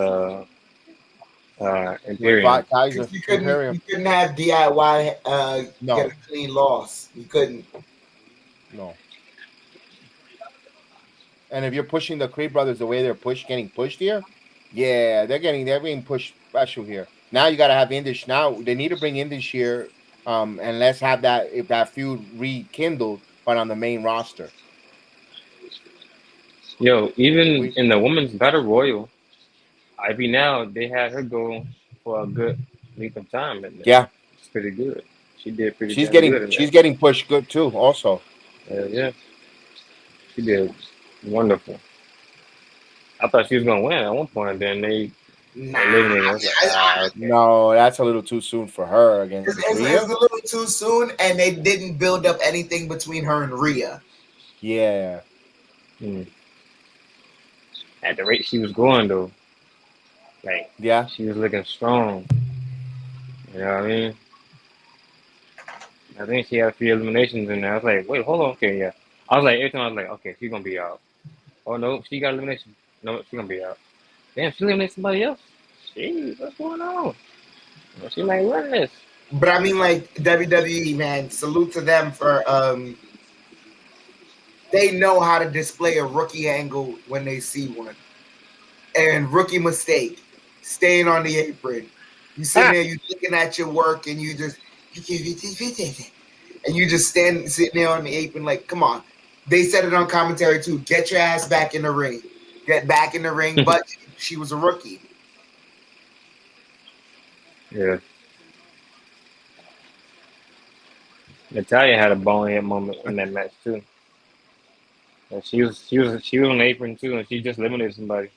[SPEAKER 8] Imperium.
[SPEAKER 6] Kaiser,
[SPEAKER 7] You couldn't have DIY
[SPEAKER 6] No.
[SPEAKER 7] get a clean loss. You couldn't.
[SPEAKER 6] No. And if you're pushing the Creed brothers the way they're getting pushed here, yeah, they're being pushed special here. Now you got to have Indish. Now they need to bring Indish here, and let's have that feud rekindled, but on the main roster.
[SPEAKER 8] Yo, even in the women's battle royal, Ivy now they had her go for a good length of time, and
[SPEAKER 6] Yeah,
[SPEAKER 8] it's pretty good. She did pretty.
[SPEAKER 6] she's
[SPEAKER 8] good
[SPEAKER 6] getting pushed good too. Also,
[SPEAKER 8] yeah, she did wonderful. I thought she was gonna win at one point, then they eliminated her. I was like, okay.
[SPEAKER 6] No, that's a little too soon for her against
[SPEAKER 7] It's a little too soon, and they didn't build up anything between her and Rhea.
[SPEAKER 6] Yeah.
[SPEAKER 8] At the rate she was going though, like she was looking strong. You know what I mean? I think she had a few eliminations in there. I was like, wait, hold on, okay, yeah. I was like, every time I was like, okay, she's gonna be out. Oh no, she got elimination. No, she's gonna be out. Damn, she eliminated somebody else. Jeez, what's going on? She might win this.
[SPEAKER 7] But I mean, like WWE, man, salute to them for they know how to display a rookie angle when they see one. And rookie mistake, staying on the apron. You sitting there, you looking at your work, and you just sitting there on the apron, like, come on. They said it on commentary too. Get your ass back in the ring. Get back in the ring. But she was a rookie.
[SPEAKER 8] Yeah. Natalia had a bonehead moment in that match too. And she was on the apron too, and she just eliminated somebody.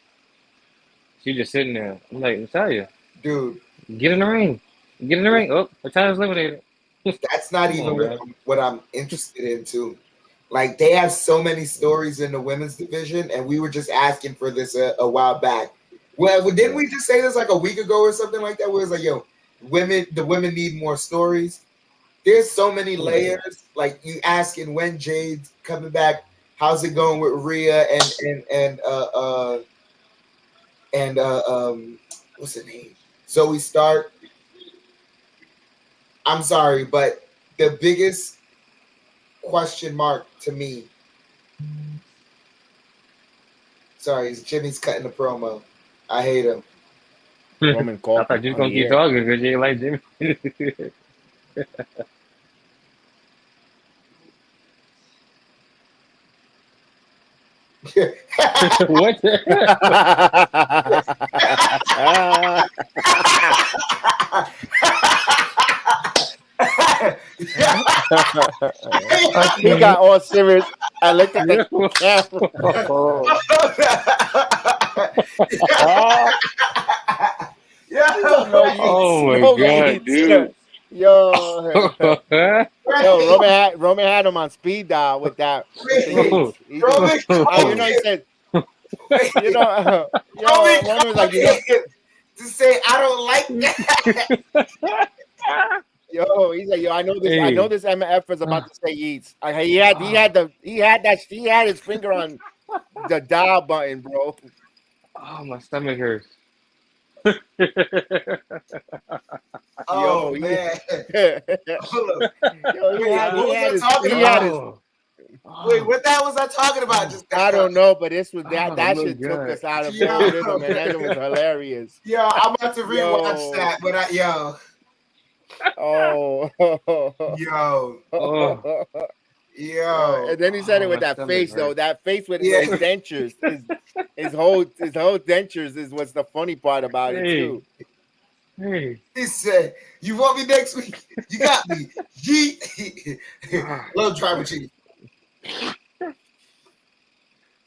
[SPEAKER 8] She just sitting there. I'm like, Natalia,
[SPEAKER 7] dude,
[SPEAKER 8] get in the ring. Get in the ring. Oh, Natalia's eliminated.
[SPEAKER 7] That's not even what I'm interested in too. Like, they have so many stories in the women's division, and we were just asking for this a while back. Well, didn't we just say this like a week ago or something like that? Where it's like, yo, the women need more stories. There's so many layers. Like, you asking when Jade's coming back, how's it going with Rhea and what's her name? Zoe Stark. I'm sorry, but the biggest question mark to me. Sorry, Jimmy's cutting the promo. I hate him.
[SPEAKER 6] Roman
[SPEAKER 8] I thought you were gonna keep talking because you ain't like Jimmy. What?
[SPEAKER 6] He got all serious. I looked at the camera.
[SPEAKER 8] Oh my god, dude.
[SPEAKER 6] Yo, Roman had him on speed dial with that.
[SPEAKER 7] Roman,
[SPEAKER 6] he said, Roman was like,
[SPEAKER 7] to say I don't like that.
[SPEAKER 6] Yo, he's like, yo, I know this. Hey. I know this MF is about to say eats. He had his finger on the dial button, bro.
[SPEAKER 8] Oh, my stomach hurts.
[SPEAKER 7] Oh, yo, man. Wait, what the hell was I talking about?
[SPEAKER 6] I don't know, but this was that shit took us out of rhythm, and that was hilarious.
[SPEAKER 7] Yeah, I'm about to rewatch that, but
[SPEAKER 6] Oh.
[SPEAKER 7] Yo. Yo.
[SPEAKER 6] And then he said it with
[SPEAKER 8] my
[SPEAKER 6] that
[SPEAKER 8] stomach
[SPEAKER 6] face, though.
[SPEAKER 8] hurts.
[SPEAKER 6] That face with
[SPEAKER 7] Yeah.
[SPEAKER 6] his dentures. His whole dentures is what's the funny part about it, too.
[SPEAKER 8] Hey.
[SPEAKER 7] He said, "You want me next week? You got me." Yeet. Love tribal chief.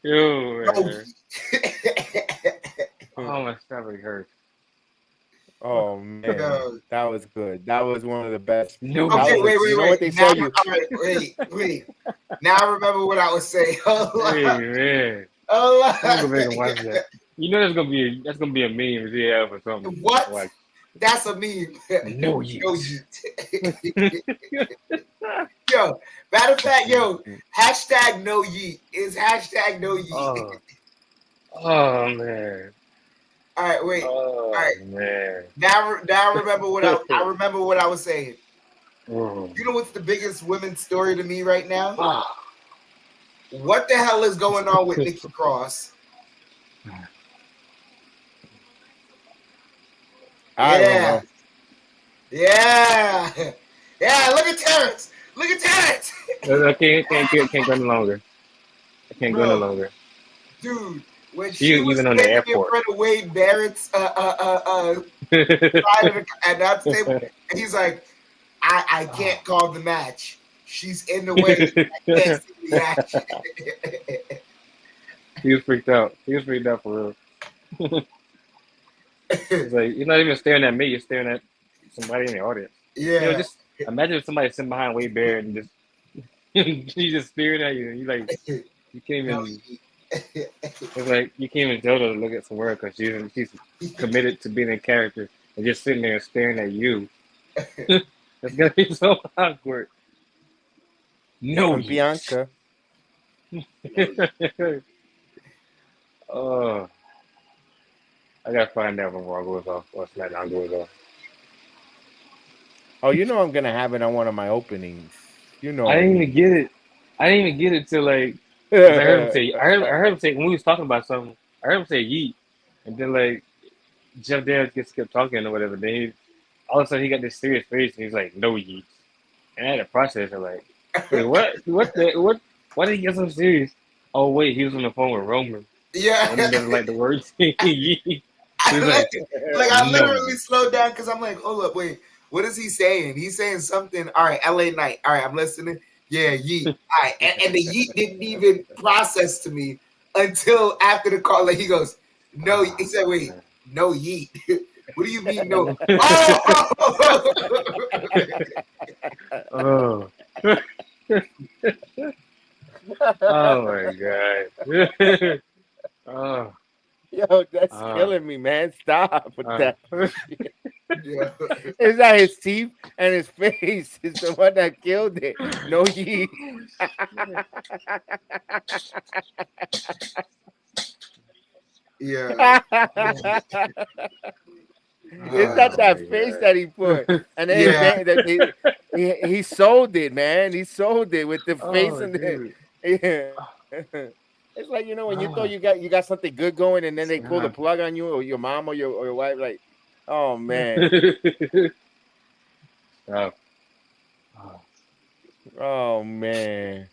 [SPEAKER 8] Yo,
[SPEAKER 7] No.
[SPEAKER 8] man. Oh, my stomach hurts.
[SPEAKER 6] Oh, man.
[SPEAKER 7] Yo.
[SPEAKER 6] That was good. That was one of the best.
[SPEAKER 8] No.
[SPEAKER 6] That
[SPEAKER 7] Okay,
[SPEAKER 6] was-
[SPEAKER 7] wait.
[SPEAKER 6] You know what they
[SPEAKER 7] Now,
[SPEAKER 6] say? You
[SPEAKER 7] all right, wait. Now I remember what I was saying.
[SPEAKER 8] Hey, man.
[SPEAKER 7] Oh,
[SPEAKER 8] I'm gonna go back and watch that. You know that's gonna be a meme yeah or something.
[SPEAKER 7] What?
[SPEAKER 8] Like,
[SPEAKER 7] That's a meme.
[SPEAKER 8] no yeet.
[SPEAKER 7] No yeet. Yo, matter of fact, hashtag no yeet is hashtag no yeet.
[SPEAKER 8] Oh man.
[SPEAKER 7] All right, wait.
[SPEAKER 8] Oh
[SPEAKER 7] right.
[SPEAKER 8] man.
[SPEAKER 7] Now I remember what I remember what I was saying.
[SPEAKER 8] Oh.
[SPEAKER 7] You know what's the biggest women's story to me right now?
[SPEAKER 8] Ah.
[SPEAKER 7] What the hell is going on with Nikki Cross?
[SPEAKER 6] I don't know.
[SPEAKER 7] Yeah. Look at Terrence.
[SPEAKER 8] I can't go no longer. I can't go no longer.
[SPEAKER 7] Dude, when
[SPEAKER 8] She
[SPEAKER 7] she
[SPEAKER 8] was
[SPEAKER 7] was
[SPEAKER 8] even on the
[SPEAKER 7] standing in
[SPEAKER 8] airport.
[SPEAKER 7] front of Wade Barrett's side of the announce table, and he's like, I can't call the match. She's in the way. I can't see the action.
[SPEAKER 8] He was freaked out. For real. It's like you're not even staring at me. You're staring at somebody in the audience.
[SPEAKER 7] Yeah.
[SPEAKER 8] You know, just imagine if somebody sitting behind Wade Barrett and just he's just staring at you. And you like you can't even. It's like you can't even tell her to look at somewhere because she's committed to being a character and just sitting there staring at you. It's gonna be so awkward. No,
[SPEAKER 6] From Bianca.
[SPEAKER 8] Oh, I gotta find out when Raw goes off or SmackDown goes off.
[SPEAKER 6] Oh, you know I'm gonna have it on one of my openings. You know.
[SPEAKER 8] I didn't even get it. I didn't even get it till like 'cause I heard him say. I heard him say when we was talking about something. I heard him say yeet, and then like Jeff Daniels just kept talking or whatever. Then all of a sudden he got this serious face and he's like, "No yeet," and I had to process it like, wait, what? Why did he get so serious? Oh wait, he was on the phone with Roman.
[SPEAKER 7] Yeah.
[SPEAKER 8] Roman doesn't like the words yeet.
[SPEAKER 7] I
[SPEAKER 8] No.
[SPEAKER 7] literally slowed down because I'm like, hold up, wait, what is he saying? He's saying something. All right, LA Knight. All right, I'm listening. Yeah, yeet. All right, and the yeet didn't even process to me until after the call. Like he goes, no. He said, wait, no yeet. What do you mean no?
[SPEAKER 8] Oh. Oh my god. Oh.
[SPEAKER 6] Yo, that's killing me, man. Stop with that.
[SPEAKER 7] Yeah.
[SPEAKER 6] Is that his teeth and his face is the one that killed it? No yeet.
[SPEAKER 7] Yeah.
[SPEAKER 6] It's not that face that he put, and then he sold it, man. He sold it with the face and the. Yeah. It's like when you thought you got something good going, and then they pull the plug on you, or your mom, or your wife. Like, oh man. Oh man,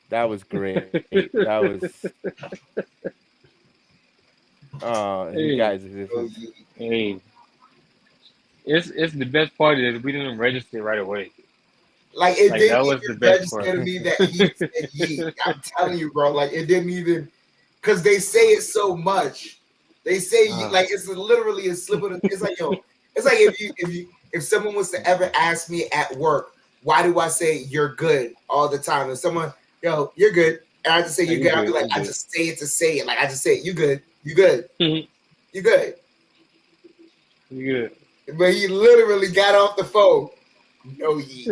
[SPEAKER 6] that was great. That was. Oh, you guys.
[SPEAKER 8] Hey, it's the best part is we didn't register right away.
[SPEAKER 7] Like it didn't
[SPEAKER 8] that was
[SPEAKER 7] even
[SPEAKER 8] the best
[SPEAKER 7] register
[SPEAKER 8] part.
[SPEAKER 7] to me that he said yeet. I'm telling you, bro. Like it didn't even, because they say it so much. They say like it's literally a slip of the. It's like it's like if someone was to ever ask me at work, why do I say you're good all the time? If someone you're good, and I just say you're good, I'll be like, I just say it to say it. Like I just say it, you good, you good, you good,
[SPEAKER 8] You good.
[SPEAKER 7] But he literally got off the phone. No yeet.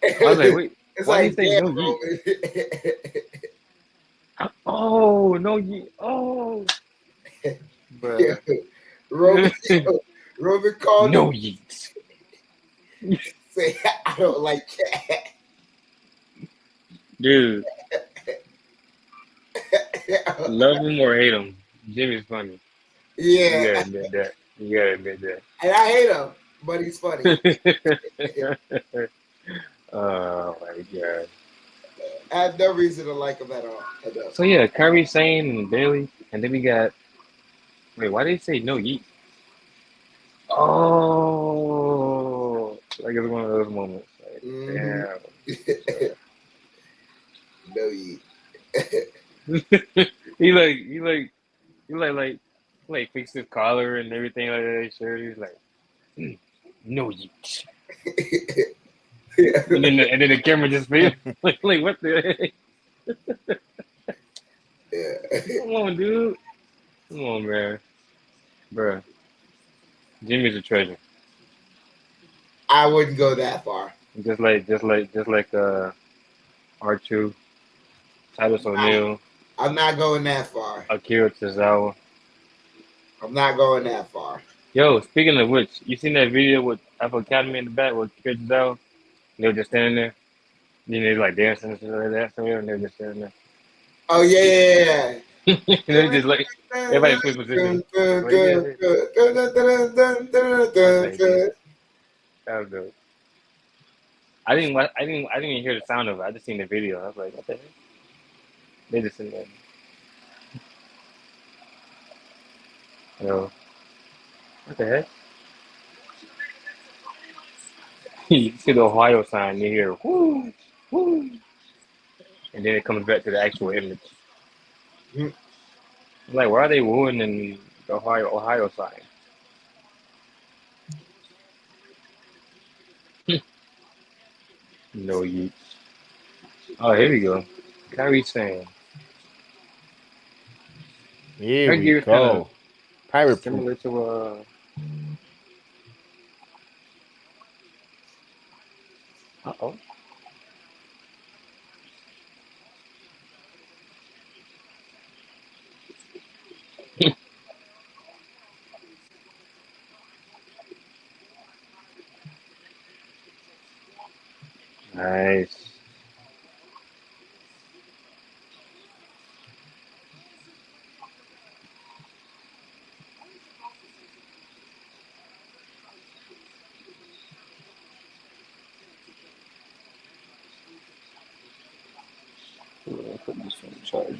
[SPEAKER 8] I was like, wait,
[SPEAKER 7] it's
[SPEAKER 8] why
[SPEAKER 7] like,
[SPEAKER 8] do you say
[SPEAKER 7] damn,
[SPEAKER 8] no yeet? Oh, no yeet. Oh.
[SPEAKER 7] Yeah. Roman called
[SPEAKER 8] no
[SPEAKER 7] him,
[SPEAKER 8] yeet.
[SPEAKER 7] say, I don't like that.
[SPEAKER 8] Dude. Love him or hate him. Jimmy's funny.
[SPEAKER 7] Yeah.
[SPEAKER 8] You gotta admit that.
[SPEAKER 7] And I hate him, but he's funny.
[SPEAKER 8] Oh my god.
[SPEAKER 7] I have no reason to like him at all. I don't.
[SPEAKER 8] So yeah, Kairi, Sane, and Bailey, and then we got. Wait, why did they say no yeet? Oh, like it's one of those moments. Like,
[SPEAKER 7] Mhm.
[SPEAKER 8] damn.
[SPEAKER 7] No yeet.
[SPEAKER 8] he fixed his collar and everything like that. His shirt. He's like, no yeet. And then the camera just fell. like what the heck?
[SPEAKER 7] Yeah.
[SPEAKER 8] Come on, dude. Come on, man. Bruh. Jimmy's a treasure.
[SPEAKER 7] I wouldn't go that far.
[SPEAKER 8] Just like R2, Titus O'Neil,
[SPEAKER 7] I'm not going that far.
[SPEAKER 8] Akira Tozawa.
[SPEAKER 7] I'm not going that far.
[SPEAKER 8] Yo, speaking of which, you seen that video with Apple Academy in the back with Akira Tozawa? They were just standing there. You know, like dancing and stuff like that. So and they were just standing there.
[SPEAKER 7] Oh yeah.
[SPEAKER 8] They just like everybody switch positions. Like, yeah, that was dope. I didn't even hear the sound of it. I just seen the video. I was like, what the heck? They just sitting there. Yo, what the heck? You see the Ohio sign, you hear whoo, whoo, and then it comes back to the actual image. Like, why are they wooing in the Ohio sign? No yeet. Oh, here we go. Kairi saying.
[SPEAKER 6] Here we go. Pirate
[SPEAKER 8] Similar
[SPEAKER 6] proof.
[SPEAKER 8] to uh-oh. Nice. Put this on charge.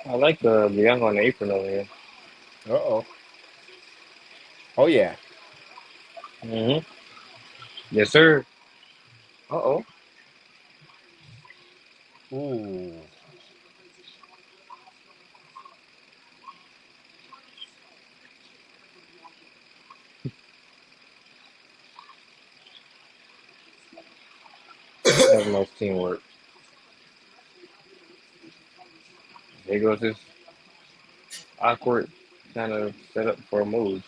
[SPEAKER 8] I like the young on the apron over here.
[SPEAKER 6] Uh-oh. Oh, yeah.
[SPEAKER 8] Mm-hmm. Yes, sir. Uh-oh.
[SPEAKER 6] Ooh.
[SPEAKER 8] That was nice teamwork. There goes this awkward kind of setup for a move.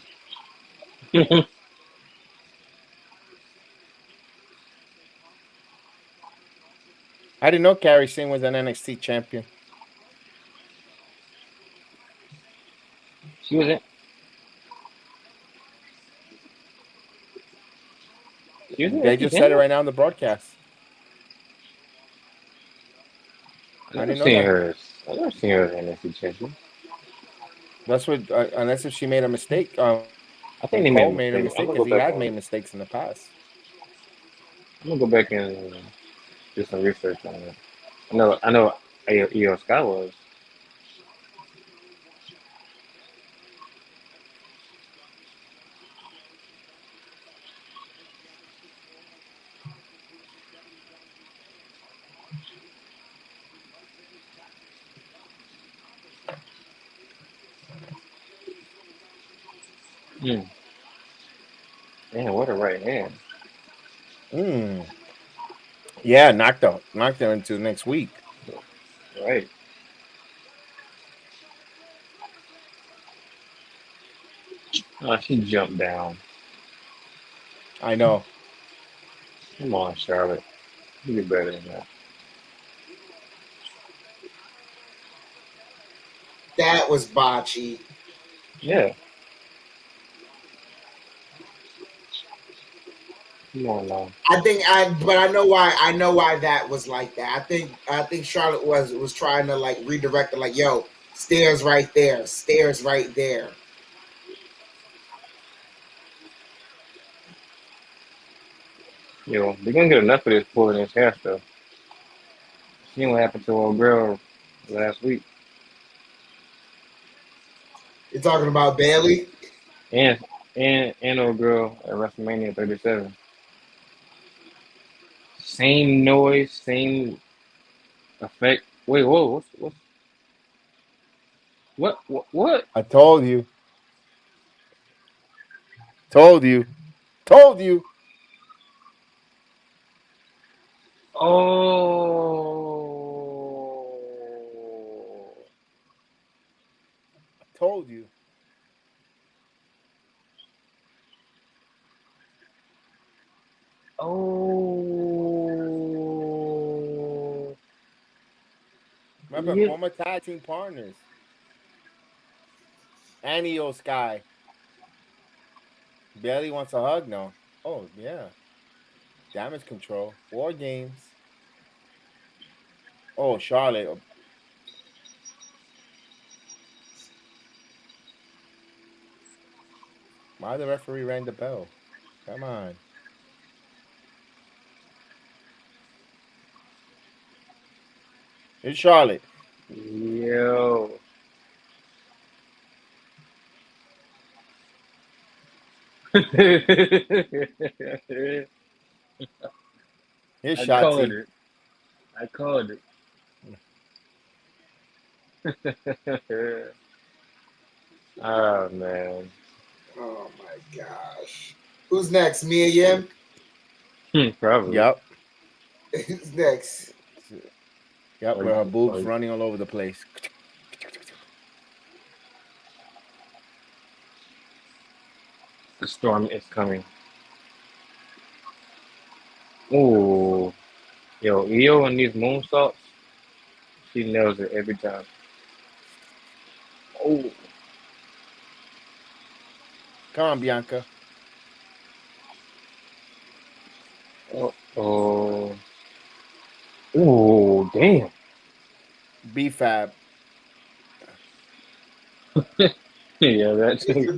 [SPEAKER 6] I didn't know Kairi Sane was an NXT champion.
[SPEAKER 8] She was in.
[SPEAKER 6] They just said it right now on the broadcast.
[SPEAKER 8] I've never seen her as NXT champion.
[SPEAKER 6] That's what, unless if she made a mistake.
[SPEAKER 8] I think they
[SPEAKER 6] Cole
[SPEAKER 8] made
[SPEAKER 6] a mistake because he had made mistakes in the past.
[SPEAKER 8] I'm gonna go back and do some research on it. I know. Io Sky was. Man, what a right hand.
[SPEAKER 6] Yeah, knocked her into next week.
[SPEAKER 8] Right. Oh, she jumped down.
[SPEAKER 6] I know.
[SPEAKER 8] Come on, Charlotte. You do better than that.
[SPEAKER 7] That was botchy.
[SPEAKER 8] Yeah. Come on now.
[SPEAKER 7] But I know why. I know why that was like that. I think Charlotte was trying to like redirect it, like, yo, stairs right there, stairs right there.
[SPEAKER 8] Yo, they're gonna get enough of this pulling his hair stuff. See what happened to old girl last week.
[SPEAKER 7] You're talking about Bailey?
[SPEAKER 8] And old girl at WrestleMania 37. Same noise, same effect. Wait, whoa, what?
[SPEAKER 6] I told you. Told you. Told you.
[SPEAKER 8] Oh,
[SPEAKER 6] Told you.
[SPEAKER 8] oh.
[SPEAKER 6] Remember,
[SPEAKER 8] Yeah.
[SPEAKER 6] former tag team partners. And Io Sky. Bailey wants a hug now. Oh, yeah. Damage control. War games. Oh, Charlotte. Why the referee rang the bell? Come on. It's Charlotte.
[SPEAKER 8] Yo.
[SPEAKER 6] Here's
[SPEAKER 8] I called
[SPEAKER 6] Shotzi.
[SPEAKER 8] it. I called it. Oh man.
[SPEAKER 7] Oh my gosh. Who's next? Mia Yim?
[SPEAKER 8] Probably.
[SPEAKER 6] Yep.
[SPEAKER 7] Who's next?
[SPEAKER 6] Yep, with her boobs running all over the place.
[SPEAKER 8] The storm is coming. Ooh. Yo, Io and these moonsaults, she nails it every time. Oh.
[SPEAKER 6] Come on, Bianca.
[SPEAKER 8] Oh. Ooh, damn.
[SPEAKER 6] B-Fab.
[SPEAKER 8] Yeah, that too.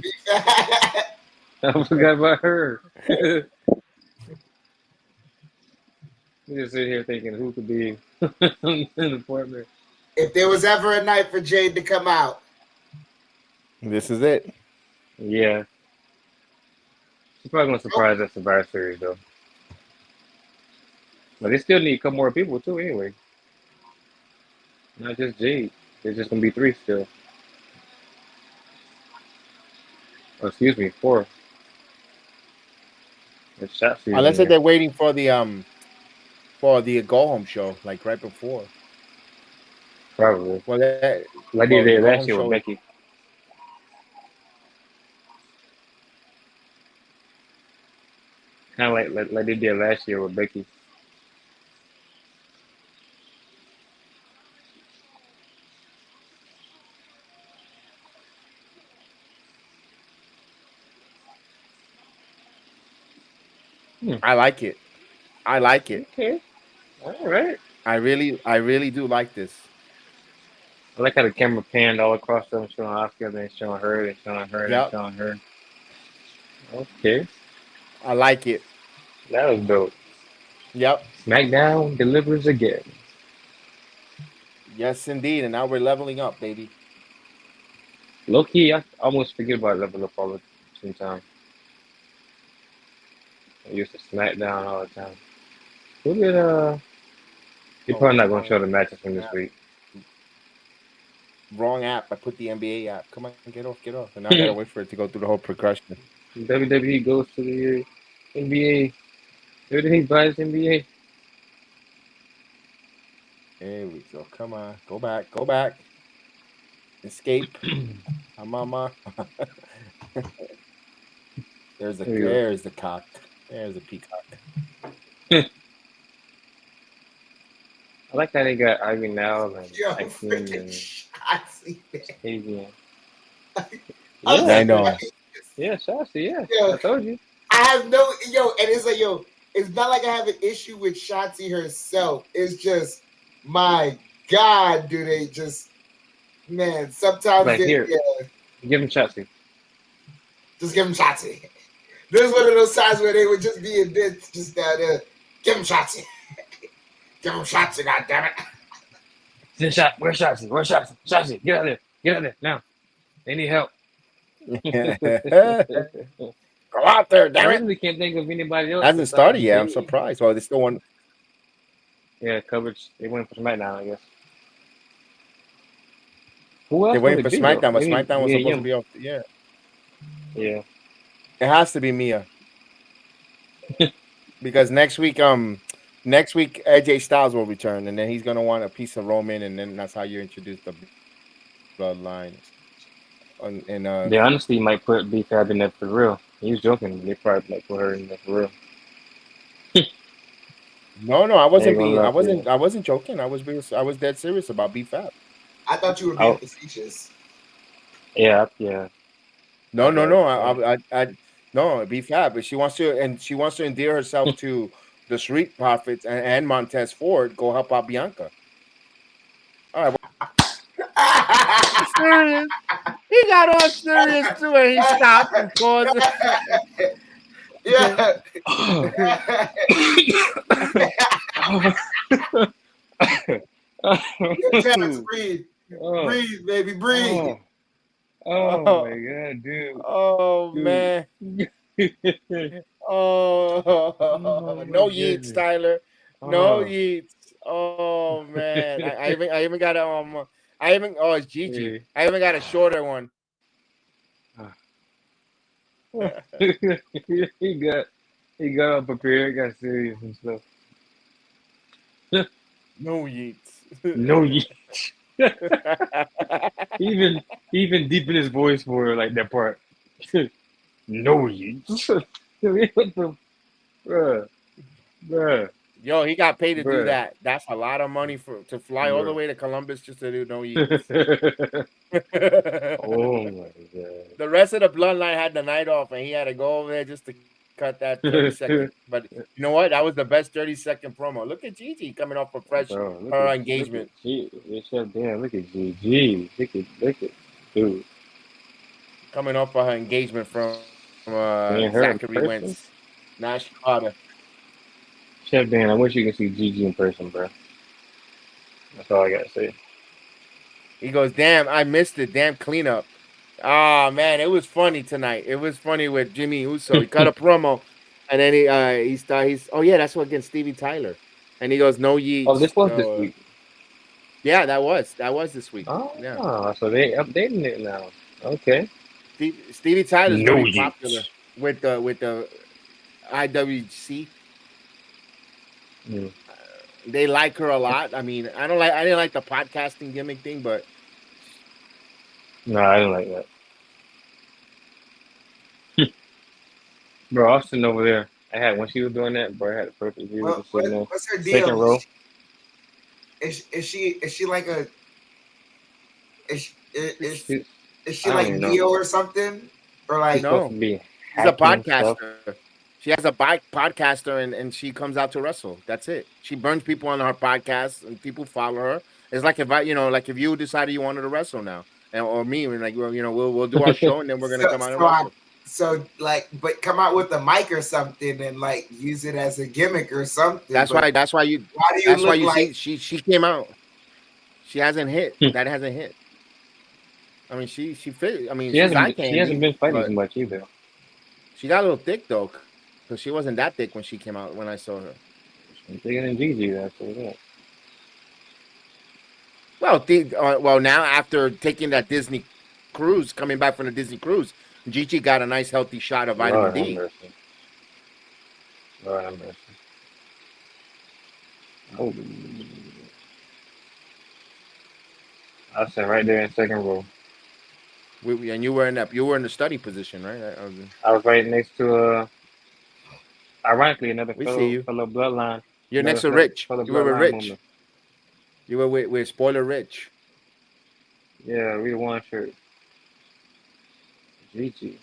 [SPEAKER 8] I forgot about her. You just sit here thinking who could be in the partner.
[SPEAKER 7] If there was ever a night for Jade to come out,
[SPEAKER 6] This is it.
[SPEAKER 8] Yeah. She's probably gonna surprise us Survivor Series though. But they still need a couple more people too anyway. Not just Jade. There's just gonna be 3 still. Oh, excuse me, 4. It's shot season.
[SPEAKER 6] Unless they're waiting for the go home show, like right before.
[SPEAKER 8] Probably.
[SPEAKER 6] Well,
[SPEAKER 8] like they did last year with Becky. Kind of like they did last year with Becky.
[SPEAKER 6] I like it. I like it.
[SPEAKER 8] Okay. All right.
[SPEAKER 6] I really do like this.
[SPEAKER 8] I like how the camera panned all across them, showing Oscar, then showing her, then showing her, then showing her. Okay.
[SPEAKER 6] I like it.
[SPEAKER 8] That was dope.
[SPEAKER 6] Yep.
[SPEAKER 8] Smackdown delivers again.
[SPEAKER 6] Yes, indeed. And now we're leveling up, baby.
[SPEAKER 8] Low key, I almost forget about level up all the time. I used to Smackdown all the time. Who did You're probably not gonna show the matches from this week.
[SPEAKER 6] Wrong app. I put the NBA app. Come on, get off. And now I gotta wait for it to go through the whole progression.
[SPEAKER 8] WWE goes to the NBA. WWE buys NBA.
[SPEAKER 6] There we go. Come on. Go back. Escape. Mama. There's the cock. There's a peacock.
[SPEAKER 8] I like how they got Ivy now and Axel and
[SPEAKER 7] I see that.
[SPEAKER 8] Adrian.
[SPEAKER 6] I know.
[SPEAKER 8] Yeah, Shotzi, yeah.
[SPEAKER 7] Yeah.
[SPEAKER 8] I told you.
[SPEAKER 7] I have no and it's like it's not like I have an issue with Shotzi herself. It's just my God, do they just sometimes
[SPEAKER 8] Like here,
[SPEAKER 7] yeah,
[SPEAKER 8] give him Shotzi.
[SPEAKER 7] just give him Shotzi. There's one of those times where they would just be in this, just down there. Give him Shotzi. Give him Shotzi, goddammit.
[SPEAKER 8] Send shot. Where's Shotzi? Where's Shotzi? Shotzi, get out there. Get out there now. They need help.
[SPEAKER 6] Go out there,
[SPEAKER 8] I
[SPEAKER 6] damn it.
[SPEAKER 8] really can't think of anybody else.
[SPEAKER 6] Hasn't started yet. I'm
[SPEAKER 8] Bayley.
[SPEAKER 6] surprised. Well, they still want.
[SPEAKER 8] Yeah, coverage. They went for SmackDown, I guess. Who else?
[SPEAKER 6] They're waiting for
[SPEAKER 8] would it be,
[SPEAKER 6] SmackDown,
[SPEAKER 8] though?
[SPEAKER 6] but
[SPEAKER 8] Maybe
[SPEAKER 6] SmackDown was
[SPEAKER 8] Mia
[SPEAKER 6] supposed to
[SPEAKER 8] Yim.
[SPEAKER 6] be off. Yeah,
[SPEAKER 8] Yeah.
[SPEAKER 6] it has to be Mia because next week AJ Styles will return, and then he's gonna want a piece of Roman, and then that's how you introduce the bloodline. And
[SPEAKER 8] They honestly might put B-Fab in there for real. He was joking. They probably might put her in there for real.
[SPEAKER 6] no, I wasn't
[SPEAKER 8] They gonna
[SPEAKER 6] being, I
[SPEAKER 8] love
[SPEAKER 6] wasn't,
[SPEAKER 8] it.
[SPEAKER 6] I wasn't joking. I was dead serious about B-Fab.
[SPEAKER 7] I thought you were being
[SPEAKER 8] Oh.
[SPEAKER 7] facetious.
[SPEAKER 8] Yeah.
[SPEAKER 6] No,
[SPEAKER 8] Okay.
[SPEAKER 6] no, B-Fab, but she wants to endear herself to the Street Profits and Montez Ford. Go help out Bianca. All right, serious. He got all serious too, and he stopped and paused.
[SPEAKER 7] Yeah. Just breathe. Breathe, baby, breathe.
[SPEAKER 8] Oh my God, dude.
[SPEAKER 6] Oh
[SPEAKER 8] Dude.
[SPEAKER 6] man. Oh, no yeets, Tyler. No yeets. Oh man. I even got a it's Gigi. I even got a shorter one.
[SPEAKER 8] he got all prepared, got serious and stuff.
[SPEAKER 6] No yeets.
[SPEAKER 8] No yeet. even deep in his voice for like that part. No yeet. What the bruh.
[SPEAKER 6] Yo, he got paid to do
[SPEAKER 8] Bruh.
[SPEAKER 6] that. That's a lot of money to fly all the way to Columbus just to do no yeets.
[SPEAKER 8] Oh my God.
[SPEAKER 6] The rest of the bloodline had the night off, and he had to go over there just to cut that 30-second. But you know what? That was the best 30-second promo. Look at Gigi coming off a fresh engagement.
[SPEAKER 8] Damn, look at Gigi. Look at dude.
[SPEAKER 6] Coming off of her engagement from
[SPEAKER 8] her
[SPEAKER 6] Zachary
[SPEAKER 8] in
[SPEAKER 6] Wentz. Now she caught her.
[SPEAKER 8] Chef Dan, I wish you could see Gigi in person, bro. That's all I gotta say.
[SPEAKER 6] He goes, damn, I missed it. Damn cleanup. Oh man, it was funny tonight. It was funny with Jimmy Uso. He cut a promo, and then he's oh yeah, that's what against Stevie Tyler, and he goes, no yeets.
[SPEAKER 8] Oh, this was this week.
[SPEAKER 6] Yeah, that was this week.
[SPEAKER 8] Oh,
[SPEAKER 6] yeah.
[SPEAKER 8] So they updating it now. Okay.
[SPEAKER 6] Stevie Tyler's
[SPEAKER 8] No
[SPEAKER 6] very
[SPEAKER 8] yeets.
[SPEAKER 6] popular with the IWC.
[SPEAKER 8] Mm.
[SPEAKER 6] They like her a lot. I mean, I didn't like the podcasting gimmick thing, but
[SPEAKER 8] no, I didn't like that. Bro, Austin over there. When she was doing that, bro, I had a perfect view.
[SPEAKER 7] What's her deal?
[SPEAKER 8] Second row.
[SPEAKER 7] Is she like a is she
[SPEAKER 8] I
[SPEAKER 7] like
[SPEAKER 8] don't know.
[SPEAKER 7] Neo or something? Or like
[SPEAKER 6] no,
[SPEAKER 8] she's
[SPEAKER 6] a podcaster. She has a podcaster, and she comes out to wrestle. That's it. She burns people on her podcast, and people follow her. It's like if you decided you wanted to wrestle now, or me, and like we'll do our show, and then we're gonna come out and wrestle.
[SPEAKER 7] But come out with a mic or something, and like use it as a gimmick or something.
[SPEAKER 6] That's why you see she came out. She hasn't hit. That hasn't hit. I mean, she fit. I mean,
[SPEAKER 8] she hasn't been fighting as much either.
[SPEAKER 6] She got a little thick though, because she wasn't that thick when she came out. When I saw her,
[SPEAKER 8] she's thicker than Gigi. That's what.
[SPEAKER 6] Well, now after taking that Disney cruise, coming back from the Disney cruise, Gigi got a nice healthy shot of vitamin D.
[SPEAKER 8] Lord have mercy. Oh, I was sitting right there in second row.
[SPEAKER 6] And you were in the study position, right?
[SPEAKER 8] I was right next to ironically another fellow bloodline.
[SPEAKER 6] You're next to Rich. You were with Rich. Moment. You were with Spoiler Rich.
[SPEAKER 8] Yeah, we won shirt. Gigi.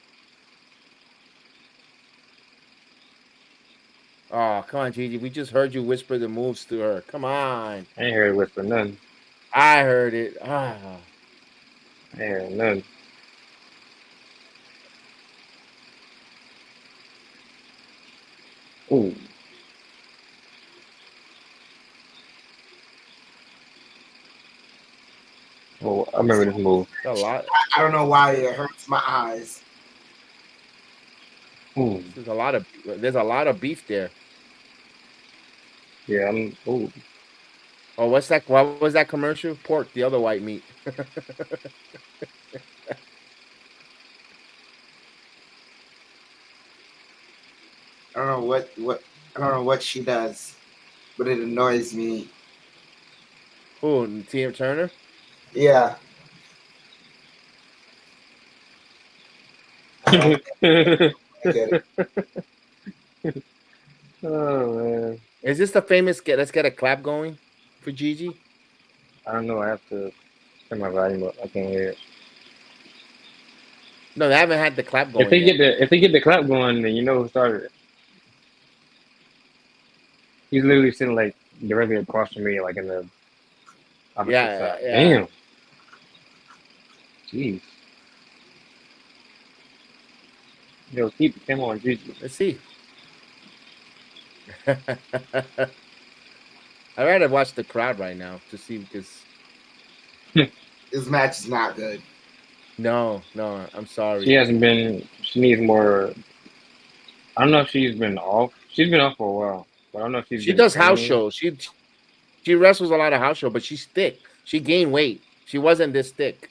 [SPEAKER 6] Oh, come on, Gigi. We just heard you whisper the moves to her. Come on.
[SPEAKER 8] I ain't heard her whisper nothing.
[SPEAKER 6] I heard it. Ah.
[SPEAKER 8] I ain't heard nothing. Ooh. Oh, I remember this move.
[SPEAKER 6] A lot.
[SPEAKER 7] I don't know why it hurts my eyes.
[SPEAKER 8] Ooh.
[SPEAKER 6] There's a lot of beef there.
[SPEAKER 8] Yeah, ooh.
[SPEAKER 6] Oh, what's that? What was that commercial? Pork, the other white meat.
[SPEAKER 7] I don't know what she does, but it annoys me.
[SPEAKER 6] Who? Tina Turner?
[SPEAKER 7] Yeah. I get it.
[SPEAKER 8] Oh man.
[SPEAKER 6] Is this the famous let's get a clap going for Gigi?
[SPEAKER 8] I don't know. I have to turn my volume up. I can't hear it.
[SPEAKER 6] No, they haven't had the clap going.
[SPEAKER 8] If they get the clap going, then you know who started it. He's literally sitting like directly across from me, like in the opposite side.
[SPEAKER 6] Yeah.
[SPEAKER 8] Damn. Jeez. Yo, come on, Gigi.
[SPEAKER 6] Let's see. I'd rather watch the crowd right now to see because
[SPEAKER 7] This match is not good.
[SPEAKER 6] no, I'm sorry.
[SPEAKER 8] She needs more. I don't know if she's been off. She's been off for a while, but I don't know if
[SPEAKER 6] She does house shows. She wrestles a lot of house shows, but she's thick. She gained weight. She wasn't this thick.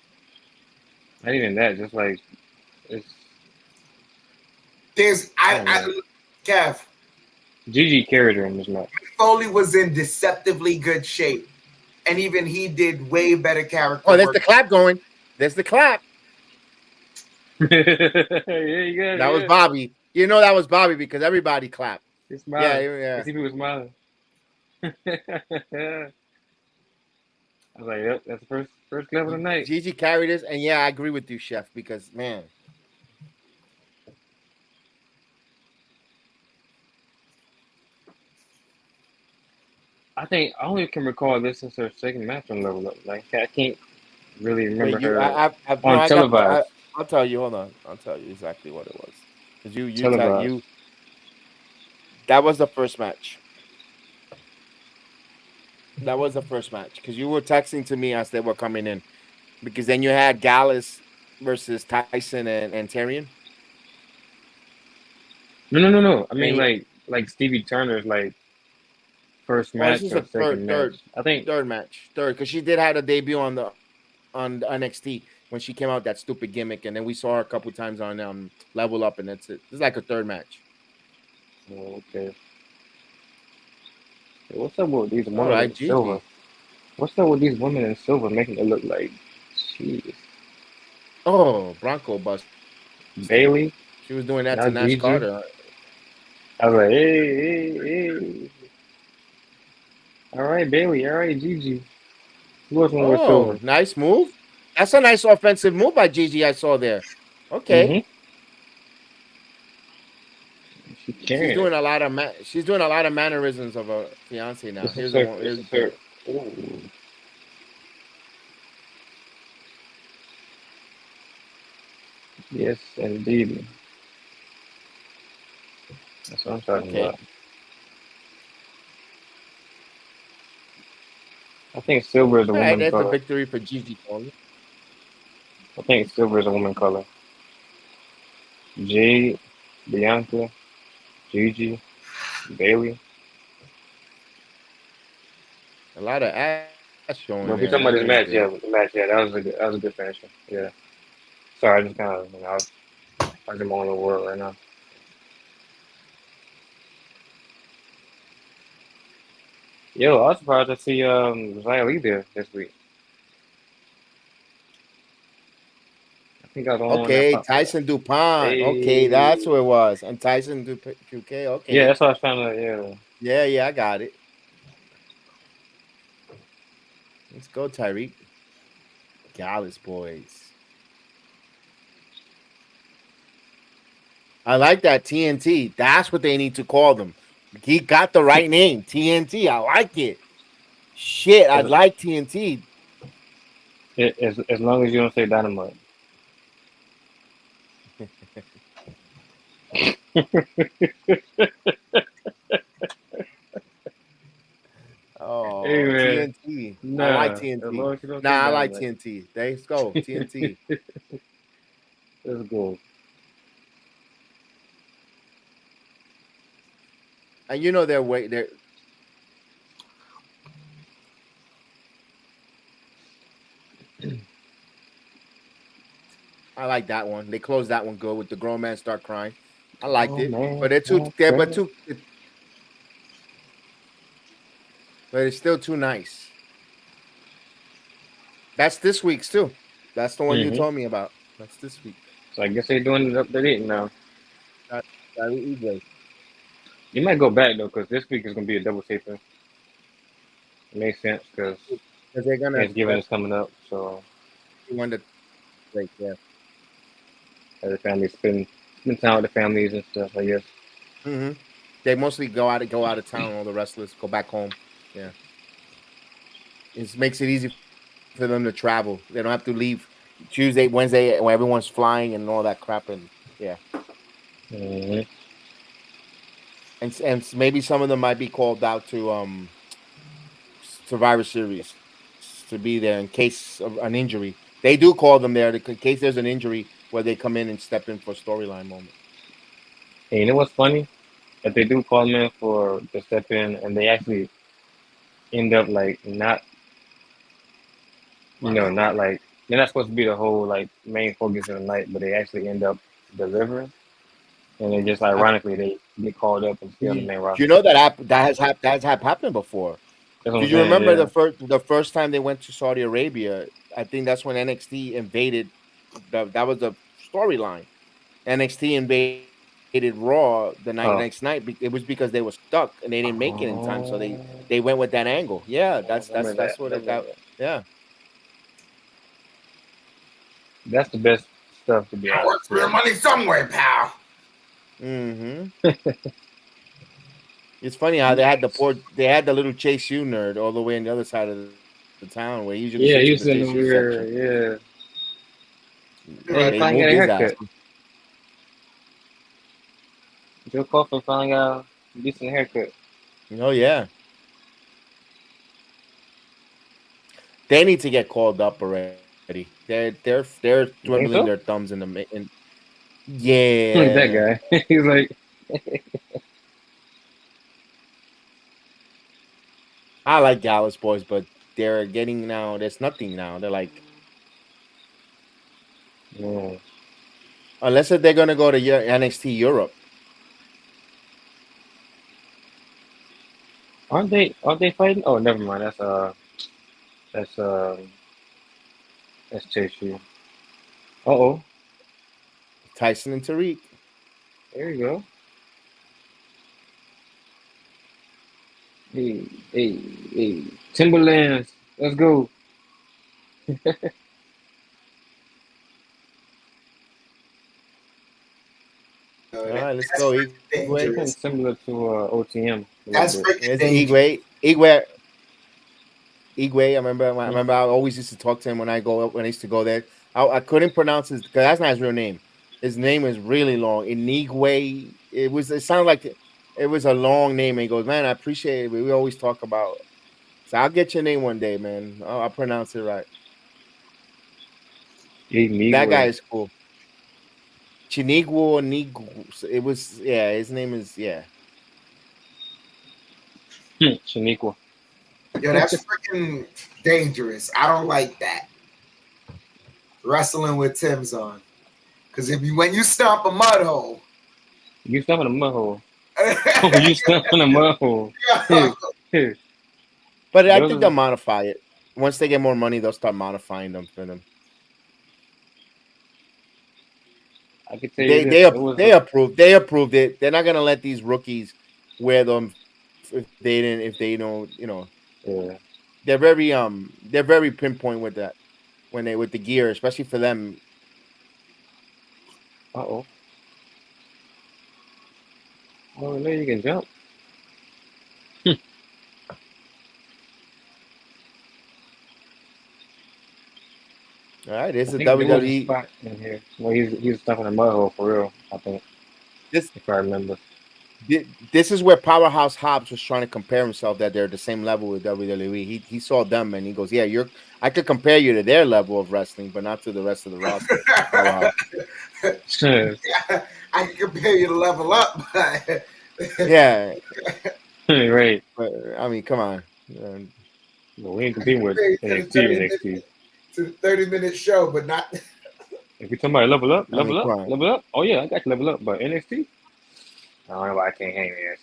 [SPEAKER 8] Not even that. Just like it's.
[SPEAKER 7] Kev.
[SPEAKER 8] Gigi carried her in this match.
[SPEAKER 7] Foley was in deceptively good shape, and even he did way better character.
[SPEAKER 6] Oh, there's
[SPEAKER 7] work.
[SPEAKER 6] the clap going. There's the clap.
[SPEAKER 8] That
[SPEAKER 6] was Bobby. You know that was Bobby because everybody clapped.
[SPEAKER 8] He's smiling.
[SPEAKER 6] Yeah.
[SPEAKER 8] I see people smiling. I was like, yep, that's the first clap of the night.
[SPEAKER 6] Gigi carried this, and yeah, I agree with you, Chef, because man.
[SPEAKER 8] I only can recall this as her second match on Level Up. Like I can't really remember her on televised.
[SPEAKER 6] I'll tell you. Hold on. I'll tell you exactly what it was. Because you that was the first match. That was the first match because you were texting to me as they were coming in. Because then you had Gallus versus Tyson and Tyrion.
[SPEAKER 8] No. I mean, like Stevie Turner's like first match or second match. I think
[SPEAKER 6] third match, because she did have a debut on NXT when she came out that stupid gimmick, and then we saw her a couple times on Level Up, and that's it. This is like a third match.
[SPEAKER 8] Oh, okay. Hey, what's up with these women in silver? What's up with these women in silver making it look like, jeez.
[SPEAKER 6] Oh, Bronco Bust.
[SPEAKER 8] Bailey.
[SPEAKER 6] She was doing that to Nash Carter.
[SPEAKER 8] I was like, hey. All right, Bailey. All right, Gigi.
[SPEAKER 6] Oh, nice move. That's a nice offensive move by Gigi I saw there. Okay.
[SPEAKER 8] Mm-hmm.
[SPEAKER 6] She's doing a lot of mannerisms of a fiance now. Here's her.
[SPEAKER 8] Yes, indeed. That's what I'm talking about. I think silver is a woman color.
[SPEAKER 6] That's a victory for Gigi.
[SPEAKER 8] I think silver is a woman color. Jade, Bianca, Gigi, Bailey.
[SPEAKER 6] A lot of ass showing.
[SPEAKER 8] But if we're talking about this match, that was a good finisher. Yeah. Sorry, I just kind of, I'm in my own world right now. Yo, I was surprised to see Xia Li there this week. I think I was on.
[SPEAKER 6] Okay, Tyson DuPont. Hey. Okay, that's what it was. And Tyson DuPont. Okay.
[SPEAKER 8] Yeah, that's what I was trying to.
[SPEAKER 6] Yeah, I got it. Let's go, Tyreek. Gallus boys. I like that TNT. That's what they need to call them. He got the right name, TNT. I like it. Shit, I
[SPEAKER 8] As,
[SPEAKER 6] like TNT.
[SPEAKER 8] as long as you don't say Dynamite.
[SPEAKER 6] Oh,
[SPEAKER 8] Hey man,
[SPEAKER 6] TNT. I like
[SPEAKER 8] nah. As
[SPEAKER 6] TNT.
[SPEAKER 8] long as you don't
[SPEAKER 6] Nah,
[SPEAKER 8] say
[SPEAKER 6] I like
[SPEAKER 8] Dynamite.
[SPEAKER 6] TNT. Let's go, TNT.
[SPEAKER 8] Let's go.
[SPEAKER 6] And you know their way. They're I like that one. They closed that one good with the grown man start crying. I liked
[SPEAKER 8] Oh
[SPEAKER 6] it,
[SPEAKER 8] man,
[SPEAKER 6] but they're too.
[SPEAKER 8] that's
[SPEAKER 6] They're but
[SPEAKER 8] right.
[SPEAKER 6] too. But it's still too nice. That's this week's too. That's the one you
[SPEAKER 8] Mm-hmm.
[SPEAKER 6] told me about. That's this week.
[SPEAKER 8] So I guess they're doing it up to date now.
[SPEAKER 6] That, that eBay.
[SPEAKER 8] You might go back though, because this week is gonna be a double taping. It makes sense because
[SPEAKER 6] Because they're gonna
[SPEAKER 8] Thanksgiving is coming up, so
[SPEAKER 6] one to like yeah.
[SPEAKER 8] every family spend time with the families and stuff. I guess.
[SPEAKER 6] Mm-hmm. They mostly go out of town. All the wrestlers go back home. Yeah, it makes it easy for them to travel. They don't have to leave Tuesday, Wednesday when everyone's flying and all that crap. And yeah,
[SPEAKER 8] Mm-hmm.
[SPEAKER 6] and maybe some of them might be called out to Survivor Series to be there in case of an injury. They do call them there in case there's an injury where they come in and step in for storyline moment.
[SPEAKER 8] And you know what's funny? If they do call them in for the step in, and they actually end up like not, not like they're not supposed to be the whole like main focus of the night, but they actually end up delivering, and then just
[SPEAKER 6] I,
[SPEAKER 8] ironically they get called up and stay on the main
[SPEAKER 6] you
[SPEAKER 8] roster.
[SPEAKER 6] know that has happened before.
[SPEAKER 8] That's what
[SPEAKER 6] Do
[SPEAKER 8] I'm
[SPEAKER 6] you
[SPEAKER 8] saying.
[SPEAKER 6] remember
[SPEAKER 8] Yeah.
[SPEAKER 6] the first time they went to Saudi Arabia? I think that's when NXT invaded. That was the storyline. NXT invaded Raw the
[SPEAKER 8] Oh.
[SPEAKER 6] next night. It was because they were stuck and they didn't make it in time, so
[SPEAKER 8] Oh.
[SPEAKER 6] they went with that angle. Yeah,
[SPEAKER 8] I remember that.
[SPEAKER 6] that's what
[SPEAKER 8] I
[SPEAKER 6] it
[SPEAKER 8] remember
[SPEAKER 6] got.
[SPEAKER 8] that.
[SPEAKER 6] Yeah.
[SPEAKER 8] That's the best stuff, to be
[SPEAKER 7] I
[SPEAKER 8] honest.
[SPEAKER 7] work for your money somewhere, pal.
[SPEAKER 6] Mm-hmm. It's funny how they had the little Chase U nerd all the way on the other side of the town where he usually
[SPEAKER 8] Yeah,
[SPEAKER 6] sits
[SPEAKER 8] you
[SPEAKER 6] in the
[SPEAKER 8] sitting
[SPEAKER 6] Chase
[SPEAKER 8] over
[SPEAKER 6] U
[SPEAKER 8] here.
[SPEAKER 6] section.
[SPEAKER 8] Yeah. Hey, he
[SPEAKER 7] Right.
[SPEAKER 6] They
[SPEAKER 8] finally got
[SPEAKER 6] moved
[SPEAKER 8] a
[SPEAKER 6] his ass.
[SPEAKER 8] haircut. Joe Coffin finally got a decent haircut.
[SPEAKER 6] Oh yeah. They need to get called up already. They're
[SPEAKER 8] You think
[SPEAKER 6] twiddling
[SPEAKER 8] so?
[SPEAKER 6] their thumbs in the in.
[SPEAKER 8] That
[SPEAKER 6] Yeah,
[SPEAKER 8] guy. He's like,
[SPEAKER 6] I like Dallas boys, but they're getting now. There's nothing now. They're like
[SPEAKER 8] yeah.
[SPEAKER 6] unless if they're gonna go to NXT Europe.
[SPEAKER 8] Aren't they fighting? Oh, never mind. That's that's Chase U. Uh-oh.
[SPEAKER 6] Tyson and Tariq.
[SPEAKER 8] There you go. Hey, hey, hey. Timberlands. Let's go.
[SPEAKER 6] All right, let's
[SPEAKER 7] That's
[SPEAKER 6] go.
[SPEAKER 7] freaking
[SPEAKER 6] Igwe.
[SPEAKER 8] Kind of
[SPEAKER 7] dangerous.
[SPEAKER 8] similar to OTM a little
[SPEAKER 7] That's
[SPEAKER 8] bit.
[SPEAKER 7] freaking
[SPEAKER 6] It's
[SPEAKER 7] dangerous.
[SPEAKER 6] Igwe. I remember I always used to talk to him when I used to go there. I couldn't pronounce his because that's not his real name. His name is really long. Inigwe. It sounded like it was a long name. And he goes, man, I appreciate it. We always talk about. So I'll get your name one day, man. I'll pronounce it right. That guy
[SPEAKER 8] Igwe.
[SPEAKER 6] is cool. Chinigwo Nigu. It was his name is
[SPEAKER 8] Shaniqua.
[SPEAKER 7] Yo, that's freaking dangerous. I don't like that. Wrestling with Tim's on. Because when you stomp a mud hole,
[SPEAKER 8] You stuck in a mud hole. Oh, you stuck in a mud hole.
[SPEAKER 6] But I think
[SPEAKER 8] Those
[SPEAKER 6] they'll
[SPEAKER 8] are,
[SPEAKER 6] modify it. Once they get more money, they'll start modifying them for them.
[SPEAKER 8] I can tell you this. It was
[SPEAKER 6] They approved it. They're not gonna let these rookies wear them if they don't
[SPEAKER 8] yeah.
[SPEAKER 6] they're very pinpoint with that when they with the gear, especially for them.
[SPEAKER 8] Uh-oh. Oh, no, you can jump.
[SPEAKER 6] All right, this
[SPEAKER 8] I
[SPEAKER 6] is
[SPEAKER 8] think there was a
[SPEAKER 6] WWE.
[SPEAKER 8] spot in here where he's stuck in a mud hole for real. I think,
[SPEAKER 6] This
[SPEAKER 8] if I remember.
[SPEAKER 6] this is where Powerhouse Hobbs was trying to compare himself that they're the same level with WWE. He saw them and he goes, "Yeah, I could compare you to their level of wrestling, but not to the rest of the roster." Powerhouse.
[SPEAKER 8] Sure.
[SPEAKER 7] I can compare you to Level Up, but
[SPEAKER 6] Yeah,
[SPEAKER 8] Right.
[SPEAKER 6] but I mean, come on.
[SPEAKER 8] Well, we ain't
[SPEAKER 7] I can
[SPEAKER 8] competing with
[SPEAKER 7] compare you to the
[SPEAKER 8] NXT.
[SPEAKER 7] 30-minute show, but not.
[SPEAKER 8] If you talking about
[SPEAKER 6] I mean, come on.
[SPEAKER 8] level up. Oh yeah, I got you level up. But NXT, I don't know why I can't hang there.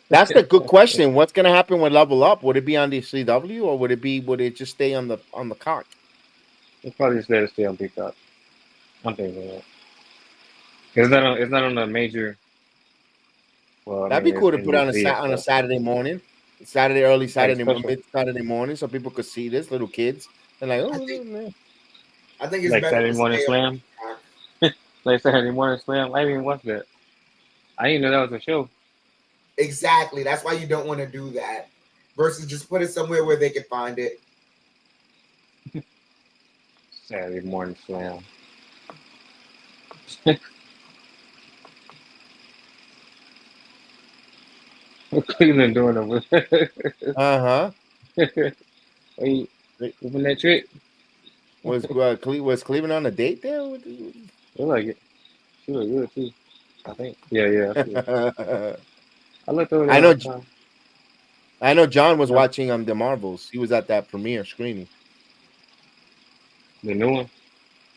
[SPEAKER 6] That's the good question. What's gonna happen with Level Up? Would it be on the CW or would it just stay on the cart?
[SPEAKER 8] It's probably just let it stay on Peacock. I'm thinking that. It's not on a major. Well, I
[SPEAKER 6] That'd
[SPEAKER 8] mean,
[SPEAKER 6] be
[SPEAKER 8] it's
[SPEAKER 6] cool to put on
[SPEAKER 8] NBC and
[SPEAKER 6] on a
[SPEAKER 8] stuff.
[SPEAKER 6] Saturday morning, early
[SPEAKER 8] Like
[SPEAKER 6] Saturday,
[SPEAKER 8] special,
[SPEAKER 6] mid Saturday morning, so people could see this. Little kids, and like,
[SPEAKER 7] I
[SPEAKER 6] oh
[SPEAKER 7] think
[SPEAKER 6] man.
[SPEAKER 7] I think it's
[SPEAKER 8] like
[SPEAKER 7] better
[SPEAKER 8] Saturday
[SPEAKER 7] to
[SPEAKER 8] morning
[SPEAKER 7] stay on
[SPEAKER 8] slam,
[SPEAKER 7] Peacock.
[SPEAKER 8] like Saturday morning slam. I didn't even watch that. I didn't know that was a show.
[SPEAKER 7] Exactly. That's why you don't want to do that. Versus just put it somewhere where they can find it.
[SPEAKER 8] Saturday morning slam. What Cleveland doing over there?
[SPEAKER 6] Uh
[SPEAKER 8] Wait,
[SPEAKER 6] huh.
[SPEAKER 8] moving that trick.
[SPEAKER 6] Was Cleveland on a date there?
[SPEAKER 8] I like it. She look good too. I think. Yeah. I looked over there
[SPEAKER 6] I know.
[SPEAKER 8] last time.
[SPEAKER 6] I know. John was
[SPEAKER 8] Yeah,
[SPEAKER 6] watching the Marvels. He was at that premiere screening.
[SPEAKER 8] the new one.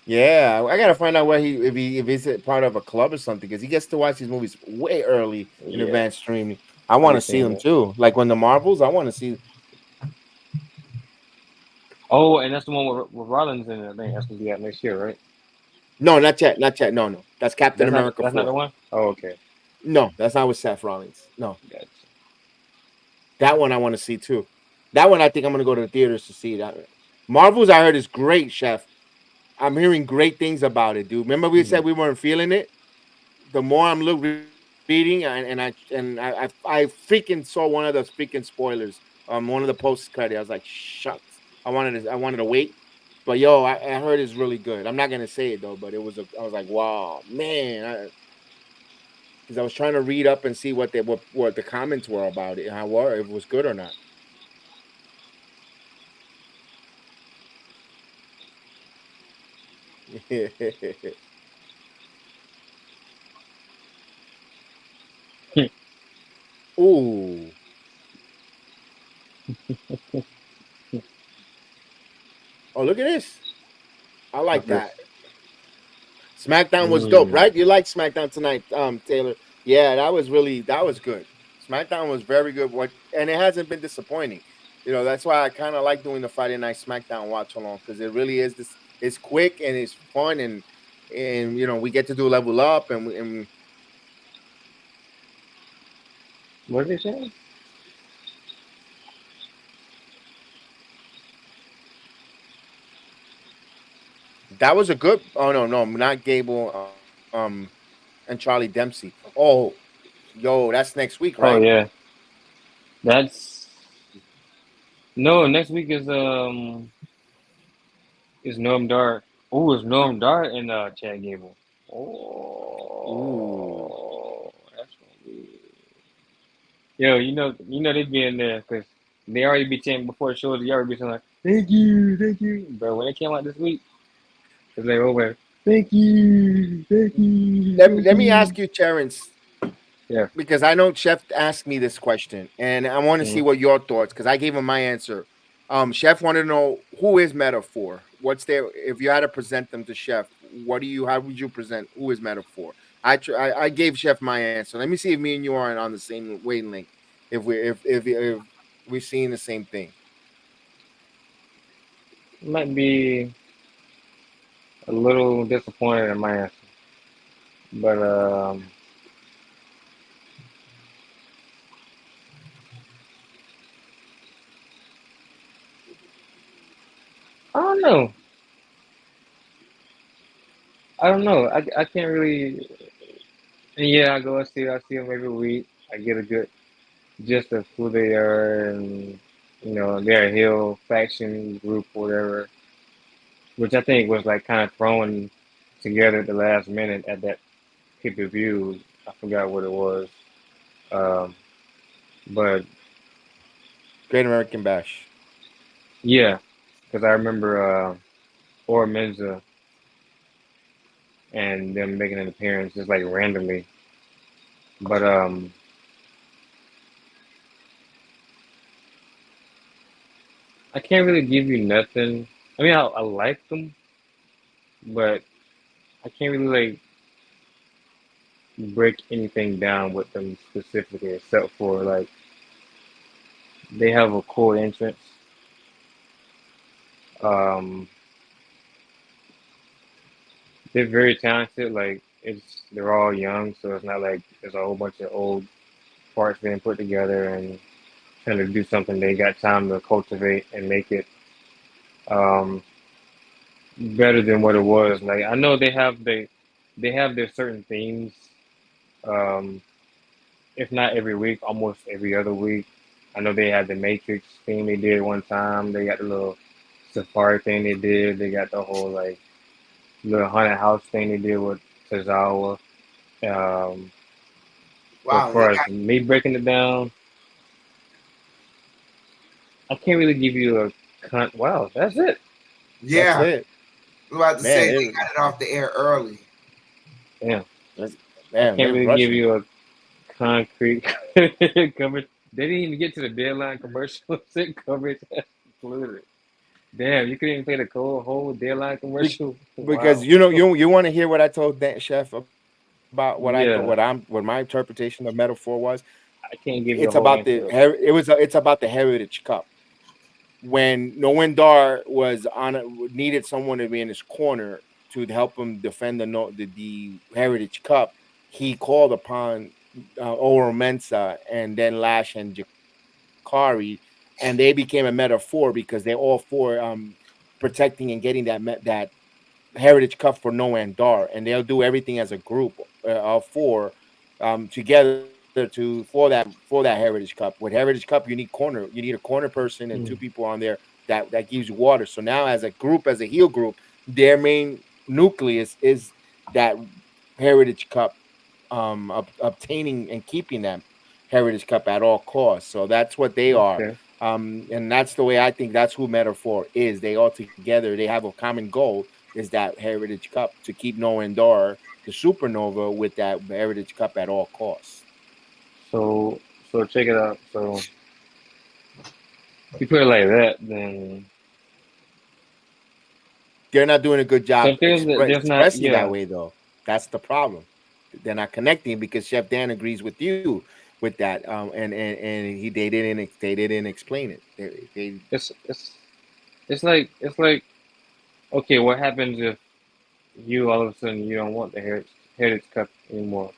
[SPEAKER 6] Yeah, I gotta find out where if he's a part of a club or something because he gets to watch these movies way early in
[SPEAKER 8] Yeah,
[SPEAKER 6] advance streaming. I
[SPEAKER 8] I
[SPEAKER 6] want
[SPEAKER 8] be
[SPEAKER 6] to see
[SPEAKER 8] seeing
[SPEAKER 6] them
[SPEAKER 8] that.
[SPEAKER 6] too. Like when the Marvels, I want to see.
[SPEAKER 8] Oh, and that's the one with Rollins in it. I think that's gonna be out next year, right?
[SPEAKER 6] No, not yet, not yet. No, that's Captain America
[SPEAKER 8] That's not the
[SPEAKER 6] 4.
[SPEAKER 8] one. Oh, okay.
[SPEAKER 6] No, that's not with Seth Rollins. No,
[SPEAKER 8] Gotcha.
[SPEAKER 6] that one I want to see too. That one I think I'm gonna go to the theaters to see. That Marvels I heard is great, Chef. I'm hearing great things about it, dude. Remember we
[SPEAKER 8] Hmm.
[SPEAKER 6] said we weren't feeling it. The more I'm reading, I freaking saw one of those freaking spoilers. One of the post credit. I was like, shucks. I wanted to wait, but yo, I heard it's really good. I'm not gonna say it though, but I was like, wow, man. Because I was trying to read up and see what the comments were about it, if it was good or not. Ooh, oh look at this. I like
[SPEAKER 8] What's this?
[SPEAKER 6] that. SmackDown was dope,
[SPEAKER 8] Mm.
[SPEAKER 6] right? You like SmackDown tonight, Taylor? Yeah, that was good. SmackDown was very good. And it hasn't been disappointing. That's why I kind of like doing the Friday night SmackDown watch along because it really is this. It's quick and it's fun and we get to do level up and
[SPEAKER 8] What did they say?
[SPEAKER 6] that was a good. Oh no, not Gable, and Charlie Dempsey. Oh, yo, that's next week,
[SPEAKER 8] Oh
[SPEAKER 6] right?
[SPEAKER 8] yeah, that's no. Next week is Norm Dar. Oh, it's Norm Dar and Chad Gable.
[SPEAKER 6] Ooh,
[SPEAKER 8] Oh, that's gonna be. Yo, they be in there because they already be chanting before the shows. They already be saying like, thank you." But when it came out this week, it's like, oh well, thank you,
[SPEAKER 6] let,
[SPEAKER 8] thank
[SPEAKER 6] let me
[SPEAKER 8] you.
[SPEAKER 6] ask you, Terrence.
[SPEAKER 8] Yeah.
[SPEAKER 6] Because I know Chef asked me this question, and I want to see
[SPEAKER 8] Mm.
[SPEAKER 6] what your thoughts. Because I gave him my answer. Chef wanted to know who is Metaphor. What's their? If you had to present them to Chef, How would you present? Who is Metaphor? I gave Chef my answer. Let me see if me and you are on the same wavelength. If we're seeing the same thing.
[SPEAKER 8] Might be a little disappointed in my answer, but I don't know. I don't know. I can't really. And yeah, I see them every week. I get a good gist of who they are, and they're a heel faction group or whatever. which I think was like kind of thrown together at the last minute at that pay-per-view. I forgot what it was. Um, but
[SPEAKER 6] Great American Bash.
[SPEAKER 8] yeah, because I remember Or Menza and them making an appearance just like randomly. But I can't really give you nothing. I mean, I like them, but I can't really like break anything down with them specifically, except for like they have a cool entrance. Um, they're very talented. Like they're all young, so it's not like there's a whole bunch of old parts being put together and trying to do something. They got time to cultivate and make it um, better than what it was. Like I know they have their certain themes. Um, if not every week, almost every other week. I know they had the Matrix theme they did one time. They got the little Safari thing they did. They got the whole like little haunted house thing they did with Tozawa. Um, but as
[SPEAKER 7] Wow,
[SPEAKER 8] far as me breaking it down, I can't really give you a wow, that's it.
[SPEAKER 6] That's
[SPEAKER 7] yeah.
[SPEAKER 6] it.
[SPEAKER 7] I was about to
[SPEAKER 6] Man,
[SPEAKER 7] say they got it off the air early.
[SPEAKER 8] Damn,
[SPEAKER 6] that's,
[SPEAKER 8] I
[SPEAKER 6] man,
[SPEAKER 8] can't
[SPEAKER 6] they're
[SPEAKER 8] really give
[SPEAKER 6] rushing.
[SPEAKER 8] you a concrete coverage. They didn't even get to the deadline commercials. It coverage included. Damn, you couldn't even play the whole deadline commercial.
[SPEAKER 6] Because
[SPEAKER 8] Wow.
[SPEAKER 6] you want to hear what I told that chef about what I thought
[SPEAKER 8] Yeah,
[SPEAKER 6] what my interpretation of metaphor was.
[SPEAKER 8] I can't give you a
[SPEAKER 6] It's
[SPEAKER 8] whole
[SPEAKER 6] about
[SPEAKER 8] answer.
[SPEAKER 6] it's about the Heritage Cup. When Noam Dar was needed someone to be in his corner to help him defend the Heritage Cup, he called upon Oro Mensah and then Lash and Jakari, and they became a metaphor because they're all for protecting and getting that Heritage Cup for Noam Dar, and they'll do everything as a group of four together for that Heritage Cup. With Heritage Cup, you need a corner person and two
[SPEAKER 8] Mm.
[SPEAKER 6] people on there that gives you water. So now, as a group, as a heel group, their main nucleus is that Heritage Cup, obtaining and keeping that Heritage Cup at all costs. So that's what they are.
[SPEAKER 8] Okay.
[SPEAKER 6] And that's the way I think that's who Metaphor is. They all together, they have a common goal, is that Heritage Cup, to keep Noah Dar, the Supernova, with that Heritage Cup at all costs.
[SPEAKER 8] So so check it out. So if you put it like that, then
[SPEAKER 6] They're not doing a good
[SPEAKER 8] so
[SPEAKER 6] job
[SPEAKER 8] if there's not
[SPEAKER 6] expressing that
[SPEAKER 8] yeah.
[SPEAKER 6] way, though. That's the problem. They're not connecting because Chef Dan agrees with you with that. And they didn't explain it. They
[SPEAKER 8] It's like okay, what happens if you all of a sudden you don't want the Heritage Cup anymore?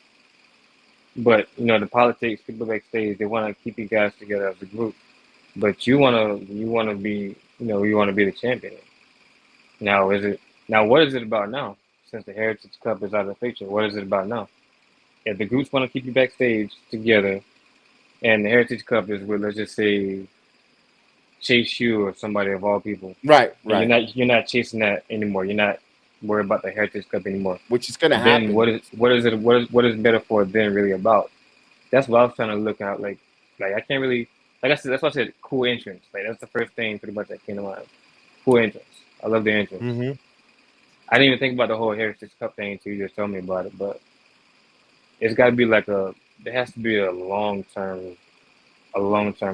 [SPEAKER 8] But you know the politics, people backstage, they want to keep you guys together as a group. But you wanna be you wanna be the champion. Now is it now what is it about now? Since the Heritage Cup is out of the picture, what is it about now? If the groups want to keep you backstage together, and the Heritage Cup is with, let's just say, Chase U or somebody of all people,
[SPEAKER 6] right,
[SPEAKER 8] and
[SPEAKER 6] right,
[SPEAKER 8] you're not chasing that anymore. You're not worried about the Heritage Cup anymore.
[SPEAKER 6] which is gonna
[SPEAKER 8] Then
[SPEAKER 6] happen.
[SPEAKER 8] what is Metaphor then really about? That's what I was trying to look at. Like I can't really, like I said, that's why I said cool entrance. Like that's the first thing pretty much that came to mind. Cool entrance. I love the entrance.
[SPEAKER 6] Mm-hmm.
[SPEAKER 8] I didn't even think about the whole Heritage Cup thing until you just told me about it. But it's got to be like there has to be a long term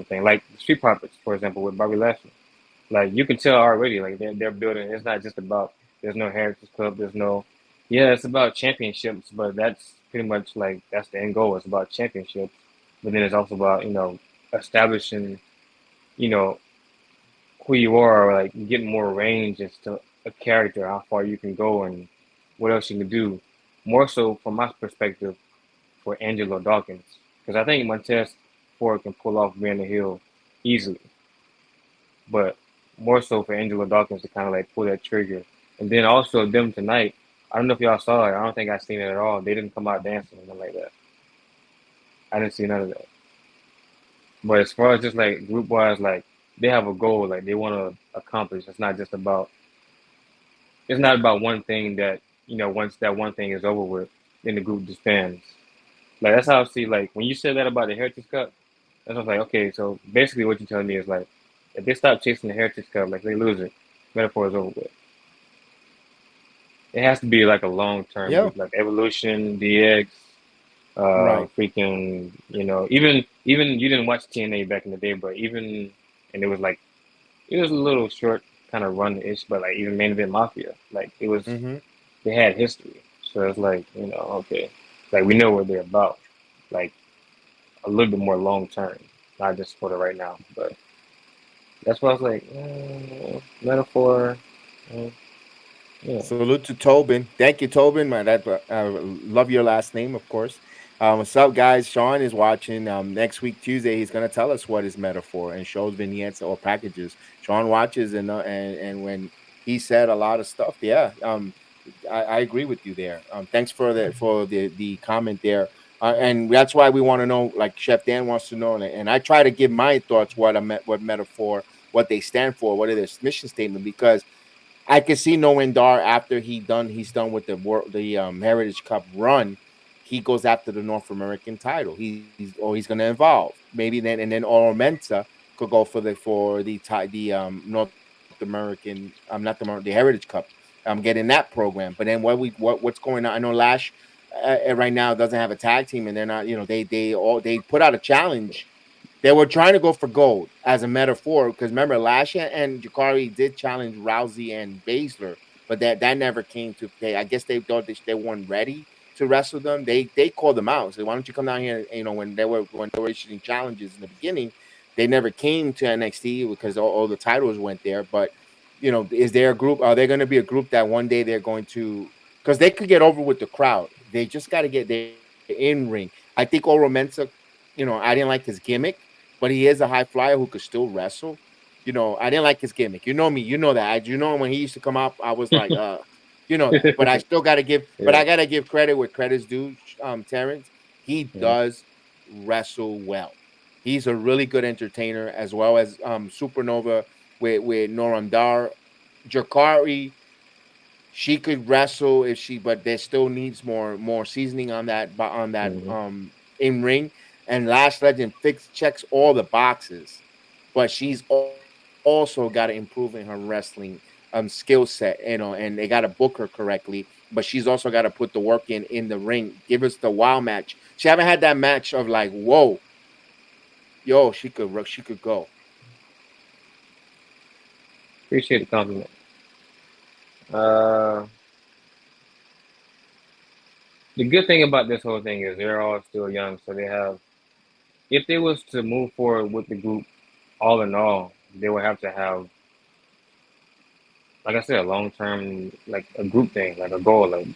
[SPEAKER 8] thing. Like the Street Profits, for example, with Bobby Lashley. Like you can tell already, like they're building. It's not just about there's no Heritage Club. There's no yeah. It's about championships, but that's pretty much like that's the end goal. It's about championships, but then it's also about establishing you know who you are, or like getting more range as to a character, how far you can go, and what else you can do. More so from my perspective for Angelo Dawkins, because I think Montez Ford can pull off being a heel easily, but more so for Angelo Dawkins to kind of like pull that trigger. And then also them tonight, I don't know if y'all saw it. I don't think I seen it at all. They didn't come out dancing or nothing like that. I didn't see none of that. But as far as just like group wise, like they have a goal, like they want to accomplish. It's not just about it's not about one thing that once that one thing is over with, then the group disbands. Like that's how I see. Like when you said that about the Heritage Cup, that's what I was like. Okay, so basically what you're telling me is like, if they stop chasing the Heritage Cup, like they lose it, metaphor is over with. It has to be like a long term
[SPEAKER 6] Yeah,
[SPEAKER 8] group, like Evolution, DX,
[SPEAKER 6] right.
[SPEAKER 8] freaking, even you didn't watch TNA back in the day, but even and it was like it was a little short kind of run ish, but like even Main Event Mafia, like it was
[SPEAKER 6] Mm-hmm.
[SPEAKER 8] they had history, so it's like okay, like we know what they're about, like a little bit more long term, not just for the right now, but that's why I was like metaphor, uh, yeah.
[SPEAKER 6] Salute to Tobin. Thank you, Tobin. Man, that love your last name, of course. What's up, guys? Sean is watching. Next week, Tuesday, he's gonna tell us what is metaphor and shows vignettes or packages. Sean watches and when he said a lot of stuff, yeah. I agree with you there. Thanks for the comment there. And that's why we want to know, like Chef Dan wants to know, and I try to give my thoughts what metaphor, what they stand for, what is their mission statement, because I can see Noendar after he's done with the Heritage Cup run, he goes after the North American title. He's going to evolve maybe then, and then Ormenta could go for the North American not the Heritage Cup. Getting that program, but then what's going on? I know Lash right now doesn't have a tag team, and they're not. They put out a challenge. They were trying to go for gold as a metaphor because remember, Lasha and Jakari did challenge Rousey and Baszler, but that never came to play. I guess they thought they weren't ready to wrestle them. They called them out. So why don't you come down here? When they were issuing challenges in the beginning, they never came to NXT because all the titles went there. But is there a group? Are there going to be a group that one day they're going to? Because they could get over with the crowd. They just got to get their in ring. I think Oro Mensah, I didn't like his gimmick, but he is a high flyer who could still wrestle. I didn't like his gimmick. You know me, you know that. When he used to come up, I was like, that. But I still gotta give, but
[SPEAKER 8] Yeah.
[SPEAKER 6] I gotta give credit where credit's due. Terrence, he
[SPEAKER 8] Mhm.
[SPEAKER 6] does wrestle well. He's a really good entertainer, as well as Supernova with Norandar, Jakari. She could wrestle but there still needs more seasoning on that
[SPEAKER 8] Mhm.
[SPEAKER 6] in ring. And Last Legend checks all the boxes, but she's also got to improve in her wrestling skill set, and they got to book her correctly. But she's also got to put the work in the ring. Give us the wow match. She haven't had that match of like, whoa, yo, she could go.
[SPEAKER 8] Appreciate the compliment. Uh, the good thing about this whole thing is they're all still young, so they have. If they was to move forward with the group, all in all, they would have to have, like I said, a long term, like a group thing, like a goal. Like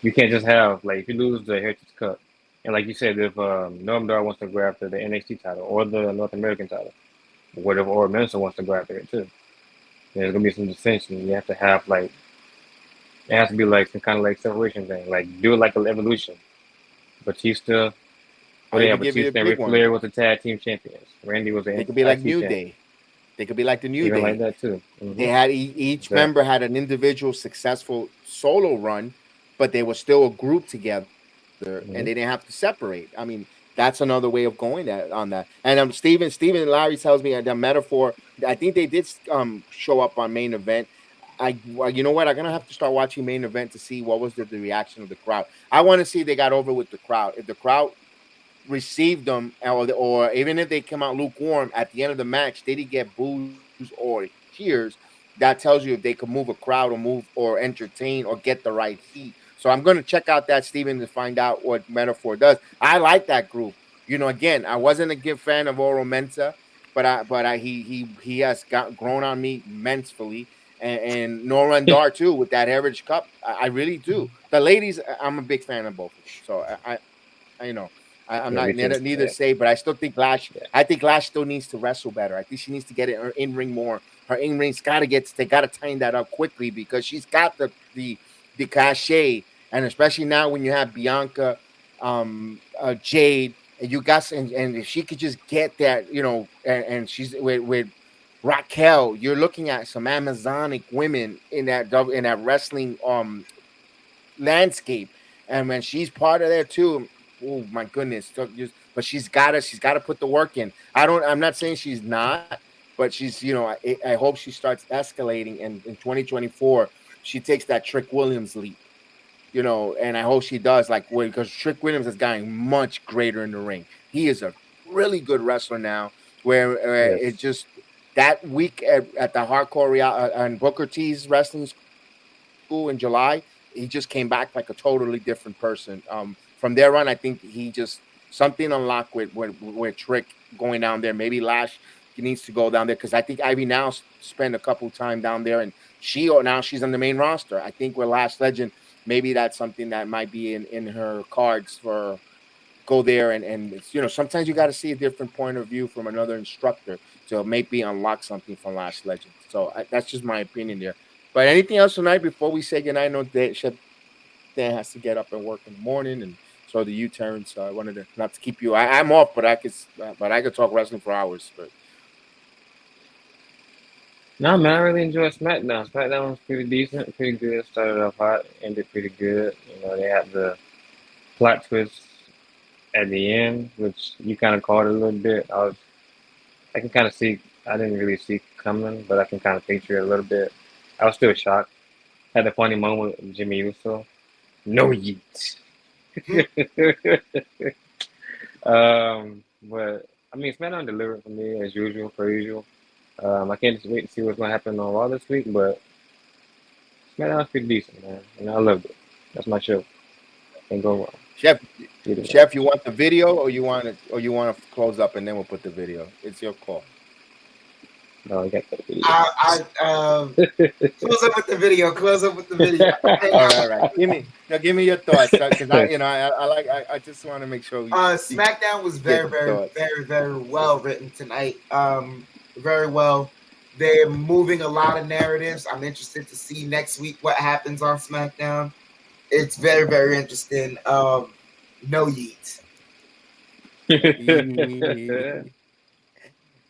[SPEAKER 8] you can't just have like if you lose the Heritage Cup, and like you said, if Noam Dar wants to go after the NXT title or the North American title, what if Oro Mensah wants to go after it too? There's gonna be some dissension. You have to have like it has to be like some kind of like separation thing. Like do it like an evolution. Batista, what
[SPEAKER 6] I
[SPEAKER 8] they have
[SPEAKER 6] even give you a
[SPEAKER 8] Batista and
[SPEAKER 6] big
[SPEAKER 8] Ric
[SPEAKER 6] one.
[SPEAKER 8] Flair was the tag team champions. Randy was
[SPEAKER 6] They
[SPEAKER 8] the
[SPEAKER 6] could be like
[SPEAKER 8] IC
[SPEAKER 6] New
[SPEAKER 8] champ.
[SPEAKER 6] Day. They could be like the New
[SPEAKER 8] Even like
[SPEAKER 6] Day.
[SPEAKER 8] that too.
[SPEAKER 6] They
[SPEAKER 8] Hmm.
[SPEAKER 6] had each member
[SPEAKER 8] Exactly.
[SPEAKER 6] had an individual successful solo run, but they were still a group together, and they
[SPEAKER 8] Hmm.
[SPEAKER 6] didn't have to separate. I mean, that's another way of going on that. And Steven Larry tells me the metaphor. I think they did show up on main event. You know what? I'm gonna have to start watching main event to see what was the reaction of the crowd. I want to see if they got over with the crowd. If the crowd received them, or even if they come out lukewarm at the end of the match, they didn't get boos or cheers. That tells you if they could move a crowd or move or entertain or get the right heat. So I'm going to check out that Steven to find out what Metaphor does. I like that group. Again, I wasn't a good fan of Oro Mensah, but he has grown on me immensely. And Nora and Dar too with that Heritage Cup. I really do. The ladies, I'm a big fan of both of them. So I I'm
[SPEAKER 8] Yeah,
[SPEAKER 6] not
[SPEAKER 8] me too.
[SPEAKER 6] neither
[SPEAKER 8] Yeah.
[SPEAKER 6] say, but I still think Lash.
[SPEAKER 8] Yeah.
[SPEAKER 6] I think Lash still needs to wrestle better. I think she needs to get her in ring more. Her in ring's got to get. They got to tighten that up quickly because she's got the cachet, and especially now when you have Bianca, Jade, and you got and if she could just get that, and she's with Raquel, you're looking at some Amazonic women in that wrestling landscape, and when she's part of there too, oh my goodness! But she's gotta put the work in. I'm not saying she's not, but she's I hope she starts escalating, and in 2024 she takes that Trick Williams leap. And I hope she does, because Trick Williams has gotten much greater in the ring. He is a really good wrestler now. Where
[SPEAKER 8] Yes.
[SPEAKER 6] it just that week at the Hardcore and Booker T's wrestling school in July, he just came back like a totally different person. From there on, I think he just something unlocked with Trick going down there. Maybe Lash he needs to go down there, because I think Ivy now spent a couple time down there, and now she's on the main roster. I think with Lash Legend, maybe that's something that might be in her cards for go there, and it's, sometimes you got to see a different point of view from another instructor to maybe unlock something from Lash Legend. So that's just my opinion there. But anything else tonight before we say goodnight? I know that Chef Dan has to get up and work in the morning, and so do you, Terrence. So I wanted to not to keep you. I'm off, but I could talk wrestling for hours. But
[SPEAKER 8] No, man, I really enjoyed SmackDown. SmackDown was pretty decent, pretty good. Started off hot, ended pretty good. They had the plot twist at the end, which you kind of called it a little bit. I can kind of see. I didn't really see coming, but I can kind of picture it a little bit. I was still shocked. Had a funny moment with Jimmy Uso. No yeet. But I mean, SmackDown delivered for me as usual, per usual. I can't just wait to see what's gonna happen on Raw this week, but SmackDown's pretty decent, man. I loved it. That's my show. Can't go wrong.
[SPEAKER 6] Chef, you want the video, or you want to close up and then we'll put the video? It's your call.
[SPEAKER 8] No, I got the video.
[SPEAKER 7] Close up with the video. Close up with the video.
[SPEAKER 6] All right. Give me your thoughts, because I just want to make sure.
[SPEAKER 7] SmackDown was very, very, very, very well written tonight. Very well. They're moving a lot of narratives. I'm interested to see next week what happens on SmackDown. It's very, very interesting. No yeet.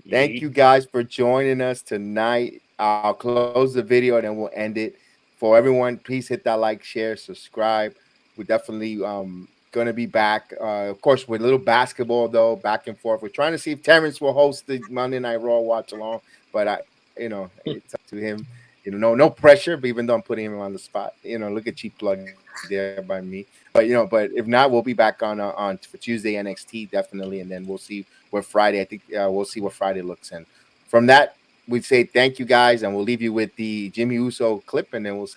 [SPEAKER 6] Thank you guys for joining us tonight. I'll close the video and then we'll end it. For everyone, please hit that like, share, subscribe. We're definitely going to be back. Of course, with a little basketball, though, back and forth. We're trying to see if Terrence will host the Monday Night Raw watch along, but it's up to him. No pressure, but even though I'm putting him on the spot, look at cheap plug there by me. But if not, we'll be back on for Tuesday NXT definitely, and then we'll see what Friday. I think we'll see what Friday looks in. From that, we'd say thank you guys, and we'll leave you with the Jimmy Uso clip, and then we'll say